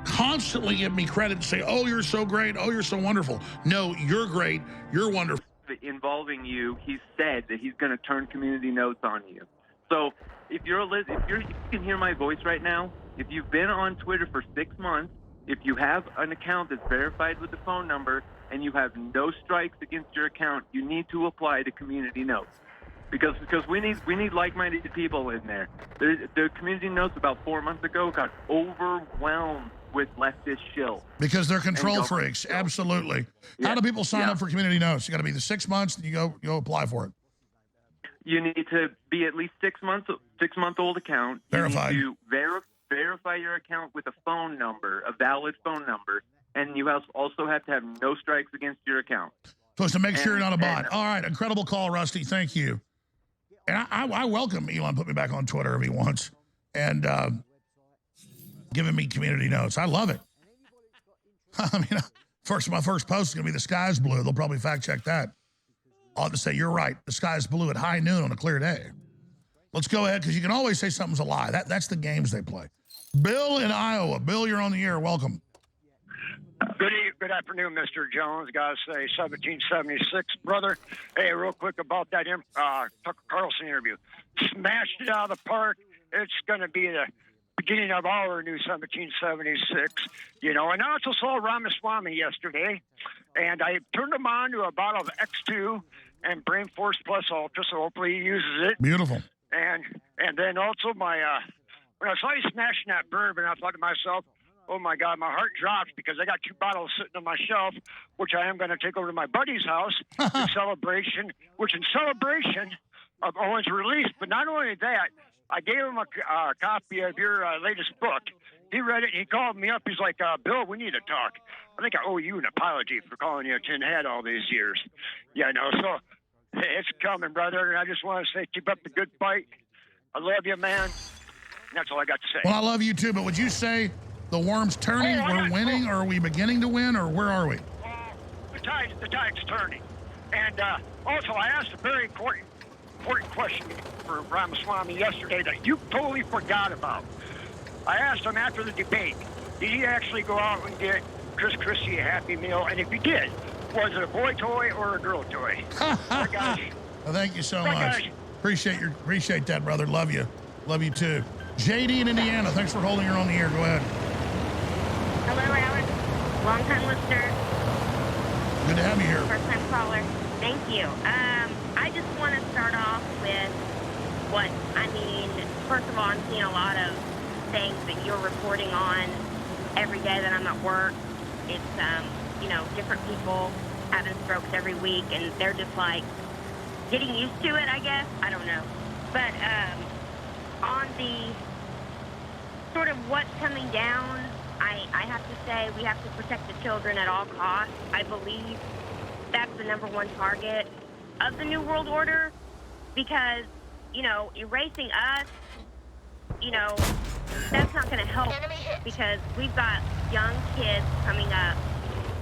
constantly give me credit and say, oh, you're so great, oh, you're so wonderful. No, you're great, you're wonderful. Involving you, he said that he's going to turn community notes on you. So if you can hear my voice right now, if you've been on Twitter for 6 months, if you have an account that's verified with the phone number, and you have no strikes against your account, you need to apply to community notes. Because we need like-minded people in there. The community notes about 4 months ago got overwhelmed with leftist shill. Because they're control freaks, absolutely. Yeah. How do people sign up for community notes? You got to be the 6 months, and you go apply for it. You need to be at least 6 months, 6-month-old account. Verified. You need to verify your account with a phone number, a valid phone number, and you also have to have no strikes against your account. So it's to make sure you're not a bot. All right, incredible call, Rusty. Thank you. And I welcome Elon put me back on Twitter if he wants, and giving me community notes. I love it. I mean, my first post is going to be the sky's blue. They'll probably fact check that. I'll have to say, you're right. The sky's blue at high noon on a clear day. Let's go ahead, because you can always say something's a lie. That's the games they play. Bill in Iowa. Bill, you're on the air. Welcome. Good afternoon, Mr. Jones. Gotta say, 1776, brother. Hey, real quick about that TuckerCarlson interview. Smashed it out of the park. It's going to be the beginning of our new 1776. You know, and I also saw Ramaswamy yesterday, and I turned him on to a bottle of X2 and Brain Force Plus Ultra, so hopefully he uses it. Beautiful. And then also when I saw you smashing that bourbon, I thought to myself, oh my God, my heart dropped because I got 2 bottles sitting on my shelf, which I am going to take over to my buddy's house in celebration of Owen's release. But not only that, I gave him a copy of your latest book. He read it and he called me up. He's like, Bill, we need to talk. I think I owe you an apology for calling you a tin hat all these years. Yeah, no, so hey, it's coming, brother. And I just want to say, keep up the good fight. I love you, man. And that's all I got to say. Well, I love you too, but would you say the worm's turning, we're winning, or are we beginning to win, or where are we? The tide's turning. And also, I asked a very important question for Ramaswamy yesterday that you totally forgot about. I asked him after the debate, did he actually go out and get Chris Christie a Happy Meal? And if he did, was it a boy toy or a girl toy? Oh, gosh. Well, thank you so much. Appreciate that, brother. Love you. Love you too. JD in Indiana, thanks for holding her on the air. Go ahead. Hello, Alex. Long-time listener. Good to have you here. First-time caller. Thank you. I just want to start off with first of all, I'm seeing a lot of things that you're reporting on every day that I'm at work. It's, different people having strokes every week, and they're just, like, getting used to it, I guess. I don't know. But on the sort of what's coming down, I have to say we have to protect the children at all costs. I believe that's the #1 target of the New World Order because, erasing us, that's not going to help because we've got young kids coming up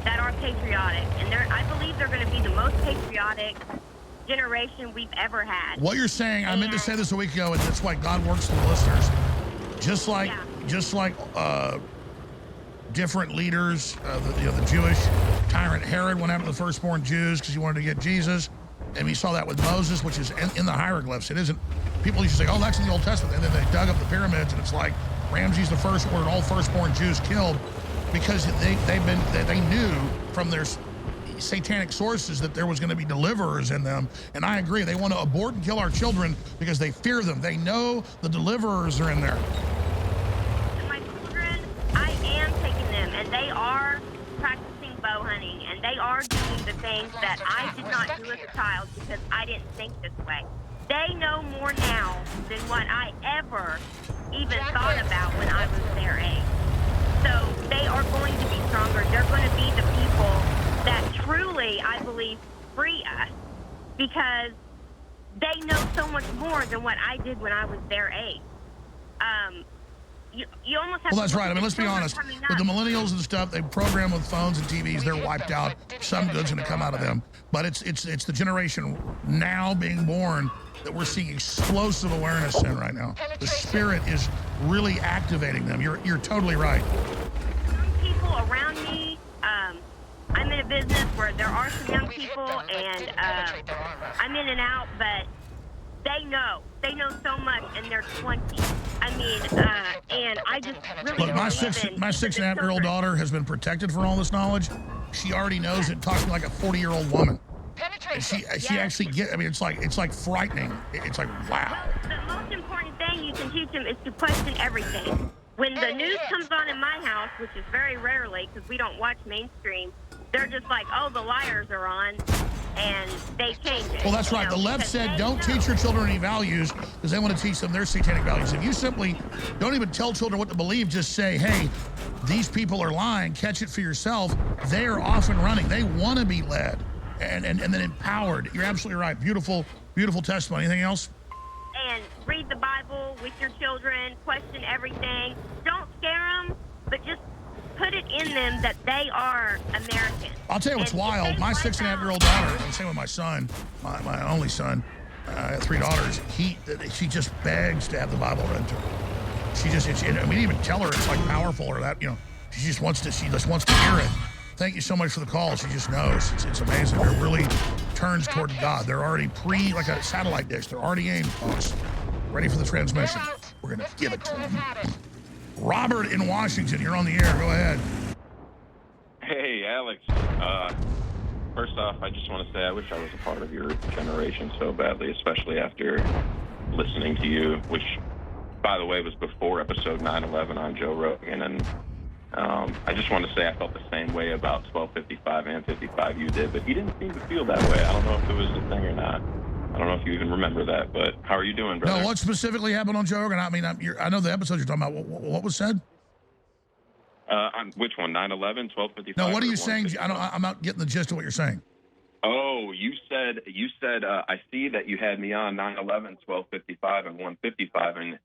that are patriotic, and I believe they're going to be the most patriotic generation we've ever had. What you're saying, I meant to say this a week ago, and that's why God works for the listeners. Just like different leaders, the Jewish tyrant Herod went after the firstborn Jews because he wanted to get Jesus. And we saw that with Moses, which is in the hieroglyphs. It isn't, people used to say, oh, that's in the Old Testament. And then they dug up the pyramids, and it's like Ramses the First ordered all firstborn Jews killed because they knew from their satanic sources that there was going to be deliverers in them. And I agree, they want to abort and kill our children because they fear them. They know the deliverers are in there. My children, I am taking them, and they are practicing bow hunting, and they are doing the things that I did not do as a child because I didn't think this way. They know more now than what I ever even thought about when I was their age. So they are going to be stronger. They're going to be the people that truly, I believe, free us because they know so much more than what I did when I was their age. You almost have well, that's right. I mean, let's be honest. With the millennials and stuff, they program with phones and TVs. They're wiped out. Some good's going to come out of them. But it's the generation now being born that we're seeing explosive awareness in right now. The Spirit is really activating them. You're totally right. Young people around me, I'm in a business where there are some young people, and I'm in and out, but they know so much, and they're 20. I mean, and I just really look. My 6.5-year-old daughter has been protected for all this knowledge. She already knows it. Talks to me like a 40-year-old woman. And she actually I mean, it's like frightening. It's like wow. The most important thing you can teach them is to question everything. When the news comes on in my house, which is very rarely because we don't watch mainstream, they're just like, oh, the liars are on, and they change it. Well, that's right. The left said don't teach your children any values because they want to teach them their satanic values. If you simply don't even tell children what to believe, just say, hey, these people are lying, catch it for yourself, they are off and running. They want to be led and then empowered. You're absolutely right. Beautiful, beautiful testimony. Anything else? And read the Bible with your children, question everything. Don't scare them, but just put it in them that they are American. I'll tell you what's wild. My 6.5-year-old daughter, and same with my son, my only son, I have 3 daughters. She just begs to have the Bible read to her. And we didn't even tell her it's like powerful or that, She just wants to hear it. Thank you so much for the call. She just knows. It's amazing. It really turns toward God. They're already like a satellite dish. They're already aimed, folks. Ready for the transmission. We're going to give it to them. Robert in Washington, you're on the air. Go ahead. Hey, Alex. First off, I just want to say I wish I was a part of your generation so badly, especially after listening to you, which, by the way, was before episode 911 on Joe Rogan. And I just want to say I felt the same way about 1255 and 55 you did, but you didn't seem to feel that way. I don't know if it was a thing or not. I don't know if you even remember that, but how are you doing, brother? No, what specifically happened on Joe Rogan? I mean, I know the episode you're talking about. What was said? On which one? 9/11, 12:55. No, what are you saying? I'm not getting the gist of what you're saying. Oh, you said. I see that you had me on 9/11, 12:55, and 1:55,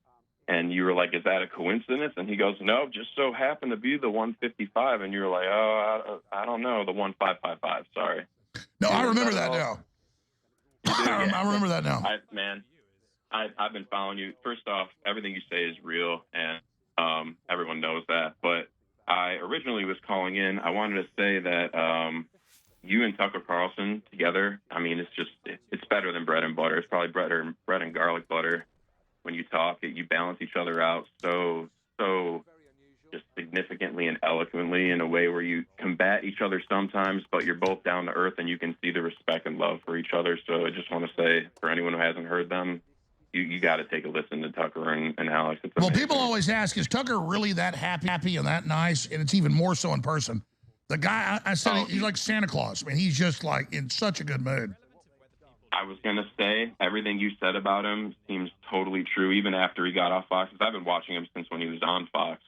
and you were like, "Is that a coincidence?" And he goes, "No, just so happened to be the 1:55," and you were like, "Oh, I don't know, the 1555." Sorry. No, I remember that now. I remember that now. I've been following you. First off, everything you say is real, and everyone knows that. But I originally was calling in. I wanted to say that you and Tucker together, I mean, it's better than bread and butter. It's probably bread and garlic butter. When you talk, you balance each other out so just significantly and eloquently in a way where you combat each other sometimes, but you're both down to earth and you can see the respect and love for each other. So I just want to say, for anyone who hasn't heard them, you got to take a listen to Tucker and Alex. It's amazing. Well, people always ask, is Tucker really that happy and that nice? And it's even more so in person. The guy, I said, he's like Santa Claus. I mean, he's just like in such a good mood. I was going to say, everything you said about him seems totally true, even after he got off Fox. I've been watching him since when he was on Fox.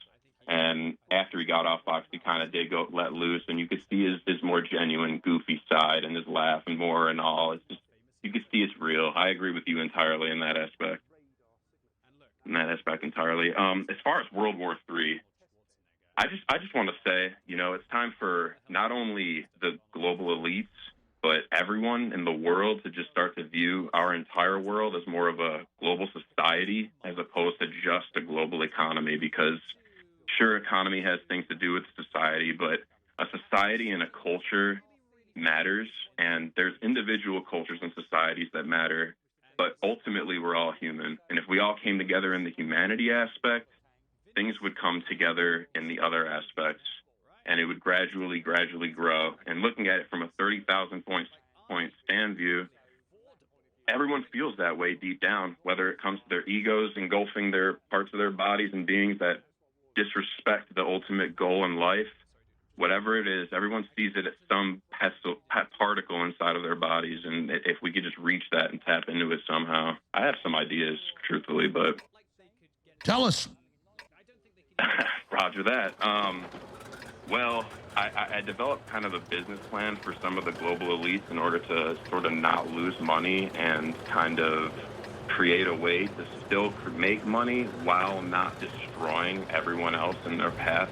And after he got off Fox, he kind of did go let loose, and you could see his more genuine, goofy side and his laugh and more and all. It's just, you could see it's real. I agree with you entirely in that aspect. Entirely. As far as World War III, I just want to say, it's time for not only the global elites, but everyone in the world to just start to view our entire world as more of a global society as opposed to just a global economy, because sure, economy has things to do with society, but a society and a culture matters, and there's individual cultures and societies that matter, but ultimately we're all human. And if we all came together in the humanity aspect, things would come together in the other aspects, and it would gradually grow. And looking at it from a 30,000 point stand view, everyone feels that way deep down, whether it comes to their egos engulfing their parts of their bodies and beings that disrespect the ultimate goal in life. Whatever it is, everyone sees it as some particle inside of their bodies, and if we could just reach that and tap into it somehow. I have some ideas, truthfully, but... Tell us. Roger that. Well, I developed kind of a business plan for some of the global elites in order to sort of not lose money and kind of create a way to still make money while not destroying everyone else in their path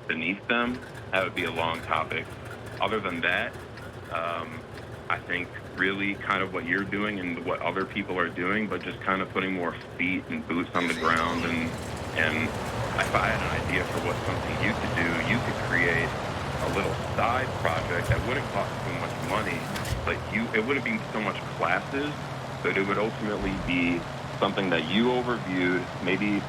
beneath them. That would be a long topic. Other than that, I think really kind of what you're doing and what other people are doing, but just kind of putting more feet and boots on the ground. And if I had an idea for what something you could do, you could create a little side project that wouldn't cost too much money, but it wouldn't be so much classes, but it would ultimately be something that you overviewed, maybe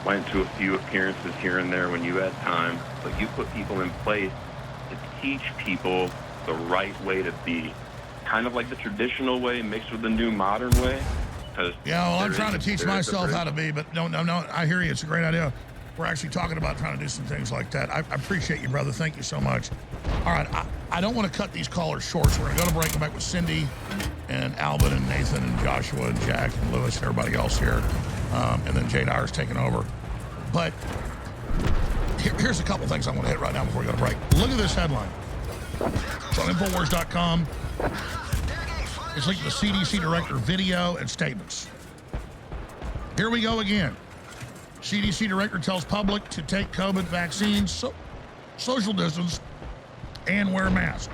went to a few appearances here and there when you had time, but you put people in place to teach people the right way to be. Kind of like the traditional way mixed with the new modern way. Yeah, well, I'm trying to teach myself how to be, but no, I hear you. It's a great idea. We're actually talking about trying to do some things like that. I appreciate you, brother. Thank you so much. All right, I don't want to cut these callers short, so we're going to go to break, come back with Cindy and Albin and Nathan and Joshua and Jack and Lewis and everybody else here. And then Jay Dyer's taking over. But here's a couple things I want to hit right now before we go to break. Look at this headline. It's on Infowars.com. It's linked to the CDC director video and statements. Here we go again. CDC director tells public to take COVID vaccines, social distance, and wear masks.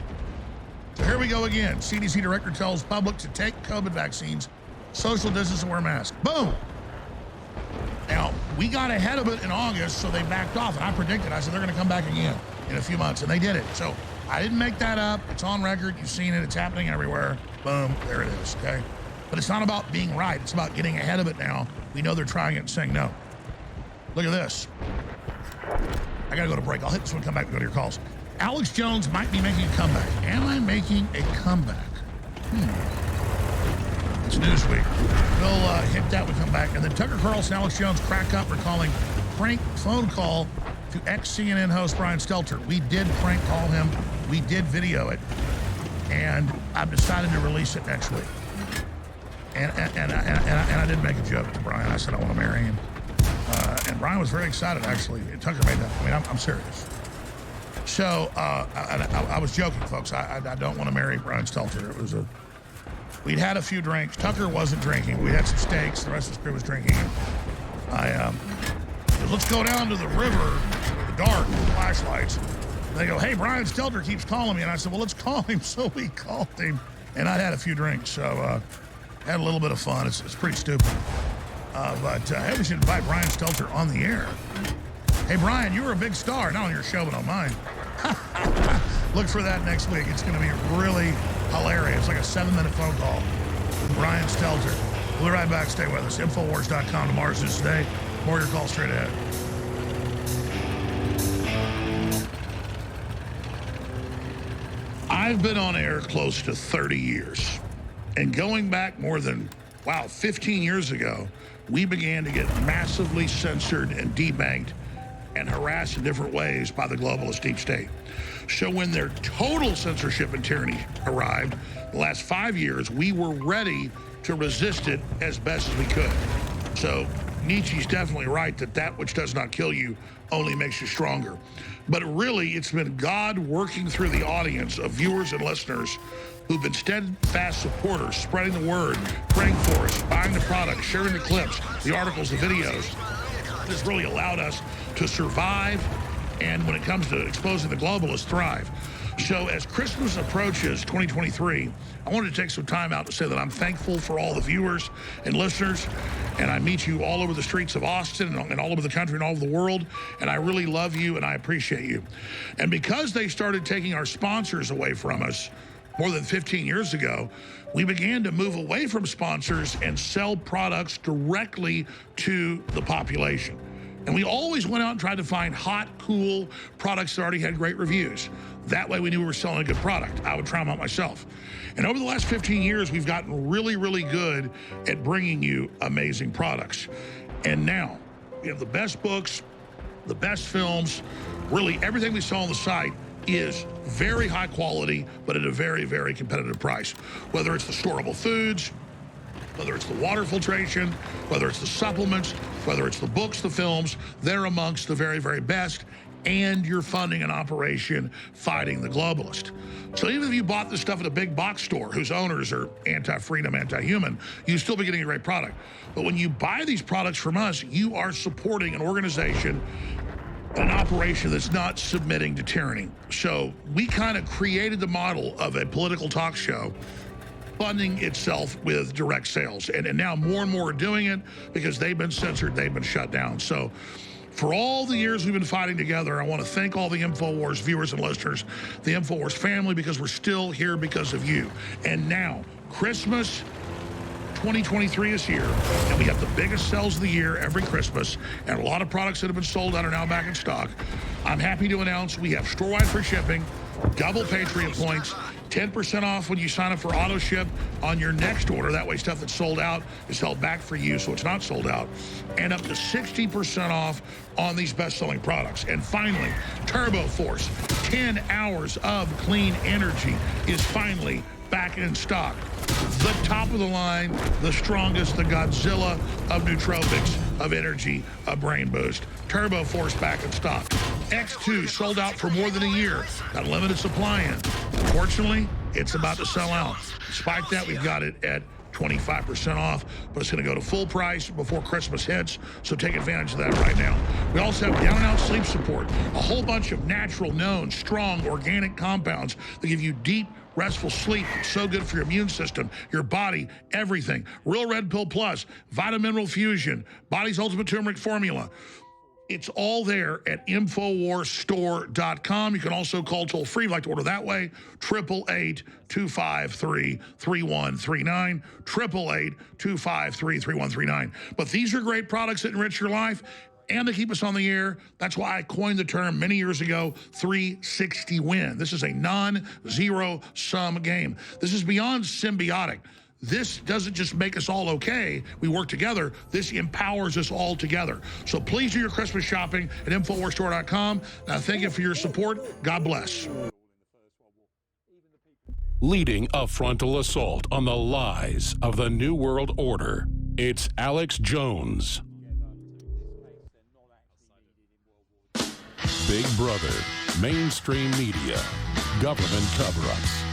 So here we go again. CDC director tells public to take COVID vaccines, social distance, and wear masks. Boom. Now, we got ahead of it in August, so they backed off. And I predicted, I said, they're going to come back again in a few months. And they did it. So I didn't make that up. It's on record. You've seen it. It's happening everywhere. Boom, there it is, okay? But it's not about being right. It's about getting ahead of it now. We know they're trying it and saying no. Look at this. I got to go to break. I'll hit this one, come back and go to your calls. Alex Jones might be making a comeback. Am I making a comeback? It's Newsweek. We'll hit that when we come back. And then Tucker Carlson, Alex Jones crack up recalling prank phone call to ex-CNN host Brian Stelter. We did prank call him. We did video it. And I've decided to release it next week. And I did make a joke to Brian. I said I want to marry him. And Brian was very excited, actually. Tucker made that. I mean, I'm serious. So I was joking, folks. I don't want to marry Brian Stelter. It was we'd had a few drinks. Tucker wasn't drinking. We had some steaks. The rest of the crew was drinking. I said, let's go down to the river in the dark with flashlights. And they go, hey, Brian Stelter keeps calling me. And I said, well, let's call him. So we called him. And I had a few drinks. So had a little bit of fun. It's pretty stupid. But hey, we should invite Brian Stelter on the air. Hey, Brian, you were a big star, not on your show, but on mine. Look for that next week. It's going to be really hilarious, like a 7-minute phone call with Brian Stelter. We'll be right back. Stay with us. Infowars.com. Tomorrow's News Today. More of your calls straight ahead. I've been on air close to 30 years. And going back more than, 15 years ago, we began to get massively censored and debanked and harassed in different ways by the globalist deep state. So when their total censorship and tyranny arrived, the last 5 years, we were ready to resist it as best as we could. So Nietzsche's definitely right that which does not kill you only makes you stronger. But really, it's been God working through the audience of viewers and listeners who've been steadfast supporters, spreading the word, praying for us, buying the product, sharing the clips, the articles, the videos. This really allowed us to survive, and when it comes to exposing the globalists, thrive. So as Christmas approaches 2023, I wanted to take some time out to say that I'm thankful for all the viewers and listeners, and I meet you all over the streets of Austin and all over the country and all over the world, and I really love you and I appreciate you. And because they started taking our sponsors away from us more than 15 years ago, we began to move away from sponsors and sell products directly to the population. And we always went out and tried to find hot, cool products that already had great reviews. That way we knew we were selling a good product. I would try them out myself. And over the last 15 years, we've gotten really, really good at bringing you amazing products. And now we have the best books, the best films, really everything we sell on the site is very high quality, but at a very, very competitive price. Whether it's the storable foods, whether it's the water filtration, whether it's the supplements, whether it's the books, the films, they're amongst the very, very best, and you're funding an operation fighting the globalist. So even if you bought this stuff at a big box store whose owners are anti-freedom, anti-human, you still be getting a great product. But when you buy these products from us, you are supporting an organization, an operation that's not submitting to tyranny. So we kind of created the model of a political talk show funding itself with direct sales. And now more and more are doing it because they've been censored, they've been shut down. So for all the years we've been fighting together, I want to thank all the InfoWars viewers and listeners, the InfoWars family, because we're still here because of you. And now, Christmas 2023 is here, and we have the biggest sales of the year every Christmas, and a lot of products that have been sold out are now back in stock. I'm happy to announce we have store-wide free shipping, double Patriot points, 10% off when you sign up for auto ship on your next order. That way stuff that's sold out is held back for you so it's not sold out. And up to 60% off on these best-selling products. And finally, Turbo Force, 10 hours of clean energy is finally back in stock. The top of the line, the strongest, the Godzilla of nootropics, of energy, of brain boost. Turbo Force back in stock. X2 sold out for more than a year. Got a limited supply in. Unfortunately, it's about to sell out. Despite that, we've got it at 25% off, but it's going to go to full price before Christmas hits, so take advantage of that right now. We also have down and out sleep support, a whole bunch of natural, known, strong, organic compounds that give you deep, restful sleep. It's so good for your immune system, your body, everything. Real Red Pill Plus, Vitamin Mineral Fusion, Body's Ultimate Turmeric Formula, It's all there at InfoWarsStore.com. You can also call toll free, like to order that way, 888-253-3139, 888-253-3139. But these are great products that enrich your life, and they keep us on the air. That's why I coined the term many years ago, 360 win. This is a non-zero sum game. This is beyond symbiotic. This doesn't just make us all okay. We work together. This empowers us all together. So please do your Christmas shopping at InfoWarsStore.com. Now, thank you for your support. God bless. Leading a frontal assault on the lies of the New World Order, it's Alex Jones. Big Brother, mainstream media, government cover-ups.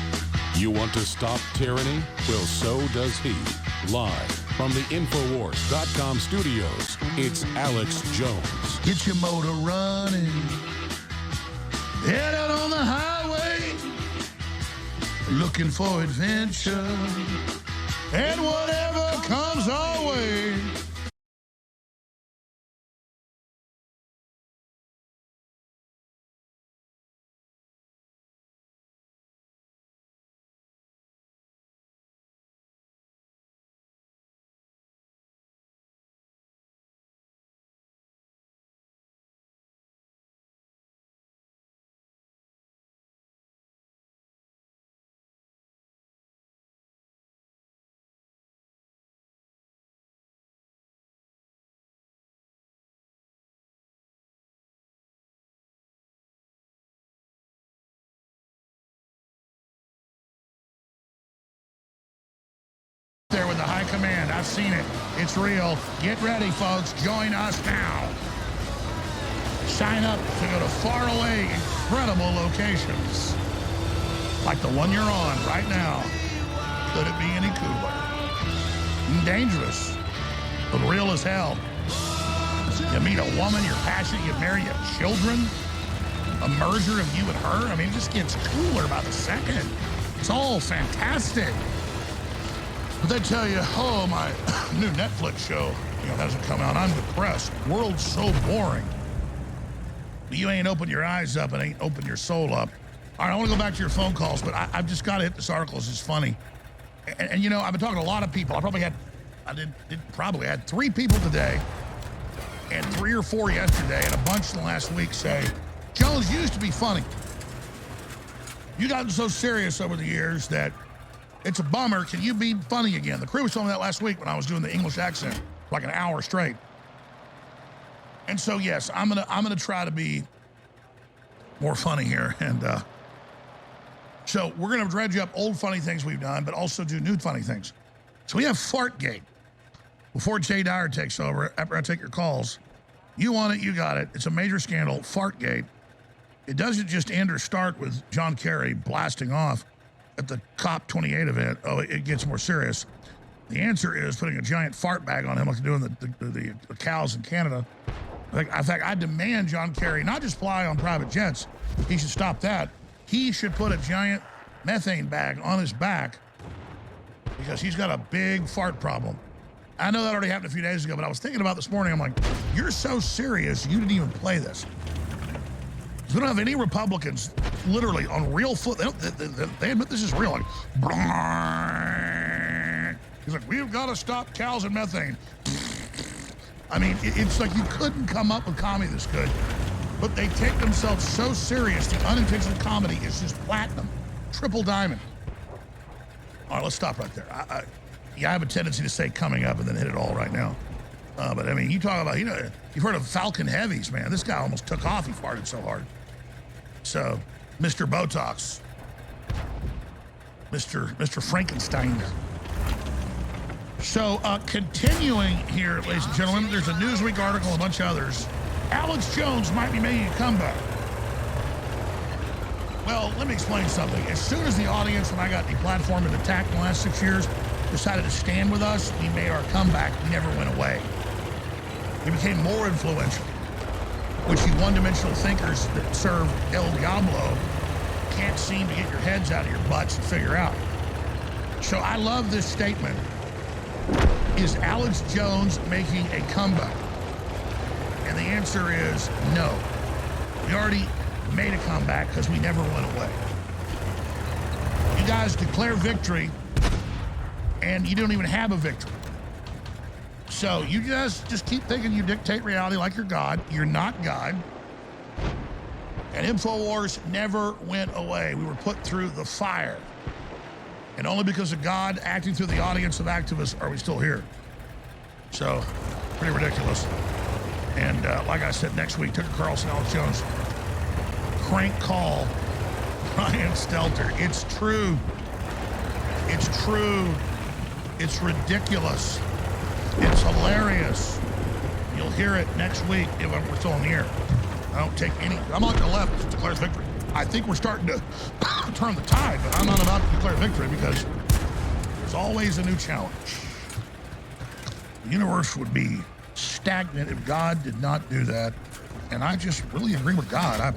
You want to stop tyranny? Well, so does he. Live from the Infowars.com studios, it's Alex Jones. Get your motor running. Head out on the highway. Looking for adventure. And whatever comes our way. There with the high command. I've seen it. It's real. Get ready, folks. Join us now. Sign up to go to faraway, incredible locations. Like the one you're on right now. Could it be any cooler? Dangerous, but real as hell. You meet a woman, you're passionate, you marry, you have children. A merger of you and her. I mean, it just gets cooler by the second. It's all fantastic. But they tell you, oh, my new Netflix show, hasn't come out. I'm depressed. World's so boring. You ain't opened your eyes up and ain't opened your soul up. All right, I want to go back to your phone calls, but I've just got to hit this article. It's funny. And I've been talking to a lot of people. I had 3 people today and 3 or 4 yesterday and a bunch in the last week say, Jones used to be funny. You gotten so serious over the years that it's a bummer. Can you be funny again? The crew was telling me that last week when I was doing the English accent, like an hour straight. And so, yes, I'm gonna try to be more funny here. And so we're gonna dredge up old funny things we've done, but also do new funny things. So we have Fartgate. Before Jay Dyer takes over, after I take your calls, you want it, you got it. It's a major scandal, Fartgate. It doesn't just end or start with John Kerry blasting off at the COP28 event. Oh, it gets more serious. The answer is putting a giant fart bag on him like they're doing the cows in Canada. In fact, I demand John Kerry not just fly on private jets. He should stop that. He should put a giant methane bag on his back because he's got a big fart problem. I know that already happened a few days ago, but I was thinking about this morning. I'm like, you're so serious, you didn't even play this. We don't have any Republicans literally on real foot. They admit this is real. Like, he's like, we've got to stop cows and methane. I mean, it's like you couldn't come up with comedy this good, but they take themselves so serious. The unintentional comedy is just platinum, triple diamond. All right, let's stop right there. I have a tendency to say coming up and then hit it all right now. But I mean, you talk about, you've heard of Falcon Heavies, man. This guy almost took off. He farted so hard. So, Mr. Botox, Mr. Frankenstein. So, continuing here, ladies and gentlemen, there's a Newsweek article, a bunch of others. Alex Jones might be making a comeback. Well, let me explain something. As soon as the audience, when I got deplatformed and attacked in the last 6 years, decided to stand with us, we made our comeback. We never went away. We became more influential, which you one-dimensional thinkers that serve El Diablo can't seem to get your heads out of your butts and figure out. So I love this statement. Is Alex Jones making a comeback? And the answer is no. We already made a comeback because we never went away. You guys declare victory, and you don't even have a victory. So you just keep thinking you dictate reality like you're God. You're not God. And InfoWars never went away. We were put through the fire. And only because of God acting through the audience of activists are we still here. So, pretty ridiculous. And like I said, next week, TuckerCarlson, AlexJones, crank call, Brian Stelter. It's true. It's true. It's ridiculous. It's hilarious. You'll hear it next week if we're still on the air. I don't take any. I'm on the left. It declares victory. I think we're starting to turn the tide, but I'm not about to declare victory because there's always a new challenge. The universe would be stagnant if God did not do that. And I just really agree with God. I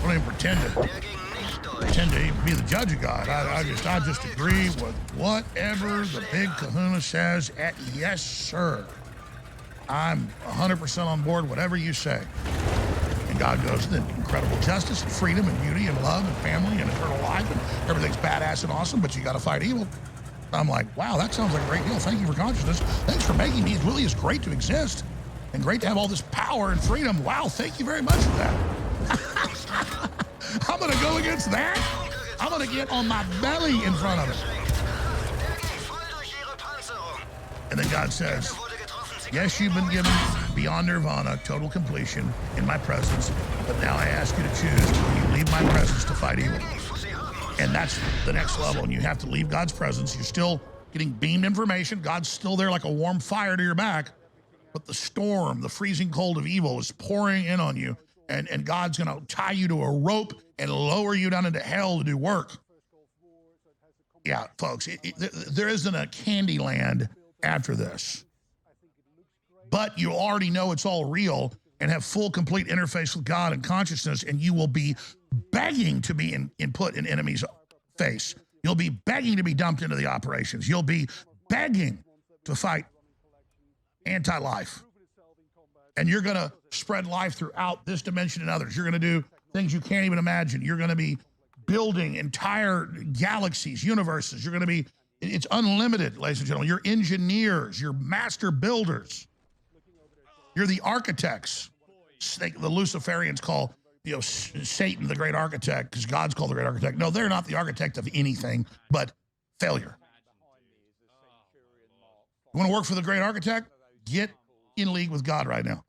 don't even pretend to be the judge of God. I just agree with whatever the big kahuna says. Yes, sir. I'm 100% on board, whatever you say. And God goes, then incredible justice and freedom and beauty and love and family and eternal life and everything's badass and awesome, but you got to fight evil. I'm like, wow, that sounds like a great deal. Thank you for consciousness. Thanks for making me. It really is great to exist and great to have all this power and freedom. Wow, thank you very much for that. I'm going to go against that. I'm going to get on my belly in front of it. And then God says, yes, you've been given beyond nirvana, total completion in my presence, but now I ask you to choose. Will you leave my presence to fight evil? And that's the next level, and you have to leave God's presence. You're still getting beamed information. God's still there like a warm fire to your back, but the storm, the freezing cold of evil is pouring in on you, and God's going to tie you to a rope and lower you down into hell to do work. Yeah, folks, there isn't a candy land after this. But you already know it's all real and have full, complete interface with God and consciousness, and you will be begging to be put in enemy's face. You'll be begging to be dumped into the operations. You'll be begging to fight anti-life. And you're going to spread life throughout this dimension and others. You're going to do things you can't even imagine. You're going to be building entire galaxies, universes. You're going to be, it's unlimited, ladies and gentlemen. You're engineers. You're master builders. You're the architects. The Luciferians call, Satan the great architect because God's called the great architect. No, they're not the architect of anything but failure. You want to work for the great architect? Get in league with God right now.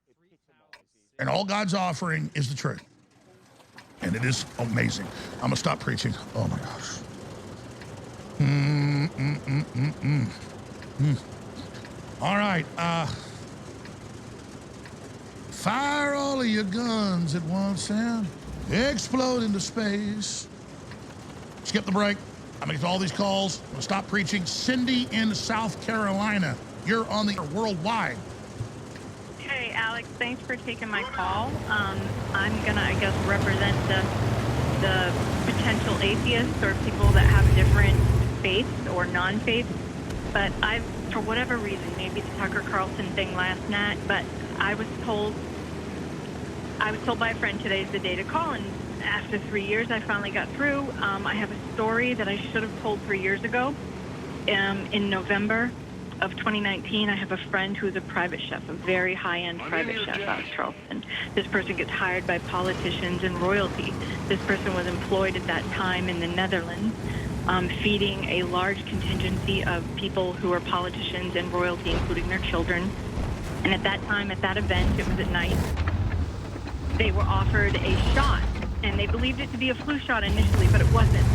And all God's offering is the truth. And it is amazing. I'm going to stop preaching. Oh, my gosh. All right. Fire all of your guns at once and explode into space. Skip the break. I'm going to get to all these calls. I'm going to stop preaching. Cindy in South Carolina. You're on the worldwide. Hey, Alex, thanks for taking my call. I'm going to, I guess, represent the potential atheists or people that have different faiths or non-faiths. But for whatever reason, maybe the TuckerCarlson thing last night, but I was told by a friend today's the day to call, and after 3 years, I finally got through. I have a story that I should have told 3 years ago. In November of 2019, I have a friend who's a private chef, a very high-end private chef out of Charleston. This person gets hired by politicians and royalty. This person was employed at that time in the Netherlands, feeding a large contingency of people who are politicians and royalty, including their children. And at that time, at that event, it was at night, they were offered a shot, and they believed it to be a flu shot initially, but it wasn't.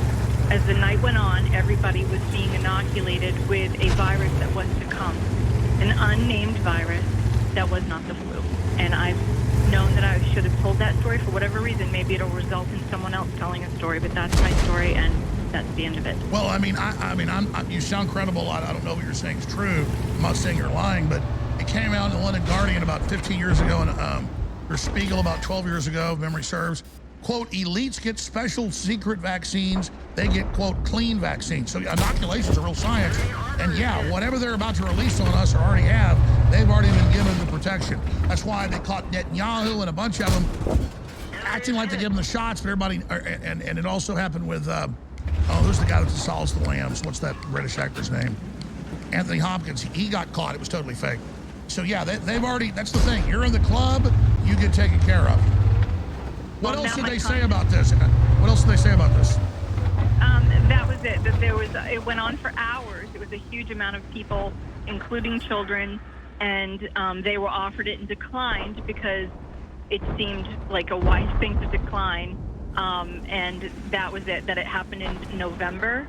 As the night went on, everybody was being inoculated with a virus that was to come, an unnamed virus that was not the flu. And I've known that I should have told that story for whatever reason. Maybe it'll result in someone else telling a story, but that's my story, and that's the end of it. Well, you sound credible. I don't know what you're saying is true. I'm not saying you're lying, but it came out in the London Guardian about 15 years ago, and Der Spiegel about 12 years ago, if memory serves. Quote, elites get special secret vaccines. They get, quote, clean vaccines. So inoculation's a real science. And yeah, whatever they're about to release on us or already have They've already been given the protection. That's why they caught Netanyahu and a bunch of them acting like they give them the shots, but everybody, and it also happened with, who's the guy that assaults the lambs? What's that British actor's name? Anthony Hopkins. He got caught. It was totally fake. So yeah, they've already, that's the thing. You're in the club, you get taken care of. What else did they say about this? What else did they say about this? That was it. That there was. It went on for hours. It was a huge amount of people, including children, and they were offered it and declined because it seemed like a wise thing to decline. And that was it. That it happened in November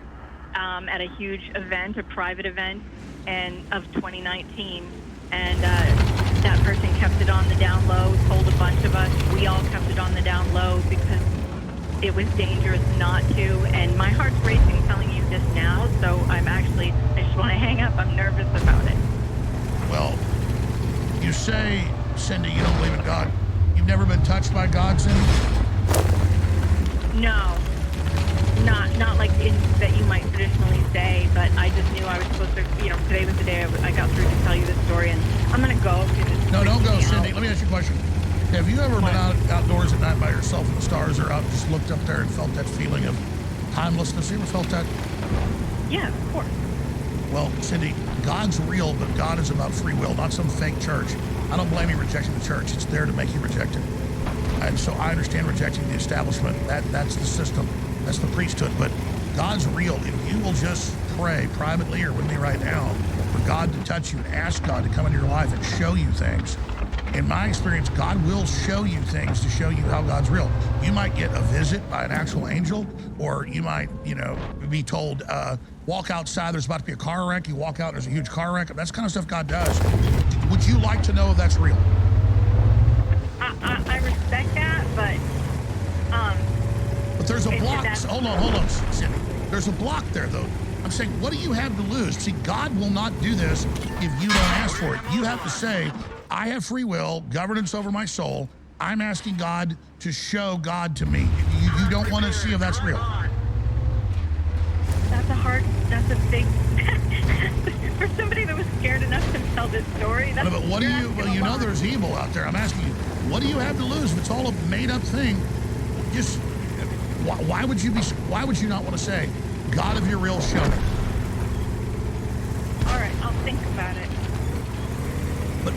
at a huge event, a private event, and of 2019. And that person kept it on the down low. Told a bunch of us. We all kept it on the down low because it was dangerous not to, and my heart's racing telling you this now, so I just want to hang up. I'm nervous about it. Well, you say, Cindy, you don't believe in God. You've never been touched by God, Cindy? No. Not like that you might traditionally say, but I just knew I was supposed to, today was the day I got through to tell you this story, and I'm going to go. No, don't go, Cindy. Let me ask you a question. Have you ever been outdoors at night by yourself in the stars or out, just looked up there and felt that feeling of timelessness? You ever felt that? Yeah, of course. Well, Cindy, God's real, but God is about free will, not some fake church. I don't blame you rejecting the church. It's there to make you reject it. And so I understand rejecting the establishment. That's the system. That's the priesthood. But God's real. If you will just pray privately or with me right now for God to touch you and ask God to come into your life and show you things, in my experience, God will show you things to show you how God's real. You might get a visit by an actual angel, or you might, be told, walk outside, there's about to be a car wreck. You walk out, there's a huge car wreck. That's the kind of stuff God does. Would you like to know if that's real? I respect that, but there's a block. Hold on, Cindy. There's a block there, though. I'm saying, what do you have to lose? See, God will not do this if you don't ask for it. You have to say, I have free will, governance over my soul. I'm asking God to show God to me. You don't want to see if that's real. That's a big, for somebody that was scared enough to tell this story. But what do you, well, there's evil out there. I'm asking you, what do you have to lose if it's all a made up thing? Just, why would you not want to say, God, if you're real, show me? All right, I'll think about it.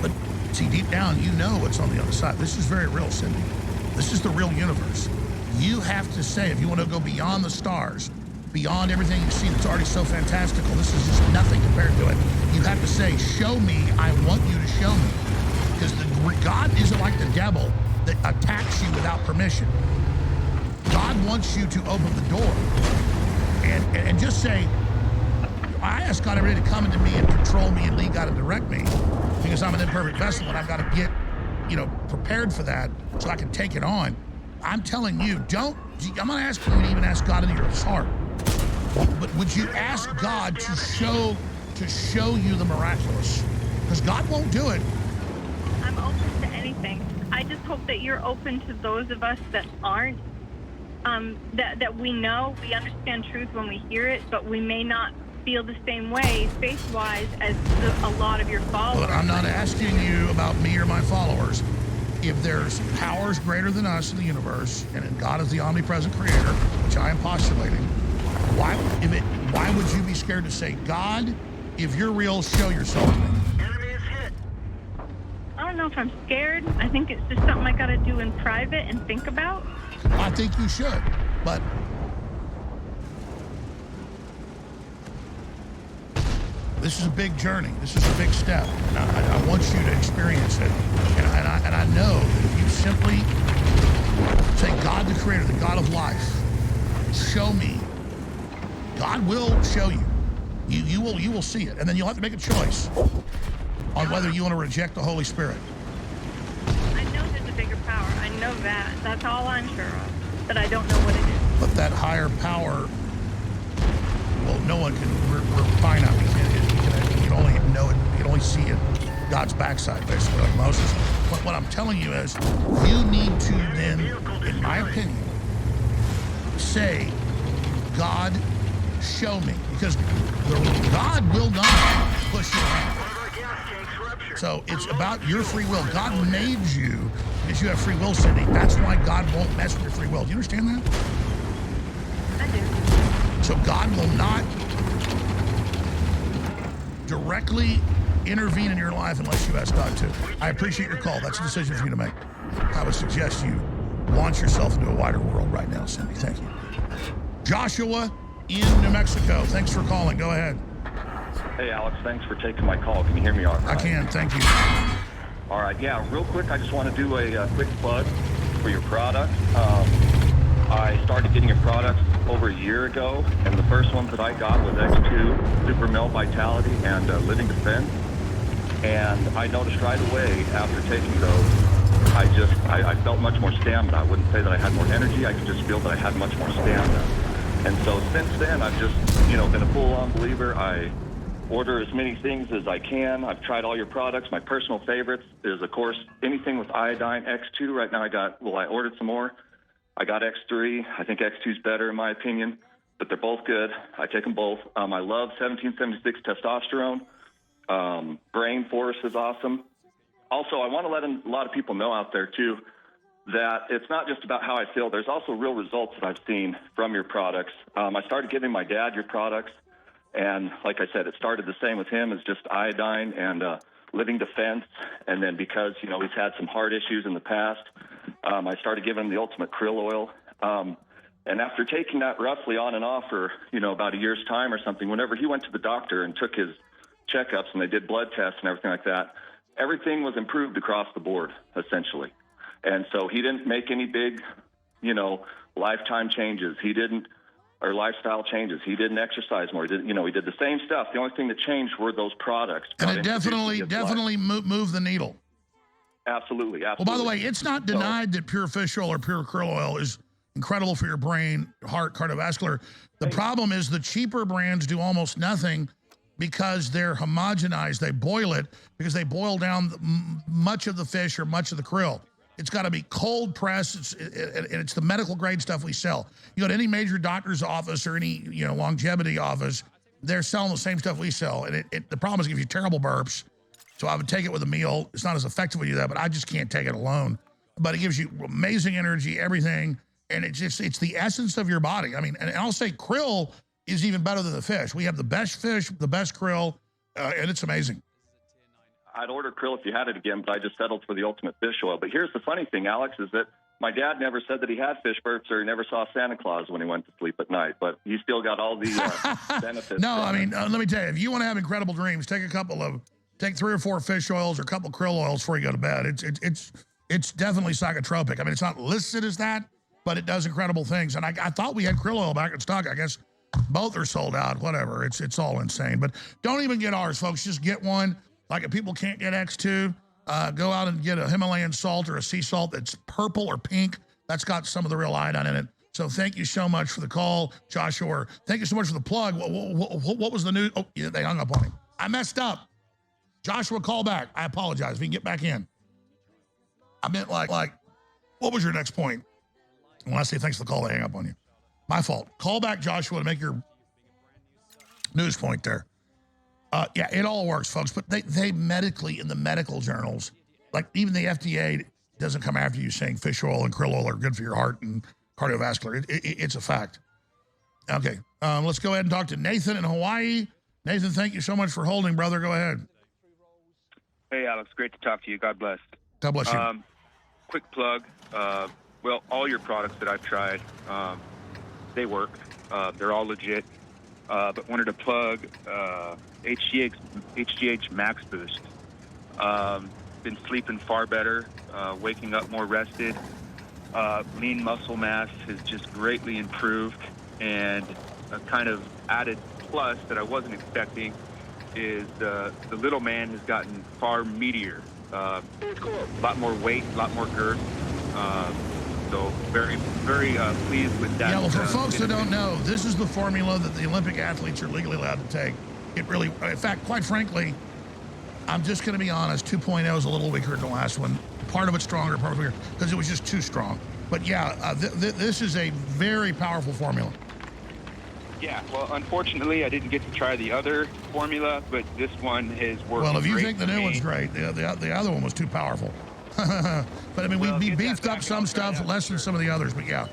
But see, deep down, you know what's on the other side. This is very real, Cindy. This is the real universe. You have to say, if you want to go beyond the stars, beyond everything you see that's already so fantastical, this is just nothing compared to it. You have to say, show me, I want you to show me. Because God isn't like the devil that attacks you without permission. God wants you to open the door and just say, I ask God every day to come into me and control me and lead God and direct me, because I'm an imperfect vessel and I've got to get, prepared for that so I can take it on. I'm telling you, I'm not asking you to even ask God into your heart, but would you ask God to show you the miraculous? Because God won't do it. I'm open to anything. I just hope that you're open to those of us that aren't, that we know, we understand truth when we hear it, but we may not feel the same way faith-wise as a lot of your followers. But I'm not asking you about me or my followers. If there's powers greater than us in the universe, and God is the omnipresent creator, which I am postulating, why would you be scared to say, God, if you're real, show yourself to me? I don't know if I'm scared. I think it's just something I got to do in private and think about. I think you should, but this is a big journey. This is a big step. And I want you to experience it. And I know that if you simply say, God the creator, the God of life, show me, God will show you. You will see it. And then you'll have to make a choice on whether you want to reject the Holy Spirit. I know there's a bigger power. I know that. That's all I'm sure of. But I don't know what it is. But that higher power, well, no one can, we're finite. You can only know it, you can only see it, God's backside, basically, like Moses. But what I'm telling you is, you need to then, in my opinion, say, God, show me. Because God will not push you around. So it's about your free will. God made you because you have free will, Cindy. That's why God won't mess with your free will. Do you understand that? I do. So God will not directly intervene in your life unless you ask God to. I appreciate your call. That's a decision for you to make. I would suggest you launch yourself into a wider world right now, Cindy. Thank you. Joshua in New Mexico. Thanks for calling. Go ahead. Hey, Alex. Thanks for taking my call. Can you hear me all right? I can. Thank you. All right. Yeah, real quick, I just want to do a quick plug for your product. I started getting your products over a year ago, and the first ones that I got was X2, Super Male Vitality, and Living Defense. And I noticed right away after taking those, I felt much more stamina. I wouldn't say that I had more energy. I could just feel that I had much more stamina. And so since then, I've just, been a full-on believer. I order as many things as I can. I've tried all your products. My personal favorites is, of course, anything with iodine. X2 right now I ordered some more. I got X3. I think X2 is better in my opinion, but they're both good. I take them both. I love 1776 testosterone. Brain Force is awesome. Also, I want to let a lot of people know out there too that it's not just about how I feel. There's also real results that I've seen from your products. I started giving my dad your products, and like I said, it started the same with him as just iodine and Living Defense. And then because, he's had some heart issues in the past, I started giving him the Ultimate Krill Oil. And after taking that roughly on and off for, about a year's time or something, whenever he went to the doctor and took his checkups and they did blood tests and everything like that, everything was improved across the board, essentially. And so he didn't make any big, lifetime changes. Or lifestyle changes. He didn't exercise more. He did the same stuff. The only thing that changed were those products. And it definitely moved the needle. Absolutely. Well, by the way, it's not denied that pure fish oil or pure krill oil is incredible for your brain, heart, cardiovascular. The problem is the cheaper brands do almost nothing because they're homogenized. They boil it because they boil down much of the fish or much of the krill. It's got to be cold pressed. It's the medical grade stuff we sell. You go to any major doctor's office or any longevity office, they're selling the same stuff we sell. And the problem is it gives you terrible burps. So I would take it with a meal. It's not as effective when you do that, but I just can't take it alone. But it gives you amazing energy, everything. And it's the essence of your body. I mean, and I'll say krill is even better than the fish. We have the best fish, the best krill, and it's amazing. I'd order krill if you had it again, but I just settled for the Ultimate Fish Oil. But here's the funny thing, Alex, is that my dad never said that he had fish burps or he never saw Santa Claus when he went to sleep at night, but he still got all the benefits. No, I mean, let me tell you, if you want to have incredible dreams, take 3 or 4 fish oils or a couple krill oils before you go to bed. It's definitely psychotropic. I mean, it's not listed as that, but it does incredible things. And I thought we had krill oil back in stock. I guess both are sold out, whatever. It's all insane. But don't even get ours, folks. Just get one. Like if people can't get X2, go out and get a Himalayan salt or a sea salt that's purple or pink. That's got some of the real iodine in it. So thank you so much for the call, Joshua. Thank you so much for the plug. What was the news? Oh, yeah, they hung up on him. I messed up. Joshua, call back. I apologize. We can get back in. I meant like, what was your next point? When I say thanks for the call, they hang up on you. My fault. Call back, Joshua, to make your news point there. Yeah, it all works, folks. But they medically, in the medical journals, like even the FDA doesn't come after you saying fish oil and krill oil are good for your heart and cardiovascular. It's a fact. Okay, let's go ahead and talk to Nathan in Hawaii. Nathan, thank you so much for holding, brother. Go ahead. Hey, Alex. Great to talk to you. God bless. God bless you. Quick plug. Well, all your products that I've tried, they work. They're all legit. But wanted to plug HGH Max Boost. Been sleeping far better, waking up more rested. Lean muscle mass has just greatly improved, and a kind of added plus that I wasn't expecting is the little man has gotten far meatier. A lot more weight, a lot more girth. So very, very pleased with that. Yeah, well, for folks that don't know, this is the formula that the Olympic athletes are legally allowed to take. It really, in fact, quite frankly, I'm just going to be honest, 2.0 is a little weaker than the last one. Part of it's stronger, part of it's weaker, because it was just too strong. But yeah, this is a very powerful formula. Yeah, well, unfortunately, I didn't get to try the other formula, but this one has worked. Well, if you great think the for new me. one's great, the other one was too powerful. But I mean, we beefed up some stuff less than some of the others, but yeah.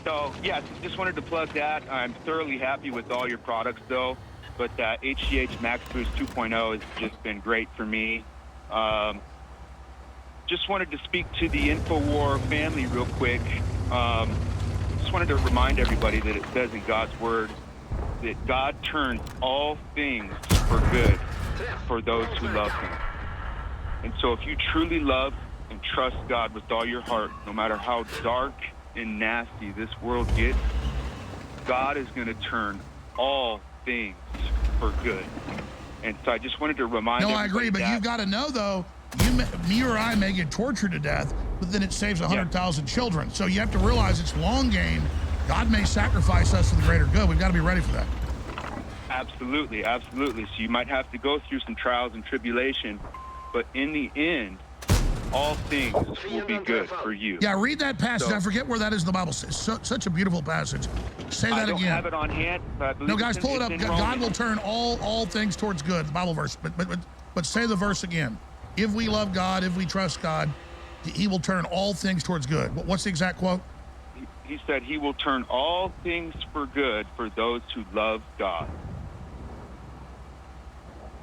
So, yeah, just wanted to plug that. I'm thoroughly happy with all your products, though. But HGH Max Boost 2.0 has just been great for me. Just wanted to speak to the InfoWar family real quick. Just wanted to remind everybody that it says in God's Word that God turns all things for good for those who love Him. And so if you truly love and trust God with all your heart, no matter how dark and nasty this world gets, God is going to turn all things for good. And so I just wanted to remind everybody. No, I agree, but you've got to know, though, me or I may get tortured to death, but then it saves 100,000 children. So you have to realize it's long game. God may sacrifice us for the greater good. We've got to be ready for that. Absolutely, absolutely. So you might have to go through some trials and tribulation, but in the end, all things will be good for you. Yeah, read that passage. I forget where that is in the Bible. It's such a beautiful passage. Say that again. I don't have it on hand. No, guys, pull it up. God will turn all things towards good. The Bible verse. But say the verse again. If we love God, if we trust God, He will turn all things towards good. What's the exact quote? He said He will turn all things for good for those who love God.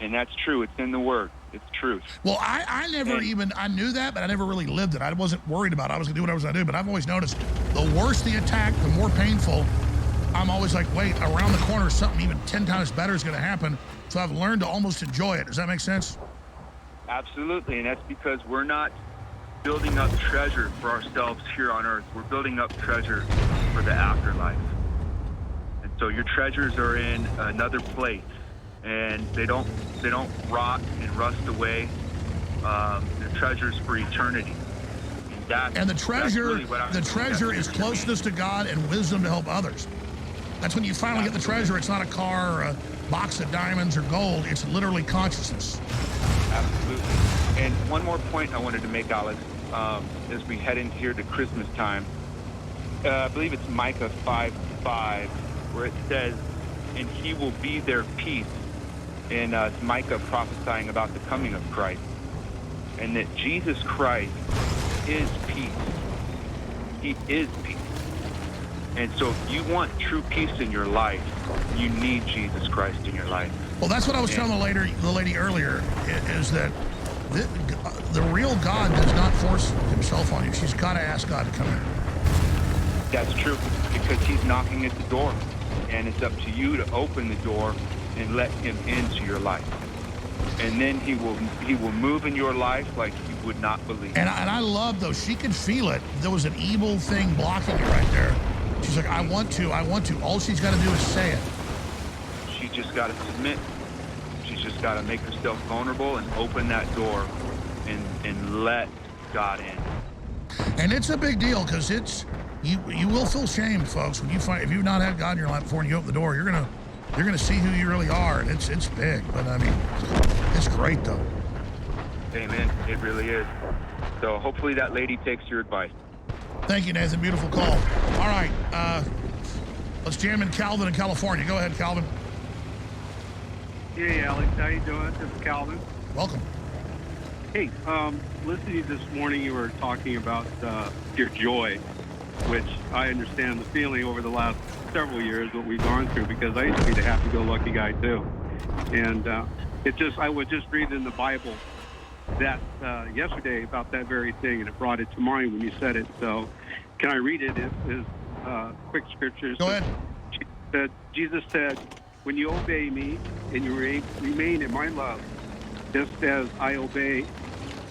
And that's true. It's in the Word. It's truth. Well, I knew that, but I never really lived it. I wasn't worried about it. I was going to do what I was going to do. But I've always noticed the worse the attack, the more painful. I'm always like, wait, around the corner, something even 10 times better is going to happen. So I've learned to almost enjoy it. Does that make sense? Absolutely. And that's because we're not building up treasure for ourselves here on earth. We're building up treasure for the afterlife. And so your treasures are in another place. And they don't rot and rust away. They're treasures for eternity. And the treasure is closeness to God and wisdom to help others. That's when you finally get the treasure. It's not a car or a box of diamonds or gold. It's literally consciousness. Absolutely. And one more point I wanted to make, Alex, as we head into here to Christmas time. I believe it's Micah 5:5, where it says, "And He will be their peace." And it's Micah prophesying about the coming of Christ, and that Jesus Christ is peace. He is peace. And so if you want true peace in your life, you need Jesus Christ in your life. Well, that's what I was telling the lady earlier, is that the real God does not force Himself on you. She's got to ask God to come in. That's true, because He's knocking at the door, and it's up to you to open the door and let Him into your life. And then He will move in your life like you would not believe. And I love, though, she can feel it. There was an evil thing blocking it right there. She's like, I want to. All she's got to do is say it. She just got to submit. She's just got to make herself vulnerable and open that door and let God in. And it's a big deal, because you will feel shamed, folks, when if you've not had God in your life before and you open the door, you're gonna see who you really are, and it's big. But I mean, it's great though. Amen. It really is. So hopefully that lady takes your advice. Thank you, Nathan. Beautiful call. All right, let's jam in Calvin in California. Go ahead, Calvin. Hey, Alex. How you doing? This is Calvin. Welcome. Hey, listening this morning, you were talking about your joy, which I understand the feeling over the last several years, what we've gone through, because I used to be the happy-go-lucky guy too. And I was just reading in the Bible that yesterday about that very thing, and it brought it to mind when you said it. So can I read it? It is quick scriptures. Go ahead. Jesus said, when you obey me and you remain in my love, just as I obey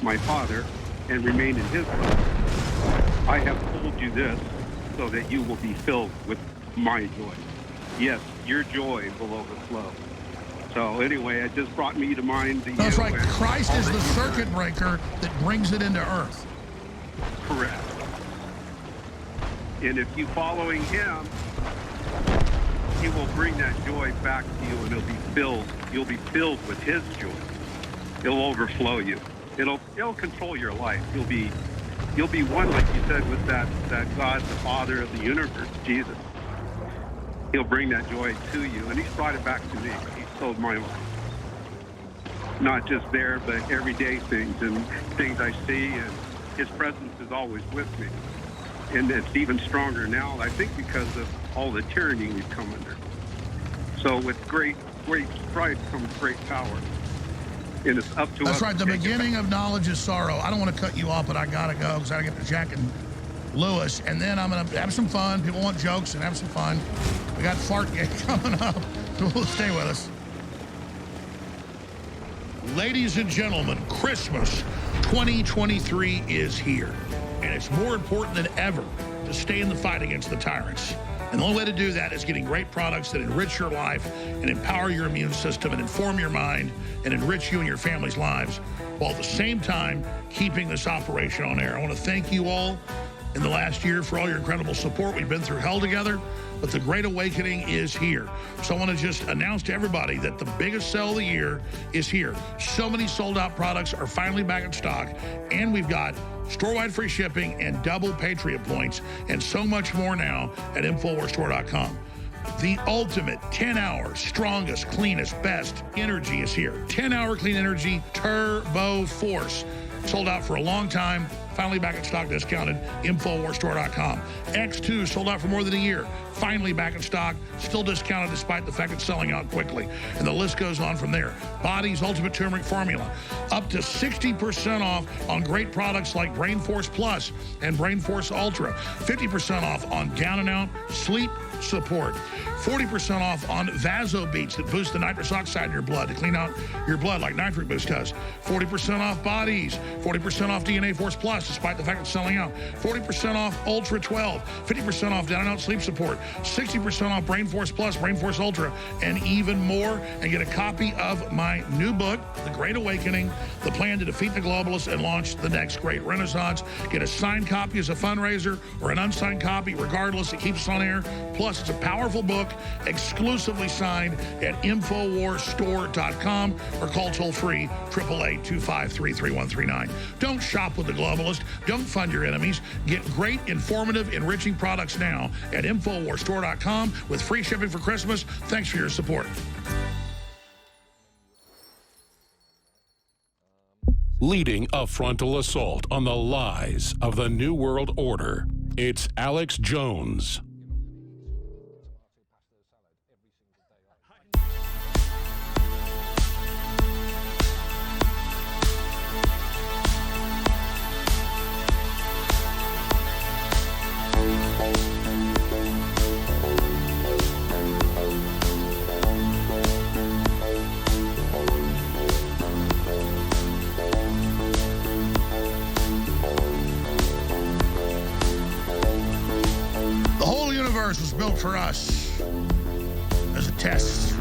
my Father and remain in His love, I have told you this so that you will be filled with my joy. Yes, your joy will overflow. So anyway, it just brought me to mind. That's right. Christ is the circuit breaker that brings it into earth. Correct. And if you following Him, He will bring that joy back to you, and you'll be filled with His joy. It'll overflow you. It'll control your life. You'll be one, like you said, with that God, the Father of the universe, Jesus. he'll bring that joy to you. And he's brought it back to me. He's sold my life. Not just there, but everyday things and things I see. And his presence is always with me. And it's even stronger now, I think, because of all the tyranny we've come under. So with great pride comes great power. And it's up to us. That's right. The beginning of knowledge is sorrow. I don't want to cut you off, but I got to go because I got to get to Jack and Lewis. And then I'm going to have some fun. People want jokes and have some fun. We got Fartgate coming up. Stay with us. Ladies and gentlemen, Christmas 2023 is here. And it's more important than ever to stay in the fight against the tyrants. And the only way to do that is getting great products that enrich your life and empower your immune system and inform your mind and enrich you and your family's lives, while at the same time keeping this operation on air. I want to thank you all in the last year for all your incredible support. We've been through hell together, but the Great Awakening is here. So I want to just announce to everybody that the biggest sale of the year is here. So many sold out products are finally back in stock, and we've got store-wide free shipping and double Patriot points and so much more now at InfoWarsStore.com. The ultimate 10-hour, strongest, cleanest, best energy is here. 10-hour clean energy, Turbo Force. Sold out for a long time. Finally back in stock, discounted, InfoWarsStore.com. X2 sold out for more than a year. Finally back in stock, still discounted despite the fact it's selling out quickly. And the list goes on from there. Body's Ultimate Turmeric Formula, up to 60% off on great products like Brain Force Plus and Brain Force Ultra. 50% off on Down and Out Sleep Support. 40% off on Vaso Beats that boost the nitrous oxide in your blood to clean out your blood like Nitric Boost does. 40% off Bodies. 40% off DNA Force Plus, despite the fact it's selling out. 40% off Ultra 12. 50% off Down and Out Sleep Support. 60% off Brain Force Plus, Brain Force Ultra, and even more. And get a copy of my new book, The Great Awakening, The Plan to Defeat the Globalists and Launch the Next Great Renaissance. Get a signed copy as a fundraiser or an unsigned copy, regardless. It keeps us on air. Plus, it's a powerful book, exclusively signed at InfoWarsStore.com or call toll-free 888-253-3139. Don't shop with the globalist. Don't fund your enemies. Get great, informative, enriching products now at InfoWarsStore.com with free shipping for Christmas. Thanks for your support. Leading a frontal assault on the lies of the New World Order, it's Alex Jones. Was built for us as a test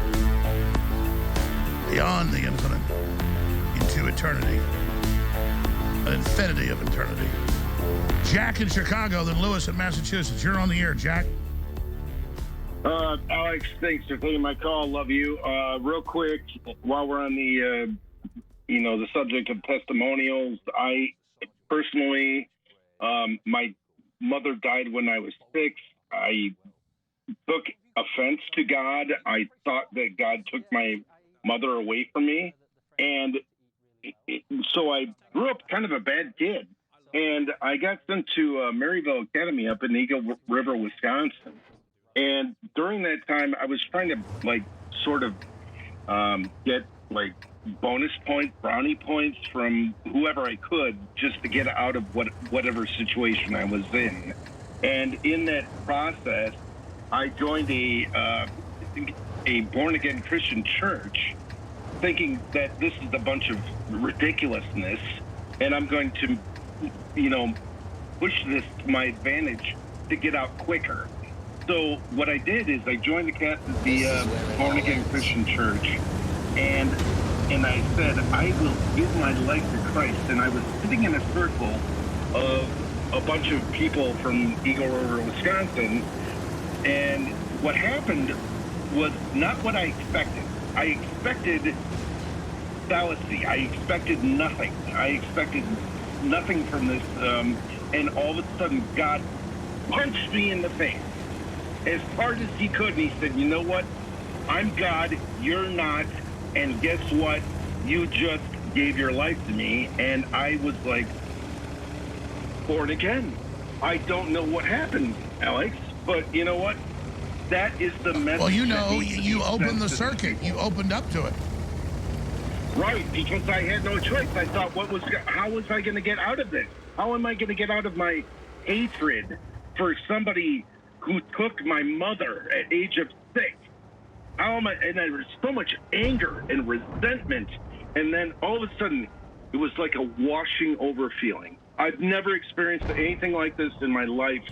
beyond the infinite into eternity, an infinity of eternity. Jack in Chicago, then Lewis in Massachusetts. You're on the air, Jack. Alex, thanks for taking my call. Love you. Real quick, while we're on the, the subject of testimonials, I personally, my mother died when I was 6. I took offense to God. I thought that God took my mother away from me. And so I grew up kind of a bad kid. And I got sent to Maryville Academy up in Eagle River, Wisconsin. And during that time, I was trying to, get, bonus points, brownie points from whoever I could just to get out of whatever situation I was in. And in that process, I joined a born-again Christian church, thinking that this is a bunch of ridiculousness, and I'm going to, push this to my advantage to get out quicker. So what I did is I joined the born-again Christian church, and I said, I will give my life to Christ. And I was sitting in a circle of a bunch of people from Eagle River, Wisconsin, and what happened was not what I expected. I expected fallacy. I expected nothing. I expected nothing from this, and all of a sudden God punched me in the face. as hard as he could. And he said, you know what? I'm God, you're not. And guess what? You just gave your life to me. And I was like, born again. I don't know what happened, Alex, but you know what? That is the message. Well, you know, you opened the circuit. You opened up to it. Right, because I had no choice. I thought, how was I going to get out of this? How am I going to get out of my hatred for somebody who took my mother at age of 6? How am I? And there was so much anger and resentment. And then all of a sudden, it was like a washing over feeling. I've never experienced anything like this in my life.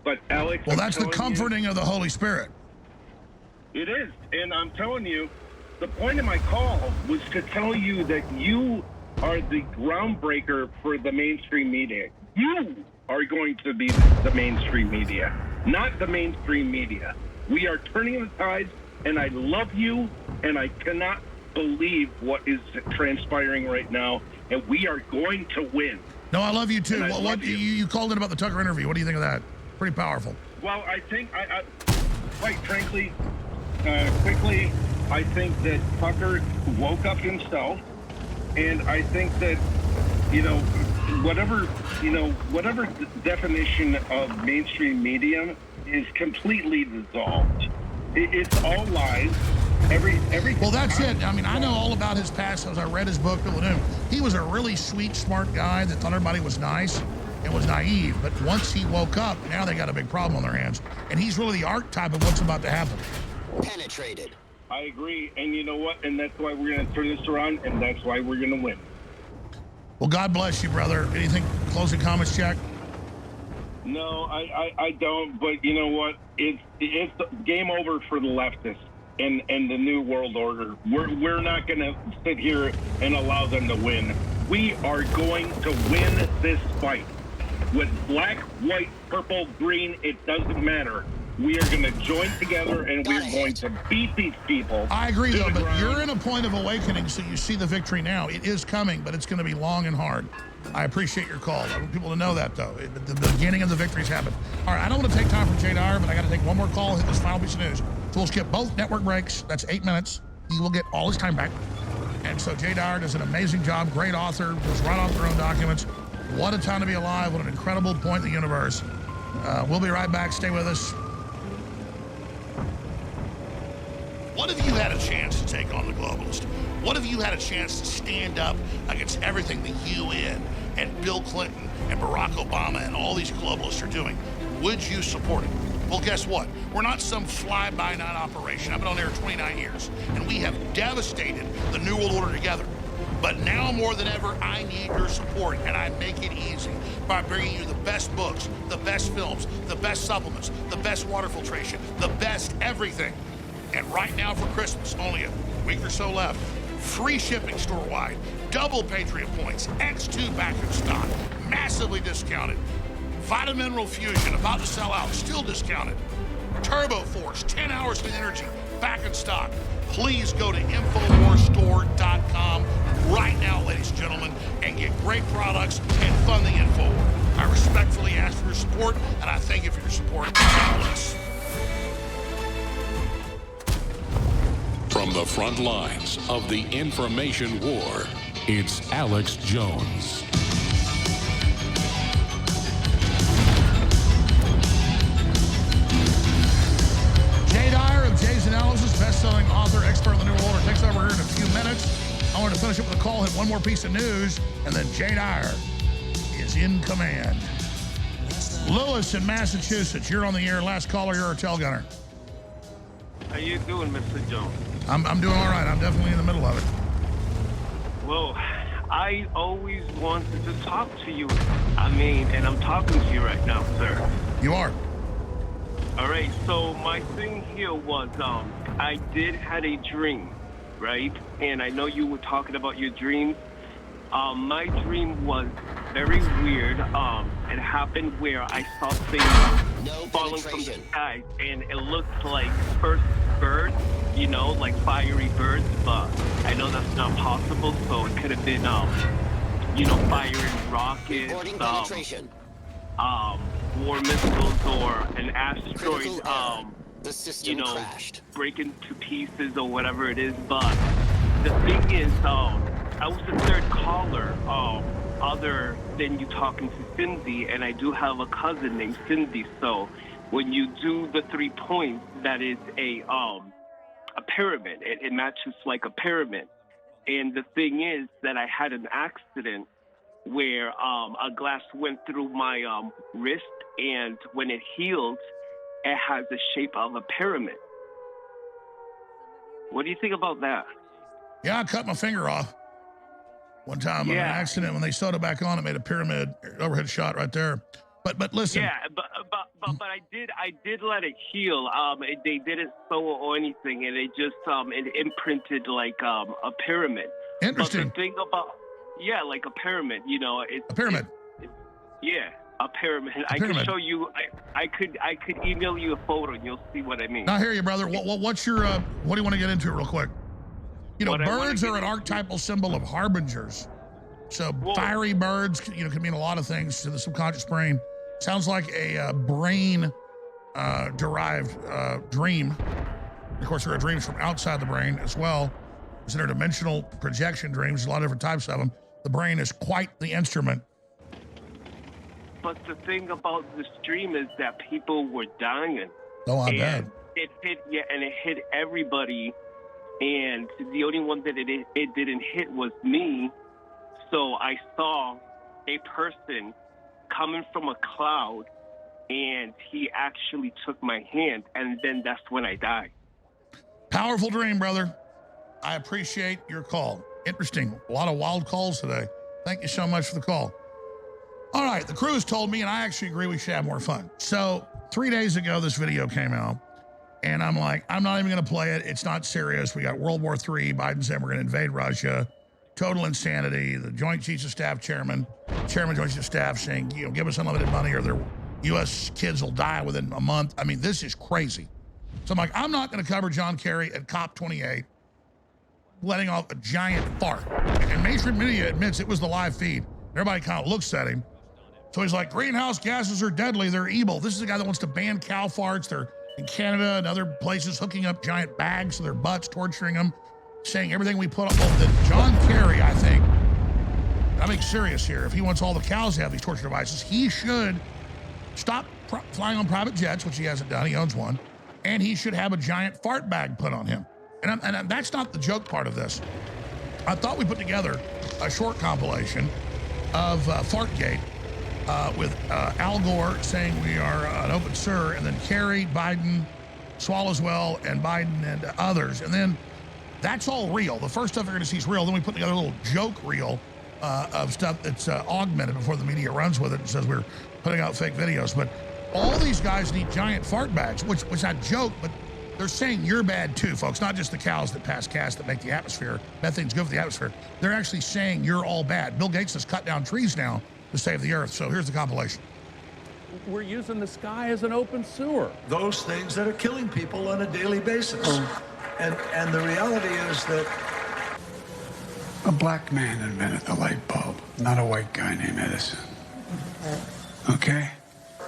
But Alex, well, that's the comforting of the Holy Spirit. It is. And I'm telling you, the point of my call was to tell you that you are the groundbreaker for the mainstream media. You are going to be the mainstream media, not the mainstream media. We are turning the tides, and I love you, and I cannot believe what is transpiring right now, and we are going to win. No, I love you too. You called in about the Tucker interview. What do you think of that? Pretty powerful. Well, I think, quite frankly, quickly, I think that Tucker woke up himself, and I think that, whatever definition of mainstream media is completely dissolved. It's all lies. Well, that's it. I mean, I know all about his past as I read his book, He was a really sweet, smart guy that thought everybody was nice and was naive. But once he woke up, now they got a big problem on their hands. And he's really the archetype of what's about to happen. Penetrated. I agree. And you know what? And that's why we're going to turn this around, and that's why we're going to win. Well, God bless you, brother. Anything, closing comments, Jack? No, I don't. But you know what? It's game over for the leftists and the New World Order. We're not going to sit here and allow them to win. We are going to win this fight. With black, white, purple, green, it doesn't matter. We are going to join together, and we're going to beat these people. I agree, though, but you're in a point of awakening, so you see the victory now. It is coming, but it's going to be long and hard. I appreciate your call. I want people to know that, though. The beginning of the victory's happened. All right, I don't want to take time from Jay Dyer, but I got to take one more call, hit this final piece of news. So we'll skip both network breaks. That's 8 minutes. He will get all his time back. And so Jay Dyer does an amazing job, great author, was right off their own documents. What a time to be alive. What an incredible point in the universe. We'll be right back. Stay with us. What if you had a chance to take on the globalist? What if you had a chance to stand up against everything the UN and Bill Clinton and Barack Obama and all these globalists are doing? Would you support it? Well, guess what? We're not some fly-by-night operation. I've been on air 29 years, and we have devastated the New World Order together. But now more than ever, I need your support, and I make it easy by bringing you the best books, the best films, the best supplements, the best water filtration, the best everything. And right now for Christmas, only a week or so left, free shipping store-wide, double Patriot points, X2 back in stock, massively discounted. Vitamin Mineral Fusion, about to sell out, still discounted. Turbo Force, 10 hours of energy, back in stock. Please go to InfoWarsStore.com right now, ladies and gentlemen, and get great products and fund the InfoWar. I respectfully ask for your support, and I thank you for your support. God bless. From the front lines of the information war, it's Alex Jones. Jay Dyer of Jay's Analysis, best-selling author, expert in the New World Order, takes over here in a few minutes. I want to finish up with a call, hit one more piece of news, and then Jay Dyer is in command. Lewis in Massachusetts, you're on the air. Last caller, you're a tail gunner. How you doing, Mr. Jones? I'm doing all right. I'm definitely in the middle of it. Well, I always wanted to talk to you. And I'm talking to you right now, sir. You are. All right, so my thing here was, I did had a dream, right? And I know you were talking about your dreams. My dream was very weird. It happened where I saw things falling from the sky, and it looked like first birds, like fiery birds, but I know that's not possible, so it could have been, firing rockets, war missiles or an asteroid, The system crashed. breaking to pieces or whatever it is. But the thing is, I was the third caller, other than you talking to Cindy, and I do have a cousin named Cindy. So when you do the 3 points, that is a pyramid. It matches like a pyramid. And the thing is that I had an accident where a glass went through my wrist, and when it healed, it has the shape of a pyramid. What do you think about that? Yeah, I cut my finger off one time in an accident. When they sewed it back on, it made a pyramid overhead shot right there. But listen. Yeah, but I did let it heal. They didn't sew or anything, and it just it imprinted like a pyramid. Interesting. But the thing about like a pyramid, it's a pyramid. A pyramid. I could show you. I could email you a photo, and you'll see what I mean. I hear you, brother. What's your what do you want to get into real quick? Birds are an archetypal symbol of harbingers. So fiery birds, can mean a lot of things to the subconscious brain. Sounds like a brain derived dream. Of course, there are dreams from outside the brain as well. There's interdimensional projection dreams. There's a lot of different types of them. The brain is quite the instrument. But the thing about this dream is that people were dying. Oh, I bet. It hit everybody. And the only one that it didn't hit was me. So I saw a person coming from a cloud, and he actually took my hand, and then that's when I died. Powerful dream, brother. I appreciate your call. Interesting. A lot of wild calls today. Thank you so much for the call. All right, the crews told me, and I actually agree we should have more fun. So 3 days ago, this video came out, and I'm like, I'm not even going to play it. It's not serious. We got World War III. Biden said we're going to invade Russia. Total insanity. The Joint Chiefs of Staff chairman Joint Chiefs of Staff saying, give us unlimited money or their U.S. kids will die within a month. I mean, this is crazy. So I'm like, I'm not going to cover John Kerry at COP28 letting off a giant fart. And mainstream media admits it was the live feed. Everybody kind of looks at him. So he's like, greenhouse gases are deadly. They're evil. This is a guy that wants to ban cow farts. They're in Canada and other places hooking up giant bags to their butts, torturing them, saying everything we put up. Well, John Kerry, I think, I'm being serious here. If he wants all the cows to have these torture devices, he should stop flying on private jets, which he hasn't done. He owns one. And he should have a giant fart bag put on him. And that's not the joke part of this. I thought we put together a short compilation of Fartgate with Al Gore saying we are an open sewer, and then Kerry, Biden, Swallowswell, and Biden and others. And then that's all real. The first stuff you're going to see is real. Then we put together a little joke reel of stuff that's augmented before the media runs with it and says we're putting out fake videos. But all these guys need giant fart bags, which was not a joke, but they're saying you're bad too, folks. Not just the cows that pass gas that make the atmosphere. Methane's good for the atmosphere. They're actually saying you're all bad. Bill Gates has cut down trees now to save the earth. So here's the compilation. We're using the sky as an open sewer. Those things that are killing people on a daily basis. And the reality is that a black man invented the light bulb, not a white guy named Edison. Okay?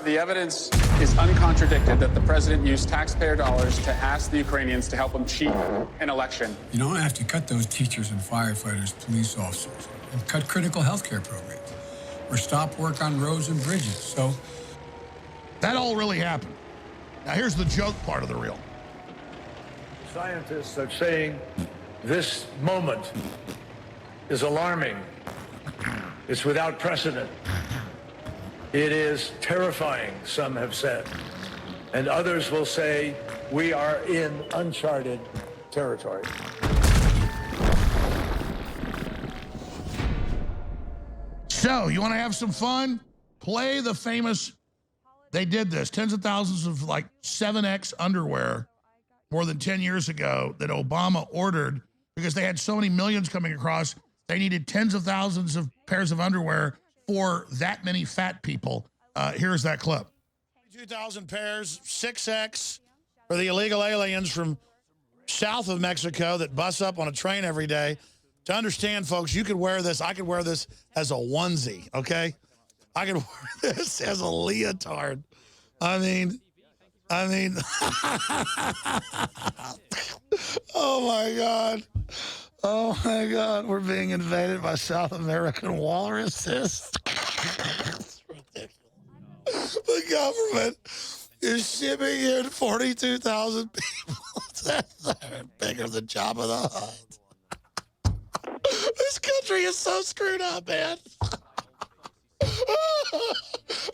The evidence is uncontradicted that the president used taxpayer dollars to ask the Ukrainians to help him cheat an election. You don't have to cut those teachers and firefighters, police officers, and cut critical health care programs, or stop work on roads and bridges. So that all really happened. Now here's the joke part of the reel. Scientists are saying this moment is alarming. It's without precedent. It is terrifying, some have said. And others will say we are in uncharted territory. So, you want to have some fun? Play the famous, they did this, tens of thousands of like 7X underwear more than 10 years ago that Obama ordered because they had so many millions coming across. They needed tens of thousands of pairs of underwear for that many fat people. Here's that clip. 2,000 pairs, 6X for the illegal aliens from south of Mexico that bus up on a train every day. To understand, folks, you could wear this. I could wear this as a onesie, okay? I can wear this as a leotard. I mean, oh my God. Oh my God. We're being invaded by South American walruses. It's ridiculous. The government is shipping in 42,000 people. They're bigger than Jabba the Hutt. This country is so screwed up, man.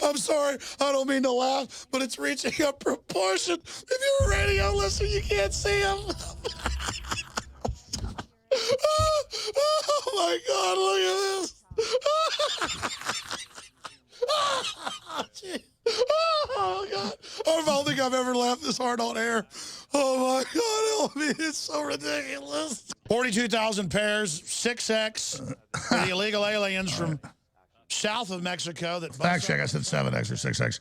I'm sorry, I don't mean to laugh, but it's reaching a proportion. If you're a radio listener, you can't see him. Oh my God, look at this. Oh God, I don't think I've ever laughed this hard on air. Oh my God, it's so ridiculous. 42,000 pairs, 6X for the illegal aliens from south of Mexico. That fact check, I said 7X or 6X.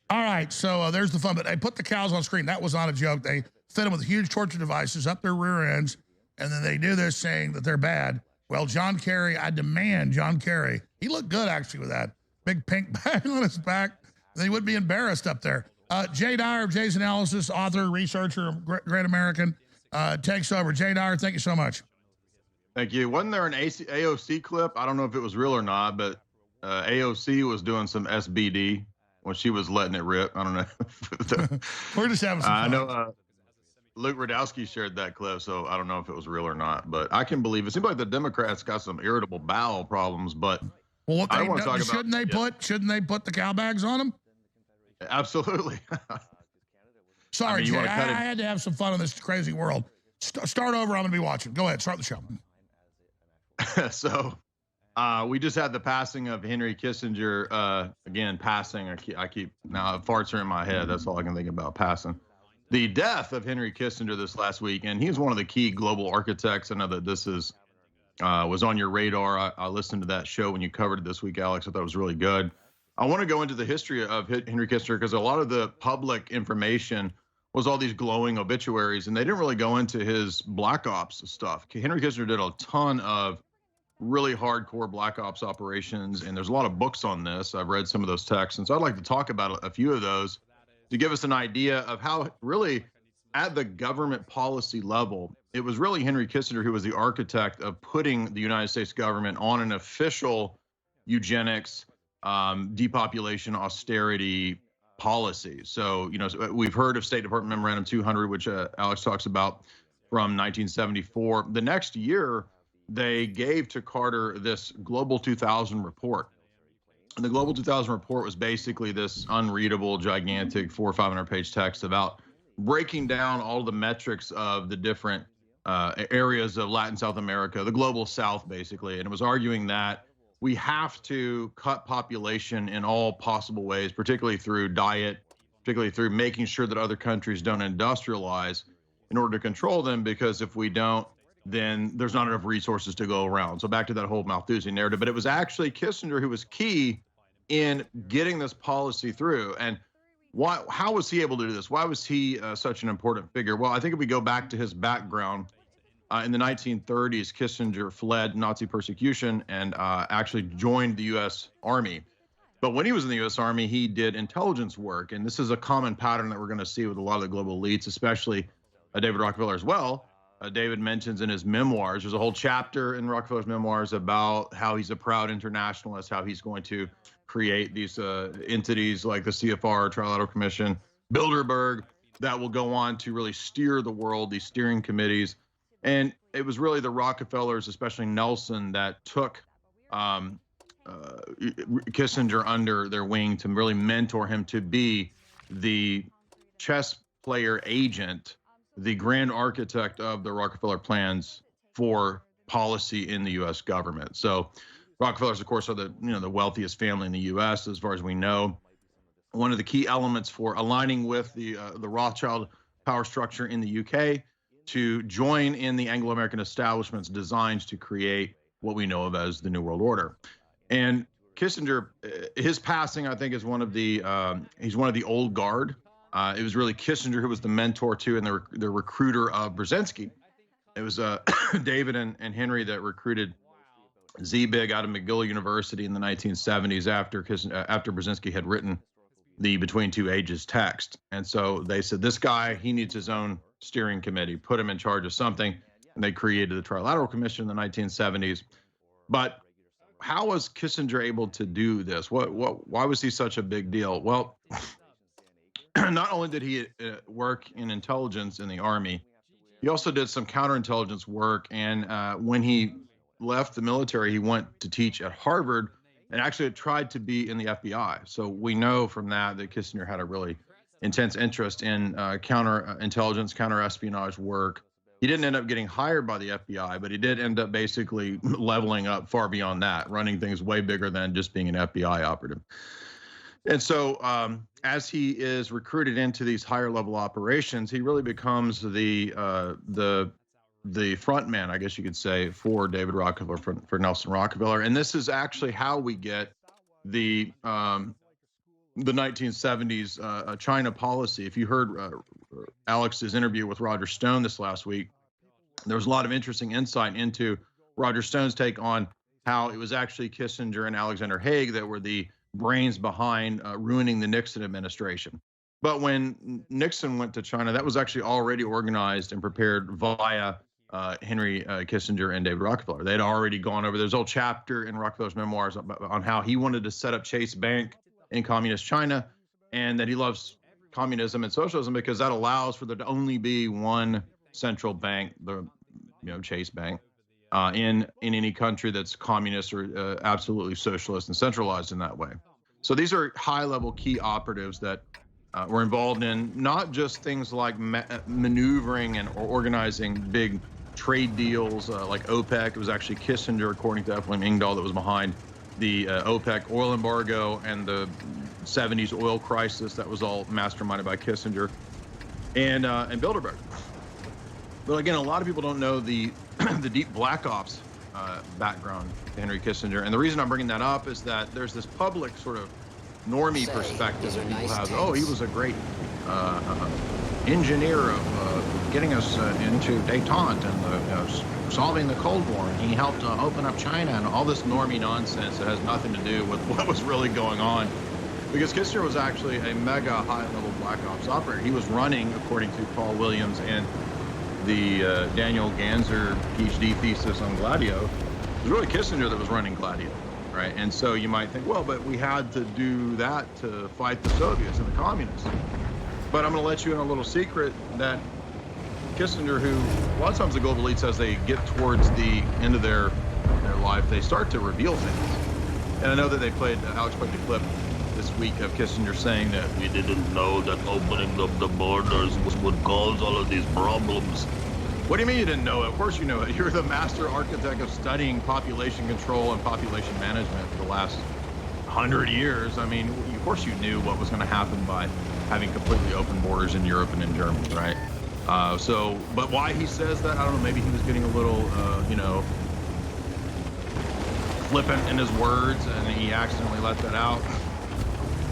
All right, so there's the fun. But they put the cows on screen. That was not a joke. They fit them with huge torture devices up their rear ends, and then they do this saying that they're bad. Well, John Kerry, I demand John Kerry. He looked good, actually, with that big pink bag on his back. Then he wouldn't be embarrassed up there. Jay Dyer of Jay's Analysis, author, researcher, great American, takes over. Jay Dyer, thank you so much. Thank you. Wasn't there an AOC clip? I don't know if it was real or not, but AOC was doing some SBD when she was letting it rip. I don't know. We're just having some fun. I know Luke Radowski shared that clip, so I don't know if it was real or not, but I can believe it. Seems like the Democrats got some irritable bowel problems, but well, what I they want to talk about. Shouldn't they put the cow bags on them? Absolutely. Sorry, Jay. I had to have some fun in this crazy world. Start over. I'm going to be watching. Go ahead. Start the show. So we just had the passing of Henry Kissinger. Again, passing. I keep now farts are in my head. That's all I can think about. Passing. The death of Henry Kissinger this last week, and he's one of the key global architects. I know that this is was on your radar. I listened to that show when you covered it this week, Alex. I thought it was really good. I want to go into the history of Henry Kissinger because a lot of the public information was all these glowing obituaries, and they didn't really go into his Black Ops stuff. Henry Kissinger did a ton of really hardcore Black Ops operations, and there's a lot of books on this. I've read some of those texts, and so I'd like to talk about a few of those to give us an idea of how really at the government policy level, it was really Henry Kissinger who was the architect of putting the United States government on an official eugenics, depopulation, austerity policy. So, we've heard of State Department Memorandum 200, which Alex talks about from 1974. The next year, they gave to Carter this Global 2000 report. And the Global 2000 report was basically this unreadable, gigantic 400 or 500 page text about breaking down all the metrics of the different areas of Latin South America, the global South, basically. And it was arguing that we have to cut population in all possible ways, particularly through diet, particularly through making sure that other countries don't industrialize in order to control them, because if we don't, then there's not enough resources to go around. So back to that whole Malthusian narrative, but it was actually Kissinger who was key in getting this policy through. And how was he able to do this? Why was he such an important figure? Well, I think if we go back to his background, in the 1930s, Kissinger fled Nazi persecution and actually joined the U.S. Army. But when he was in the U.S. Army, he did intelligence work. And this is a common pattern that we're going to see with a lot of the global elites, especially David Rockefeller as well. David mentions in his memoirs, there's a whole chapter in Rockefeller's memoirs about how he's a proud internationalist, how he's going to create these entities like the CFR, Trilateral Commission, Bilderberg, that will go on to really steer the world, these steering committees. And it was really the Rockefellers, especially Nelson, that took Kissinger under their wing to really mentor him to be the chess player agent, the grand architect of the Rockefeller plans for policy in the U.S. government. So Rockefellers, of course, are the wealthiest family in the U.S. as far as we know. One of the key elements for aligning with the Rothschild power structure in the U.K. to join in the Anglo-American establishment's designs to create what we know of as the New World Order. And Kissinger, his passing, I think, is he's one of the old guard. It was really Kissinger who was the mentor to and the recruiter of Brzezinski. It was David and Henry that recruited Ziebig out of McGill University in the 1970s after Brzezinski had written the Between Two Ages text. And so they said, this guy, he needs his own steering committee, put him in charge of something. And they created the Trilateral Commission in the 1970s. But how was Kissinger able to do this? Why was he such a big deal? Well, not only did he work in intelligence in the Army, he also did some counterintelligence work. And when he left the military, he went to teach at Harvard and actually tried to be in the FBI. So we know from that Kissinger had a really intense interest in counterintelligence, counterespionage work. He didn't end up getting hired by the FBI, but he did end up basically leveling up far beyond that, running things way bigger than just being an FBI operative. And so as he is recruited into these higher level operations, he really becomes the front man, I guess you could say, for David Rockefeller, for Nelson Rockefeller. And this is actually how we get the 1970s China policy. If you heard Alex's interview with Roger Stone this last week, there was a lot of interesting insight into Roger Stone's take on how it was actually Kissinger and Alexander Haig that were the brains behind ruining the Nixon administration. But when Nixon went to China, that was actually already organized and prepared via Henry Kissinger and David Rockefeller. They'd already gone over. There's a whole chapter in Rockefeller's memoirs on how he wanted to set up Chase Bank in communist China, and that he loves communism and socialism because that allows for there to only be one central bank, the Chase Bank, in any country that's communist or absolutely socialist and centralized in that way. So these are high-level key operatives that were involved in not just things like maneuvering and organizing big trade deals like OPEC. It was actually Kissinger, according to Ephraim Ingdahl, that was behind the OPEC oil embargo and the 70s oil crisis. That was all masterminded by Kissinger and Bilderberg. But again, a lot of people don't know the deep black ops background to Henry Kissinger. And the reason I'm bringing that up is that there's this public sort of normie perspective that people have. Oh, he was a great engineer of getting us into détente and solving the Cold War. And he helped open up China and all this normie nonsense that has nothing to do with what was really going on. Because Kissinger was actually a mega high-level black ops operator. He was running, according to Paul Williams and the Daniel Ganser PhD thesis on Gladio, it was really Kissinger that was running Gladio, right? And so you might think, well, but we had to do that to fight the Soviets and the communists. But I'm going to let you in a little secret that Kissinger, who a lot of times the global elite says they get towards the end of their life, they start to reveal things. And I know that Alex played the clip this week of Kissinger saying that we didn't know that opening up the borders would cause all of these problems. What do you mean you didn't know it? Of course you know it. You're the master architect of studying population control and population management for the last 100 years. I mean, of course you knew what was going to happen by having completely open borders in Europe and in Germany, right? But why he says that, I don't know. Maybe he was getting a little, flippant in his words, and he accidentally let that out.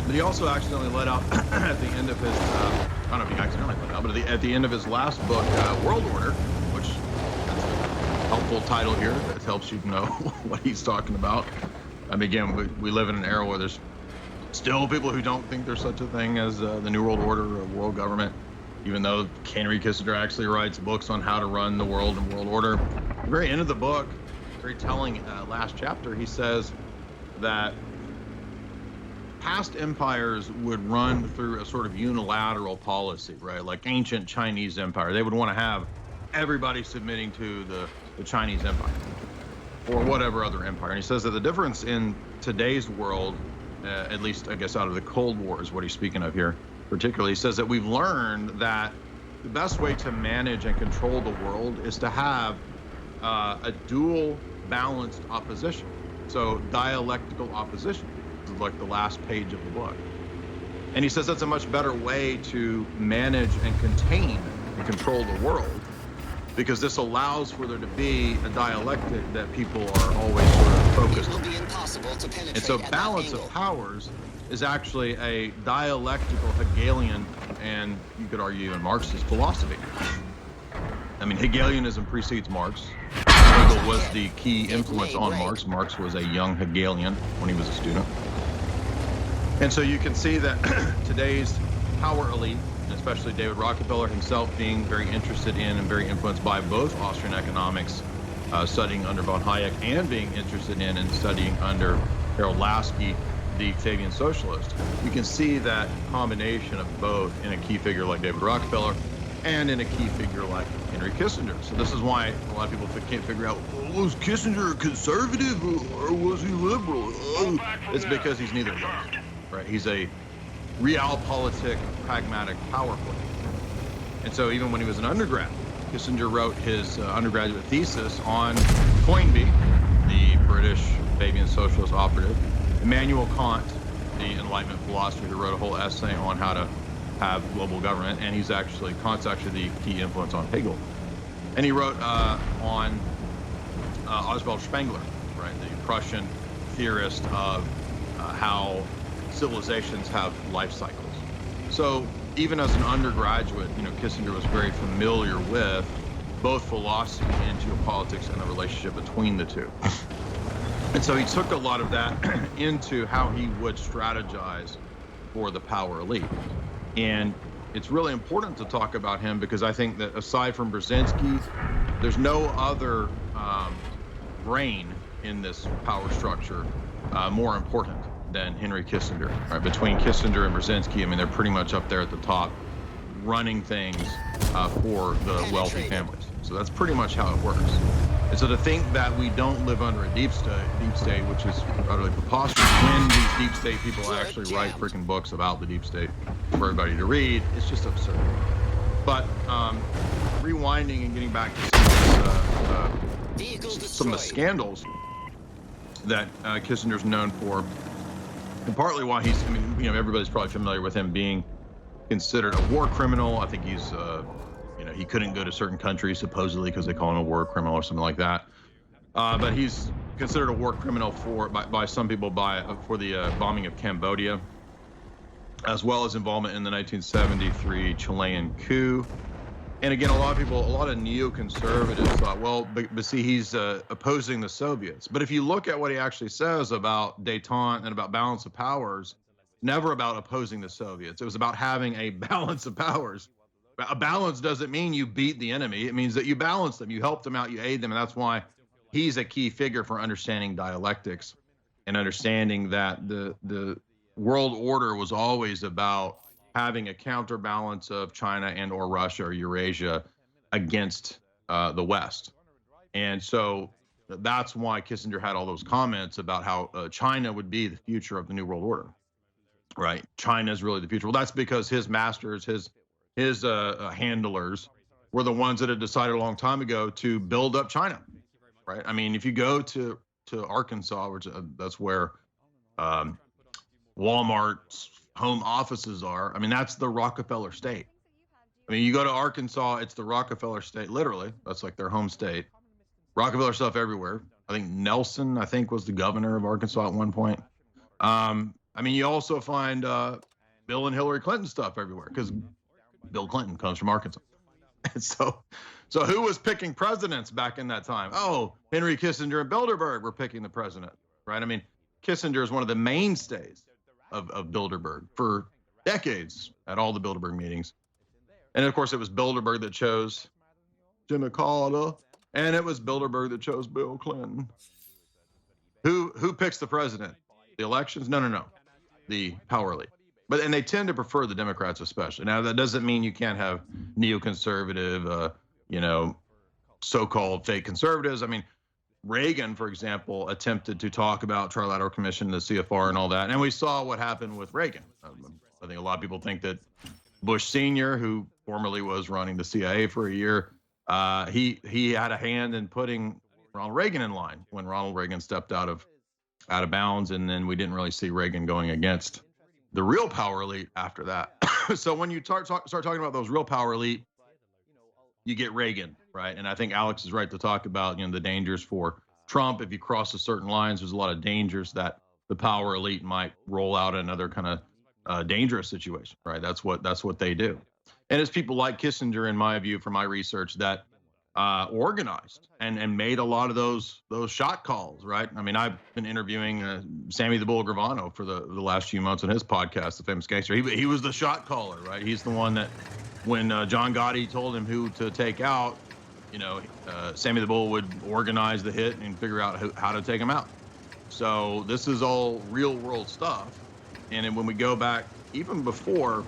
But he also accidentally let out at the end of his, I don't know if he accidentally let out, but at the end of his last book, World Order, which that's a helpful title here that helps you know what he's talking about. I mean, again, we live in an era where there's still people who don't think there's such a thing as the New World Order or world government, even though Henry Kissinger actually writes books on how to run the world and world order. At the very end of the book, very telling last chapter, he says that past empires would run through a sort of unilateral policy, right? Like ancient Chinese empire. They would want to have everybody submitting to the Chinese empire or whatever other empire. And he says that the difference in today's world, at least I guess out of the Cold War is what he's speaking of here particularly, he says that we've learned that the best way to manage and control the world is to have a dual balanced opposition. So dialectical opposition. Like the last page of the book. And he says that's a much better way to manage and contain and control the world, because this allows for there to be a dialectic that people are always sort of focused on. And so balance of powers is actually a dialectical Hegelian, and you could argue in Marxist philosophy. I mean, Hegelianism precedes Marx. Hegel was the key influence on Marx. Marx was a young Hegelian when he was a student. And so you can see that today's power elite, especially David Rockefeller himself being very interested in and very influenced by both Austrian economics, studying under von Hayek, and being interested in and studying under Harold Lasky, the Fabian socialist. You can see that combination of both in a key figure like David Rockefeller and in a key figure like Henry Kissinger. So this is why a lot of people can't figure out, was Kissinger a conservative or was he liberal? It's because he's neither of those, right? He's a realpolitik, pragmatic power player. And so even when he was an undergrad, Kissinger wrote his undergraduate thesis on Toynbee, the British Fabian socialist operative, Immanuel Kant, the Enlightenment philosopher who wrote a whole essay on how to have global government, and Kant's actually the key influence on Hegel. And he wrote on Oswald Spengler, right, the Prussian theorist of how civilizations have life cycles. So even as an undergraduate, Kissinger was very familiar with both philosophy and geopolitics and the relationship between the two. And so he took a lot of that into how he would strategize for the power elite. And it's really important to talk about him because I think that aside from Brzezinski, there's no other brain in this power structure more important than Henry Kissinger. Right? Between Kissinger and Brzezinski, I mean, they're pretty much up there at the top, running things for the wealthy families. So that's pretty much how it works. And so to think that we don't live under a deep state, which is utterly preposterous, when these deep state people actually write freaking books about the deep state for everybody to read, it's just absurd. But rewinding and getting back to some of the scandals that Kissinger's known for, and partly why he's, everybody's probably familiar with him being considered a war criminal. I think he's, he couldn't go to certain countries supposedly because they call him a war criminal or something like that. But he's considered a war criminal by some people for the bombing of Cambodia, as well as involvement in the 1973 Chilean coup. And again, a lot of neoconservatives thought, well, but see, he's opposing the Soviets. But if you look at what he actually says about détente and about balance of powers, never about opposing the Soviets. It was about having a balance of powers. A balance doesn't mean you beat the enemy. It means that you balance them, you help them out, you aid them. And that's why he's a key figure for understanding dialectics and understanding that the world order was always about having a counterbalance of China and or Russia or Eurasia against the West. And so that's why Kissinger had all those comments about how China would be the future of the New World Order, right? China is really the future. Well, that's because his masters, his handlers were the ones that had decided a long time ago to build up China, right? I mean, if you go to Arkansas, which that's where Walmart's home offices are, I mean, that's the Rockefeller state. I mean, you go to Arkansas, it's the Rockefeller state, literally. That's like their home state. Rockefeller stuff everywhere. I think Nelson, was the governor of Arkansas at one point. I mean, you also find Bill and Hillary Clinton stuff everywhere because Bill Clinton comes from Arkansas. And so who was picking presidents back in that time? Oh, Henry Kissinger and Bilderberg were picking the president, right? I mean, Kissinger is one of the mainstays of Bilderberg for decades at all the Bilderberg meetings. And of course, it was Bilderberg that chose Jimmy Carter, and it was Bilderberg that chose Bill Clinton. Who picks the president? The elections? No. The power elite. And they tend to prefer the Democrats especially. Now, that doesn't mean you can't have neoconservative, so-called fake conservatives. I mean, Reagan, for example, attempted to talk about Trilateral Commission, the CFR and all that. And we saw what happened with Reagan. I think a lot of people think that Bush Sr., who formerly was running the CIA for a year, he had a hand in putting Ronald Reagan in line when Ronald Reagan stepped out of bounds. And then we didn't really see Reagan going against the real power elite after that. So when you start talking about those real power elite, you get Reagan, right? And I think Alex is right to talk about, the dangers for Trump. If you cross a certain lines, there's a lot of dangers that the power elite might roll out another kind of dangerous situation, right? That's what they do. And it's people like Kissinger, in my view, from my research, that organized and made a lot of those shot calls, right? I mean, I've been interviewing Sammy the Bull Gravano for the last few months on his podcast, The Famous Gangster. He was the shot caller, right? He's the one that when John Gotti told him who to take out, Sammy the Bull would organize the hit and figure out how to take him out. So this is all real world stuff. And then when we go back, even before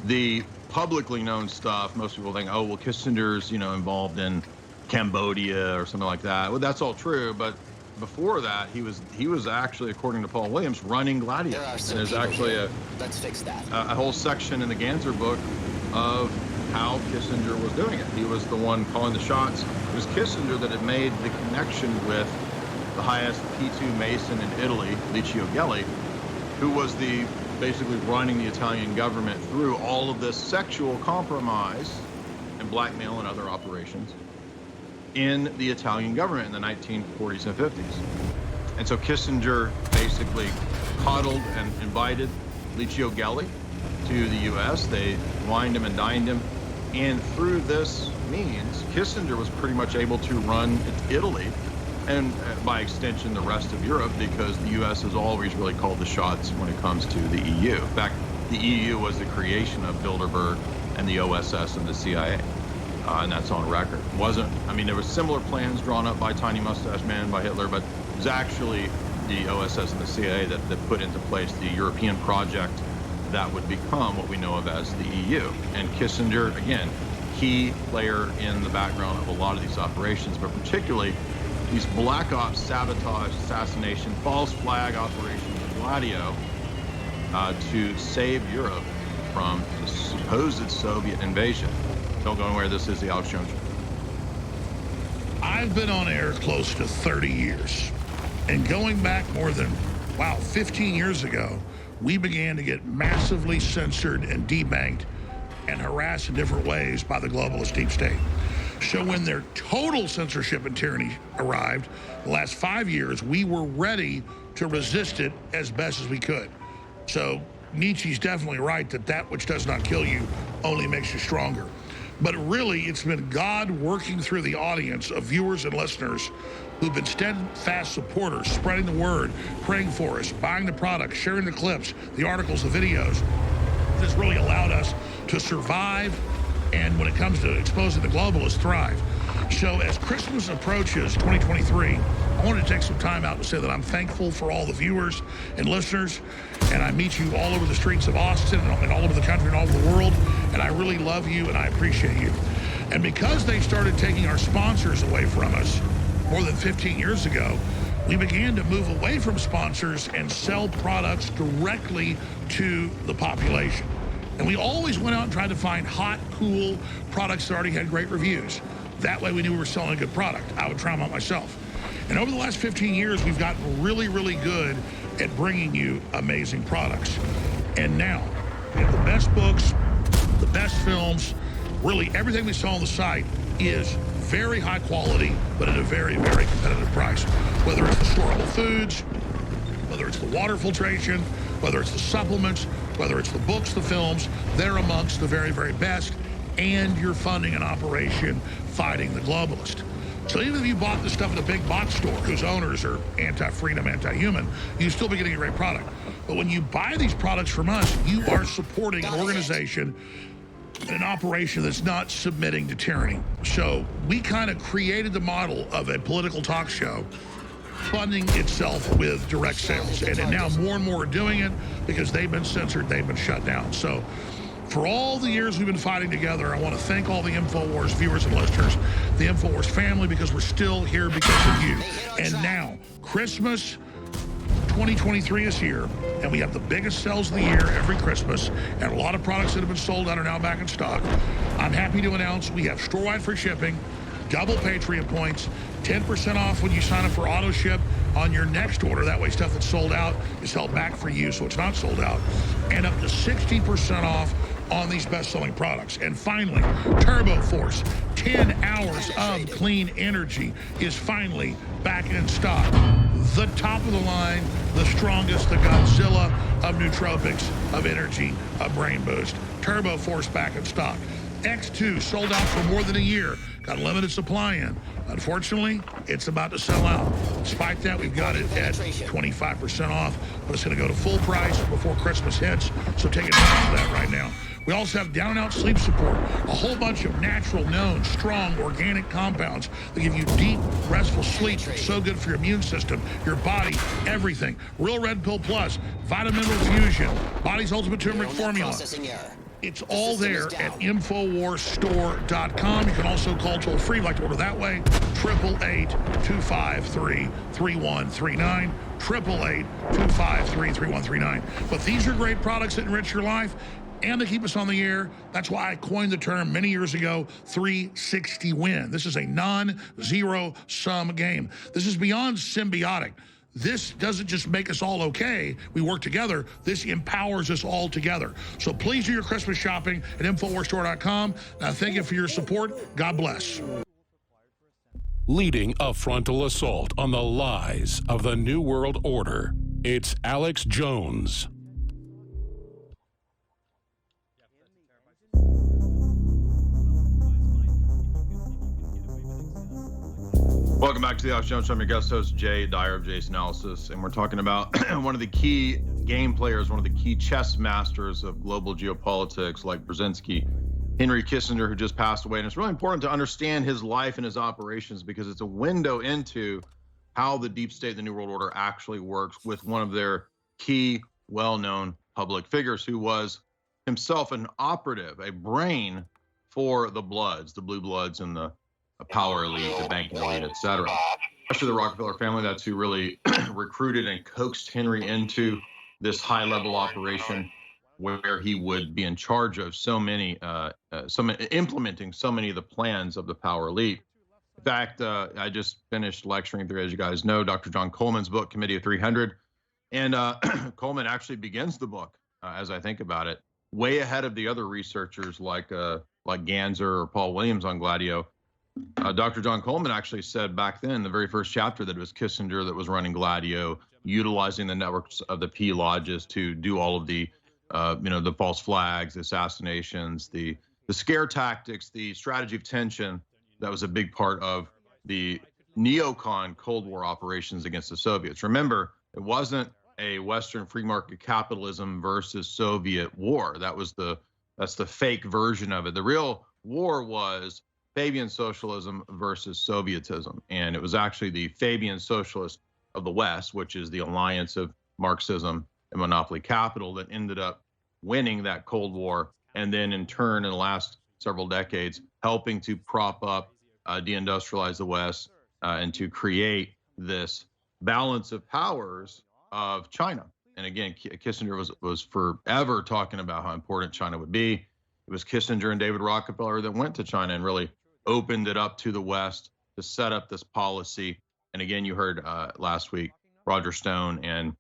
the publicly known stuff, most people think, oh, well, Kissinger's, involved in Cambodia or something like that. Well, that's all true. But before that, he was actually, according to Paul Williams, running Gladio. And there's actually let's fix that. A whole section in the Ganser book of how Kissinger was doing it. He was the one calling the shots. It was Kissinger that had made the connection with the highest P2 Mason in Italy, Licio Gelli, who was basically running the Italian government through all of this sexual compromise and blackmail and other operations in the Italian government in the 1940s and 50s. And so Kissinger basically coddled and invited Licio Gelli to the U.S. They wined him and dined him. And through this means, Kissinger was pretty much able to run Italy and by extension the rest of Europe, because the U.S. has always really called the shots when it comes to the EU. In fact, the EU was the creation of Bilderberg and the OSS and the CIA, and that's on record. There were similar plans drawn up by Tiny Mustache Man, by Hitler, but it was actually the OSS and the CIA that put into place the European project that would become what we know of as the EU. And Kissinger, again, key player in the background of a lot of these operations, but particularly these black ops, sabotage, assassination, false flag operations in Gladio to save Europe from the supposed Soviet invasion. Don't go anywhere. This is the AlexJones Show. I've been on air close to 30 years. And going back more than, 15 years ago, we began to get massively censored and debanked and harassed in different ways by the globalist deep state. So when their total censorship and tyranny arrived, the last 5 years, we were ready to resist it as best as we could. So Nietzsche's definitely right that which does not kill you only makes you stronger. But really, it's been God working through the audience of viewers and listeners who've been steadfast supporters, spreading the word, praying for us, buying the products, sharing the clips, the articles, the videos. This has really allowed us to survive, and when it comes to exposing the globalists, thrive. So as Christmas approaches 2023, I wanted to take some time out to say that I'm thankful for all the viewers and listeners, and I meet you all over the streets of Austin and all over the country and all over the world, and I really love you and I appreciate you. And because they started taking our sponsors away from us more than 15 years ago, we began to move away from sponsors and sell products directly to the population. And we always went out and tried to find hot, cool products that already had great reviews. That way we knew we were selling a good product. I would try them out myself. And over the last 15 years, we've gotten really, really good at bringing you amazing products. And now, we have the best books, the best films, really everything we sell on the site is very high quality, but at a very, very competitive price. Whether it's the storable foods, whether it's the water filtration, whether it's the supplements, whether it's the books, the films, they're amongst the very, very best, and you're funding an operation fighting the globalist. So even if you bought this stuff at a big box store whose owners are anti-freedom, anti-human, you still be getting a great product. But when you buy these products from us, you are supporting an organization, an operation that's not submitting to tyranny. So we kind of created the model of a political talk show funding itself with direct sales. And now more and more are doing it because they've been censored, they've been shut down. So for all the years we've been fighting together, I want to thank all the InfoWars viewers and listeners, the InfoWars family, because we're still here because of you. And now, Christmas 2023 is here, and we have the biggest sales of the year every Christmas, and a lot of products that have been sold out are now back in stock. I'm happy to announce we have store-wide free shipping, double Patriot points, 10% off when you sign up for auto ship on your next order. That way stuff that's sold out is held back for you so it's not sold out. And up to 60% off on these best-selling products. And finally, Turbo Force, 10 hours of clean energy is finally back in stock. The top of the line, the strongest, the Godzilla of nootropics, of energy, of brain boost. Turbo Force back in stock. X2 sold out for more than a year. Got a limited supply in. Unfortunately, it's about to sell out. Despite that, we've got it at 25% off, but it's going to go to full price before Christmas hits, so take advantage of that right now. We also have down and out sleep support, a whole bunch of natural, known, strong, organic compounds that give you deep, restful sleep. So good for your immune system, your body, everything. Real Red Pill Plus, Vitamin Fusion, Body's Ultimate Turmeric Formula. It's all there at InfoWarsStore.com. You can also call toll-free, like to order that way, 888-253-3139, 888-253-3139. But these are great products that enrich your life, and they keep us on the air. That's why I coined the term many years ago, 360 win. This is a non-zero sum game. This is beyond symbiotic. This doesn't just make us all okay. We work together. This empowers us all together. So please do your Christmas shopping at InfoWarsStore.com. Now, thank you for your support. God bless. Leading a frontal assault on the lies of the New World Order, it's Alex Jones. Welcome back to the AlexJones Show. I'm your guest host, Jay Dyer of Jay's Analysis, and we're talking about one of the key game players, one of the key chess masters of global geopolitics, like Brzezinski, Henry Kissinger, who just passed away. And it's really important to understand his life and his operations because it's a window into how the deep state, the New World Order, actually works with one of their key, well-known public figures who was himself an operative, a brain for the Bloods, the Blue Bloods, and the power elite, the banking elite, et cetera. Especially the Rockefeller family, that's who really recruited and coaxed Henry into this high-level operation where he would be in charge of implementing so many of the plans of the power elite. In fact, I just finished lecturing through, as you guys know, Dr. John Coleman's book, Committee of 300. And Coleman actually begins the book, as I think about it, way ahead of the other researchers like Ganser or Paul Williams on Gladio. Dr. John Coleman actually said back then, the very first chapter, that it was Kissinger that was running Gladio, utilizing the networks of the P lodges to do all of the, the false flags, the assassinations, the scare tactics, the strategy of tension. That was a big part of the neocon Cold War operations against the Soviets. Remember, it wasn't a Western free market capitalism versus Soviet war. That's the fake version of it. The real war was Fabian socialism versus Sovietism. And it was actually the Fabian socialists of the West, which is the alliance of Marxism and monopoly capital, that ended up winning that Cold War. And then in turn, in the last several decades, helping to prop up, deindustrialize the West, and to create this balance of powers of China. And again, Kissinger was forever talking about how important China would be. It was Kissinger and David Rockefeller that went to China and really opened it up to the West to set up this policy. And again, you heard last week Roger Stone and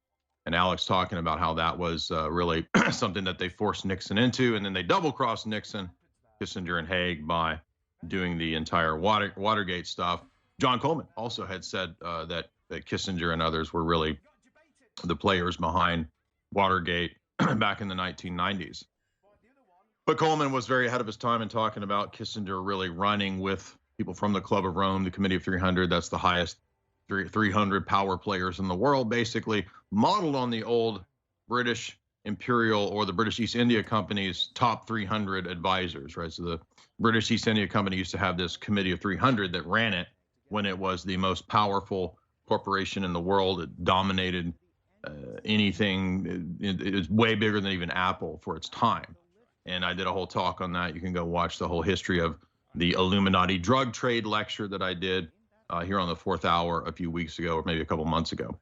Alex talking about how that was really something that they forced Nixon into, and then they double-crossed Nixon, Kissinger, and Haig by doing the entire Watergate stuff. John Coleman also had said that Kissinger and others were really the players behind Watergate back in the 1990s. But Coleman was very ahead of his time in talking about Kissinger really running with people from the Club of Rome, the Committee of 300. That's the highest 300 power players in the world, basically modeled on the old British Imperial or the British East India Company's top 300 advisors, right? So the British East India Company used to have this Committee of 300 that ran it when it was the most powerful corporation in the world. It dominated anything. It was way bigger than even Apple for its time. And I did a whole talk on that. You can go watch the whole history of the Illuminati drug trade lecture that I did here on the 4th Hour a few weeks ago, or maybe a couple months ago.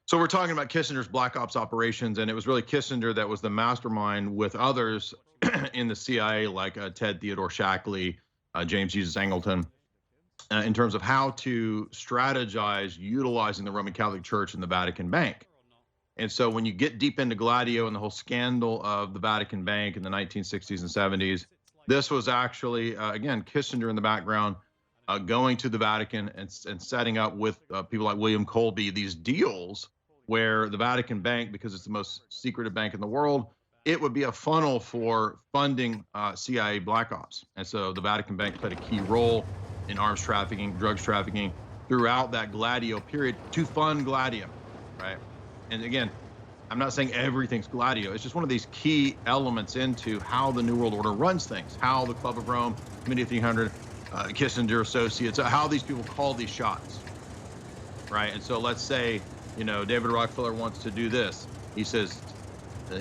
So we're talking about Kissinger's Black Ops operations, and it was really Kissinger that was the mastermind with others in the CIA, like Ted Theodore Shackley, James Jesus Angleton, in terms of how to strategize utilizing the Roman Catholic Church and the Vatican Bank. And so when you get deep into Gladio and the whole scandal of the Vatican Bank in the 1960s and 70s, this was actually, again, Kissinger in the background, going to the Vatican and setting up with people like William Colby these deals where the Vatican Bank, because it's the most secretive bank in the world, it would be a funnel for funding CIA Black Ops. And so the Vatican Bank played a key role in arms trafficking, drugs trafficking, throughout that Gladio period to fund Gladio, right? And again, I'm not saying everything's Gladio. It's just one of these key elements into how the New World Order runs things, how the Club of Rome, Committee of 300, Kissinger associates, how these people call these shots, right? And so let's say, you know, David Rockefeller wants to do this. He says,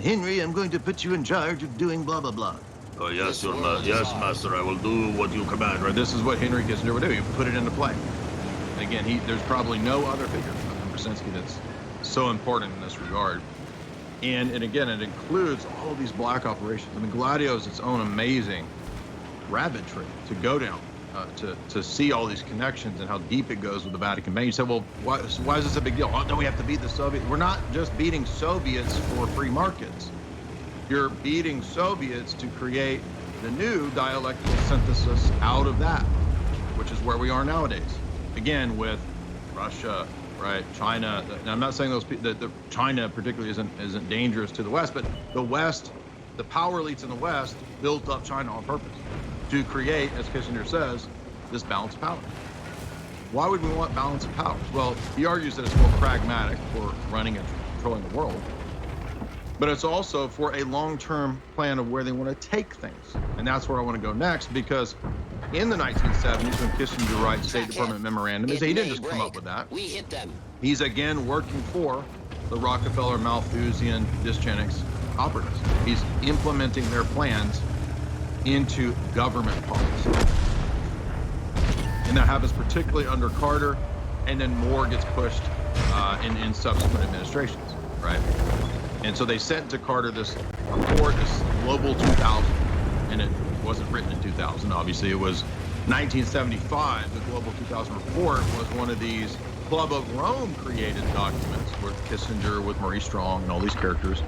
Henry, I'm going to put you in charge of doing blah, blah, blah. Oh, yes, yes, master, I will do what you command. Right, this is what Henry Kissinger would do. He would put it into play. And again, there's probably no other figure than Brzezinski that's so important in this regard. And again, it includes all of these black operations. I mean, Gladio is its own amazing rabbit trail to go down, to see all these connections and how deep it goes with the Vatican Bank. You said, well, why is this a big deal? Oh, no, we have to beat the Soviets. We're not just beating Soviets for free markets. You're beating Soviets to create the new dialectical synthesis out of that, which is where we are nowadays. Again, with Russia, right, China. And I'm not saying that China particularly isn't dangerous to the West, but the West, the power elites in the West built up China on purpose to create, as Kissinger says, this balance of power. Why would we want balance of powers? Well, he argues that it's more pragmatic for running and controlling the world, but it's also for a long-term plan of where they want to take things. And that's where I want to go next, because in the 1970s, when Kissinger writes State Department memorandum, he didn't just come up with that. We hit them. He's again working for the Rockefeller, Malthusian, Dysgenics operatives. He's implementing their plans into government policy. And that happens particularly under Carter, and then more gets pushed in subsequent administrations, right? And so they sent to Carter this report, this Global 2000, and it wasn't written in 2000, obviously. It was 1975. The Global 2000 report was one of these Club of Rome created documents with Kissinger, with Maurice Strong, and all these characters,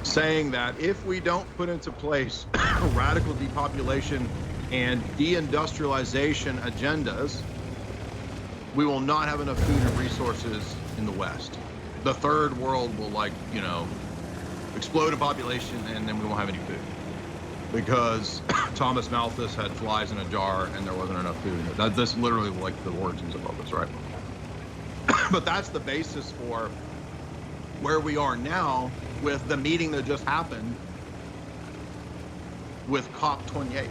saying that if we don't put into place radical depopulation and deindustrialization agendas, we will not have enough food and resources in the West. The third world will, like, you know, explode in population, and then we won't have any food. Because Thomas Malthus had flies in a jar and there wasn't enough food. That's literally like the origins of all this, right? But that's the basis for where we are now with the meeting that just happened with COP28.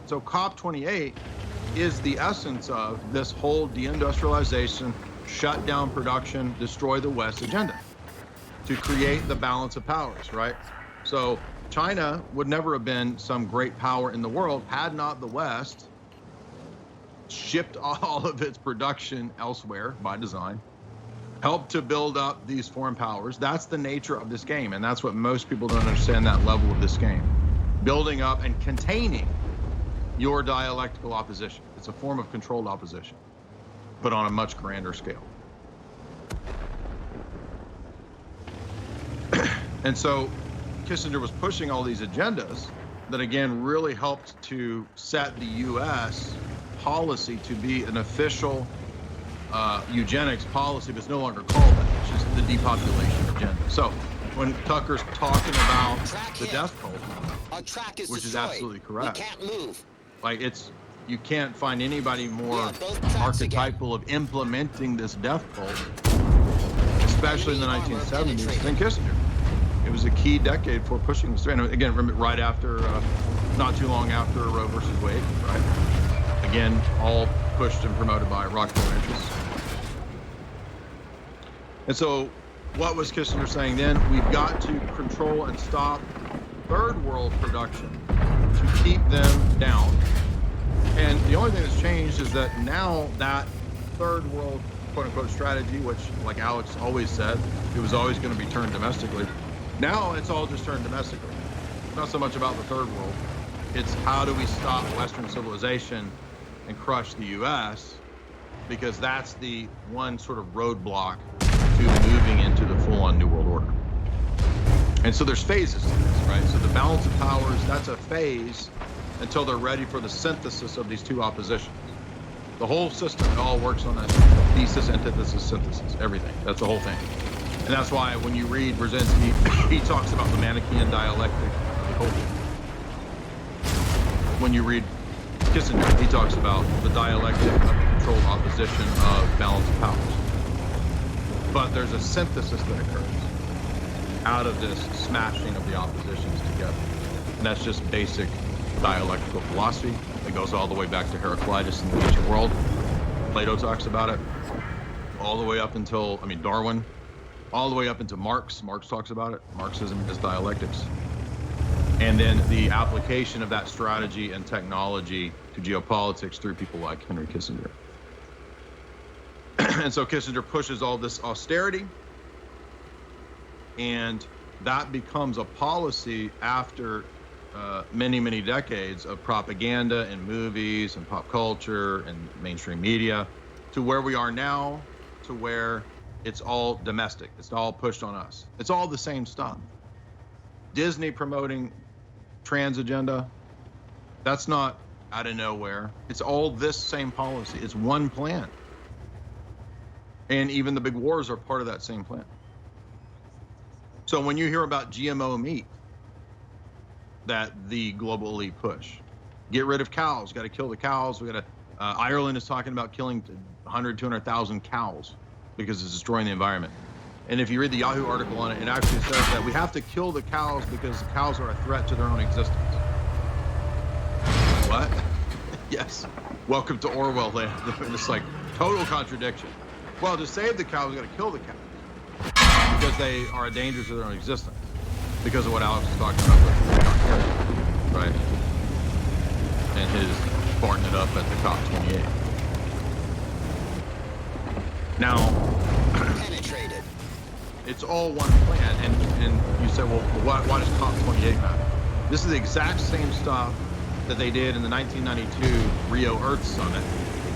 So COP28 is the essence of this whole deindustrialization, shut down production, destroy the West agenda to create the balance of powers, right? So China would never have been some great power in the world had not the West shipped all of its production elsewhere by design, helped to build up these foreign powers. That's the nature of this game, and that's what most people don't understand, that level of this game. Building up and containing your dialectical opposition. It's a form of controlled opposition, but on a much grander scale. And so Kissinger was pushing all these agendas that, again, really helped to set the U.S. policy to be an official eugenics policy, but it's no longer called that. It's just the depopulation agenda. So when Tucker's talking about the death cult, which is absolutely correct. We can't move. Like, you can't find anybody more archetypal of implementing this death cult, especially in the 1970s, than Kissinger. It was a key decade for pushing this through. And again, right after, not too long after Roe versus Wade, right? Again, all pushed and promoted by Rockefeller interests. And so what was Kissinger saying then? We've got to control and stop third world production to keep them down. And the only thing that's changed is that now that third world quote unquote strategy, which, like Alex always said, it was always going to be turned domestically. Now it's all just turned domestically. It's not so much about the third world. It's how do we stop Western civilization and crush the U.S., because that's the one sort of roadblock to moving into the full-on New World Order. And so there's phases to this, right? So the balance of powers, that's a phase until they're ready for the synthesis of these two oppositions. The whole system, it all works on that thesis, antithesis, synthesis, everything. That's the whole thing. And that's why when you read Brzezinski, he talks about the Manichaean dialectic of the culture. When you read Kissinger, he talks about the dialectic of controlled opposition of balance of powers. But there's a synthesis that occurs out of this smashing of the oppositions together. And that's just basic dialectical philosophy. It goes all the way back to Heraclitus in the ancient world. Plato talks about it. All the way up until, Darwin. All the way up into Marx. Marx talks about it. Marxism is dialectics. And then the application of that strategy and technology to geopolitics through people like Henry Kissinger. And so Kissinger pushes all this austerity, and that becomes a policy after many, many decades of propaganda and movies and pop culture and mainstream media, to where we are now, to where it's all domestic. It's all pushed on us. It's all the same stuff. Disney promoting trans agenda, that's not out of nowhere. It's all this same policy. It's one plan. And even the big wars are part of that same plan. So when you hear about GMO meat that the global elite push, get rid of cows, got to kill the cows. We got to, Ireland is talking about killing 100, 200,000 cows because it's destroying the environment. And if you read the Yahoo article on it, it actually says that we have to kill the cows because the cows are a threat to their own existence. What? Yes. Welcome to Orwell land. It's like total contradiction. Well, to save the cows, we got to kill the cows because they are a danger to their own existence. Because of what Alex was talking about with right? And his farting it up at the COP28. Now, penetrated. It's all one plan, and you say, well, why does COP28 matter? This is the exact same stuff that they did in the 1992 Rio Earth Summit.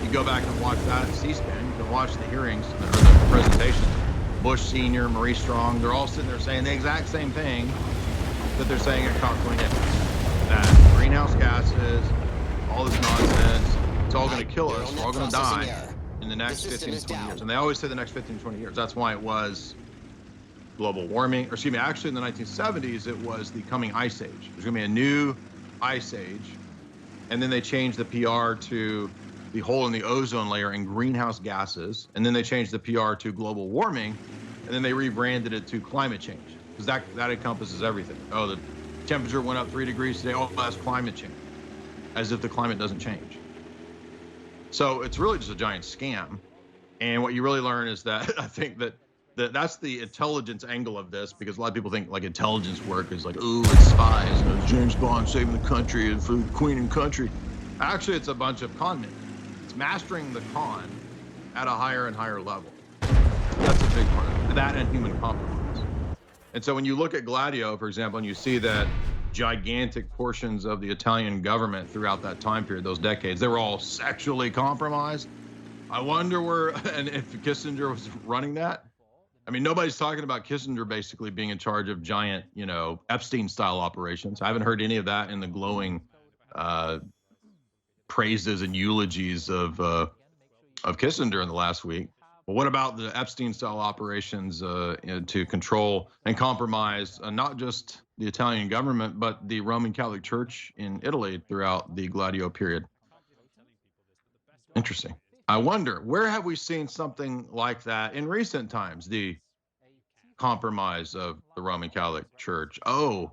You go back and watch that at C-SPAN. You can watch the hearings, or the presentations. Bush Sr., Marie Strong, they're all sitting there saying the exact same thing that they're saying at COP28. That greenhouse gases, all this nonsense, it's all going to kill us. We're all going to die in the next 15 to 20 years. And they always say the next 15 to 20 years. That's why it was global warming, or excuse me, actually in the 1970s, it was the coming ice age. There's going to be a new ice age. And then they changed the PR to the hole in the ozone layer and greenhouse gases. And then they changed the PR to global warming. And then they rebranded it to climate change, because that encompasses everything. Oh, the temperature went up 3 degrees today. Oh, that's climate change, as if the climate doesn't change. So it's really just a giant scam. And what you really learn is that I think that's the intelligence angle of this, because a lot of people think like intelligence work is like, oh, it's spies, it's James Bond saving the country and for the queen and country. Actually, it's a bunch of con men. It's mastering the con at a higher and higher level. That's a big part of it. That and human compromise. And so when you look at Gladio, for example, and you see that gigantic portions of the Italian government throughout that time period, those decades, they were all sexually compromised. I wonder where, and if Kissinger was running that. I mean, nobody's talking about Kissinger basically being in charge of giant, Epstein-style operations. I haven't heard any of that in the glowing praises and eulogies of Kissinger in the last week. But what about the Epstein-style operations to control and compromise not just the Italian government, but the Roman Catholic Church in Italy throughout the Gladio period? Interesting. I wonder, where have we seen something like that in recent times? The compromise of the Roman Catholic Church. Oh,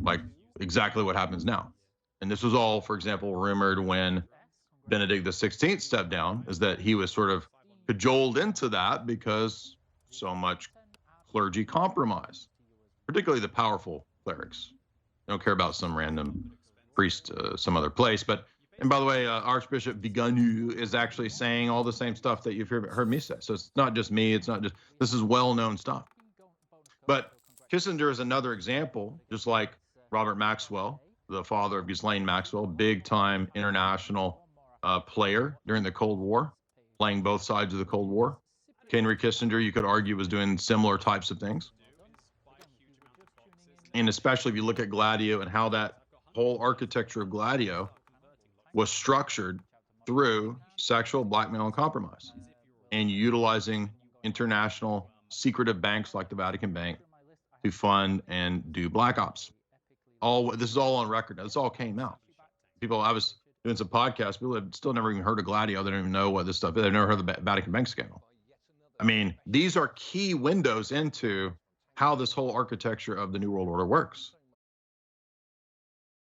like exactly what happens now. And this was all, for example, rumored when Benedict XVI stepped down, is that he was sort of cajoled into that because so much clergy compromise, particularly the powerful clerics. They don't care about some random priest some other place. And by the way, Archbishop Vigano is actually saying all the same stuff that you've heard me say. So it's not just me. It's not just, this is well-known stuff. But Kissinger is another example, just like Robert Maxwell, the father of Ghislaine Maxwell, big-time international player during the Cold War, playing both sides of the Cold War. Henry Kissinger, you could argue, was doing similar types of things. And especially if you look at Gladio and how that whole architecture of Gladio was structured through sexual blackmail and compromise, and utilizing international secretive banks like the Vatican Bank to fund and do black ops. This is all on record. This all came out. I was doing some podcasts. People had still never even heard of Gladio. They don't even know what this stuff is. They've never heard of the Vatican Bank scandal. I mean, these are key windows into how this whole architecture of the New World Order works.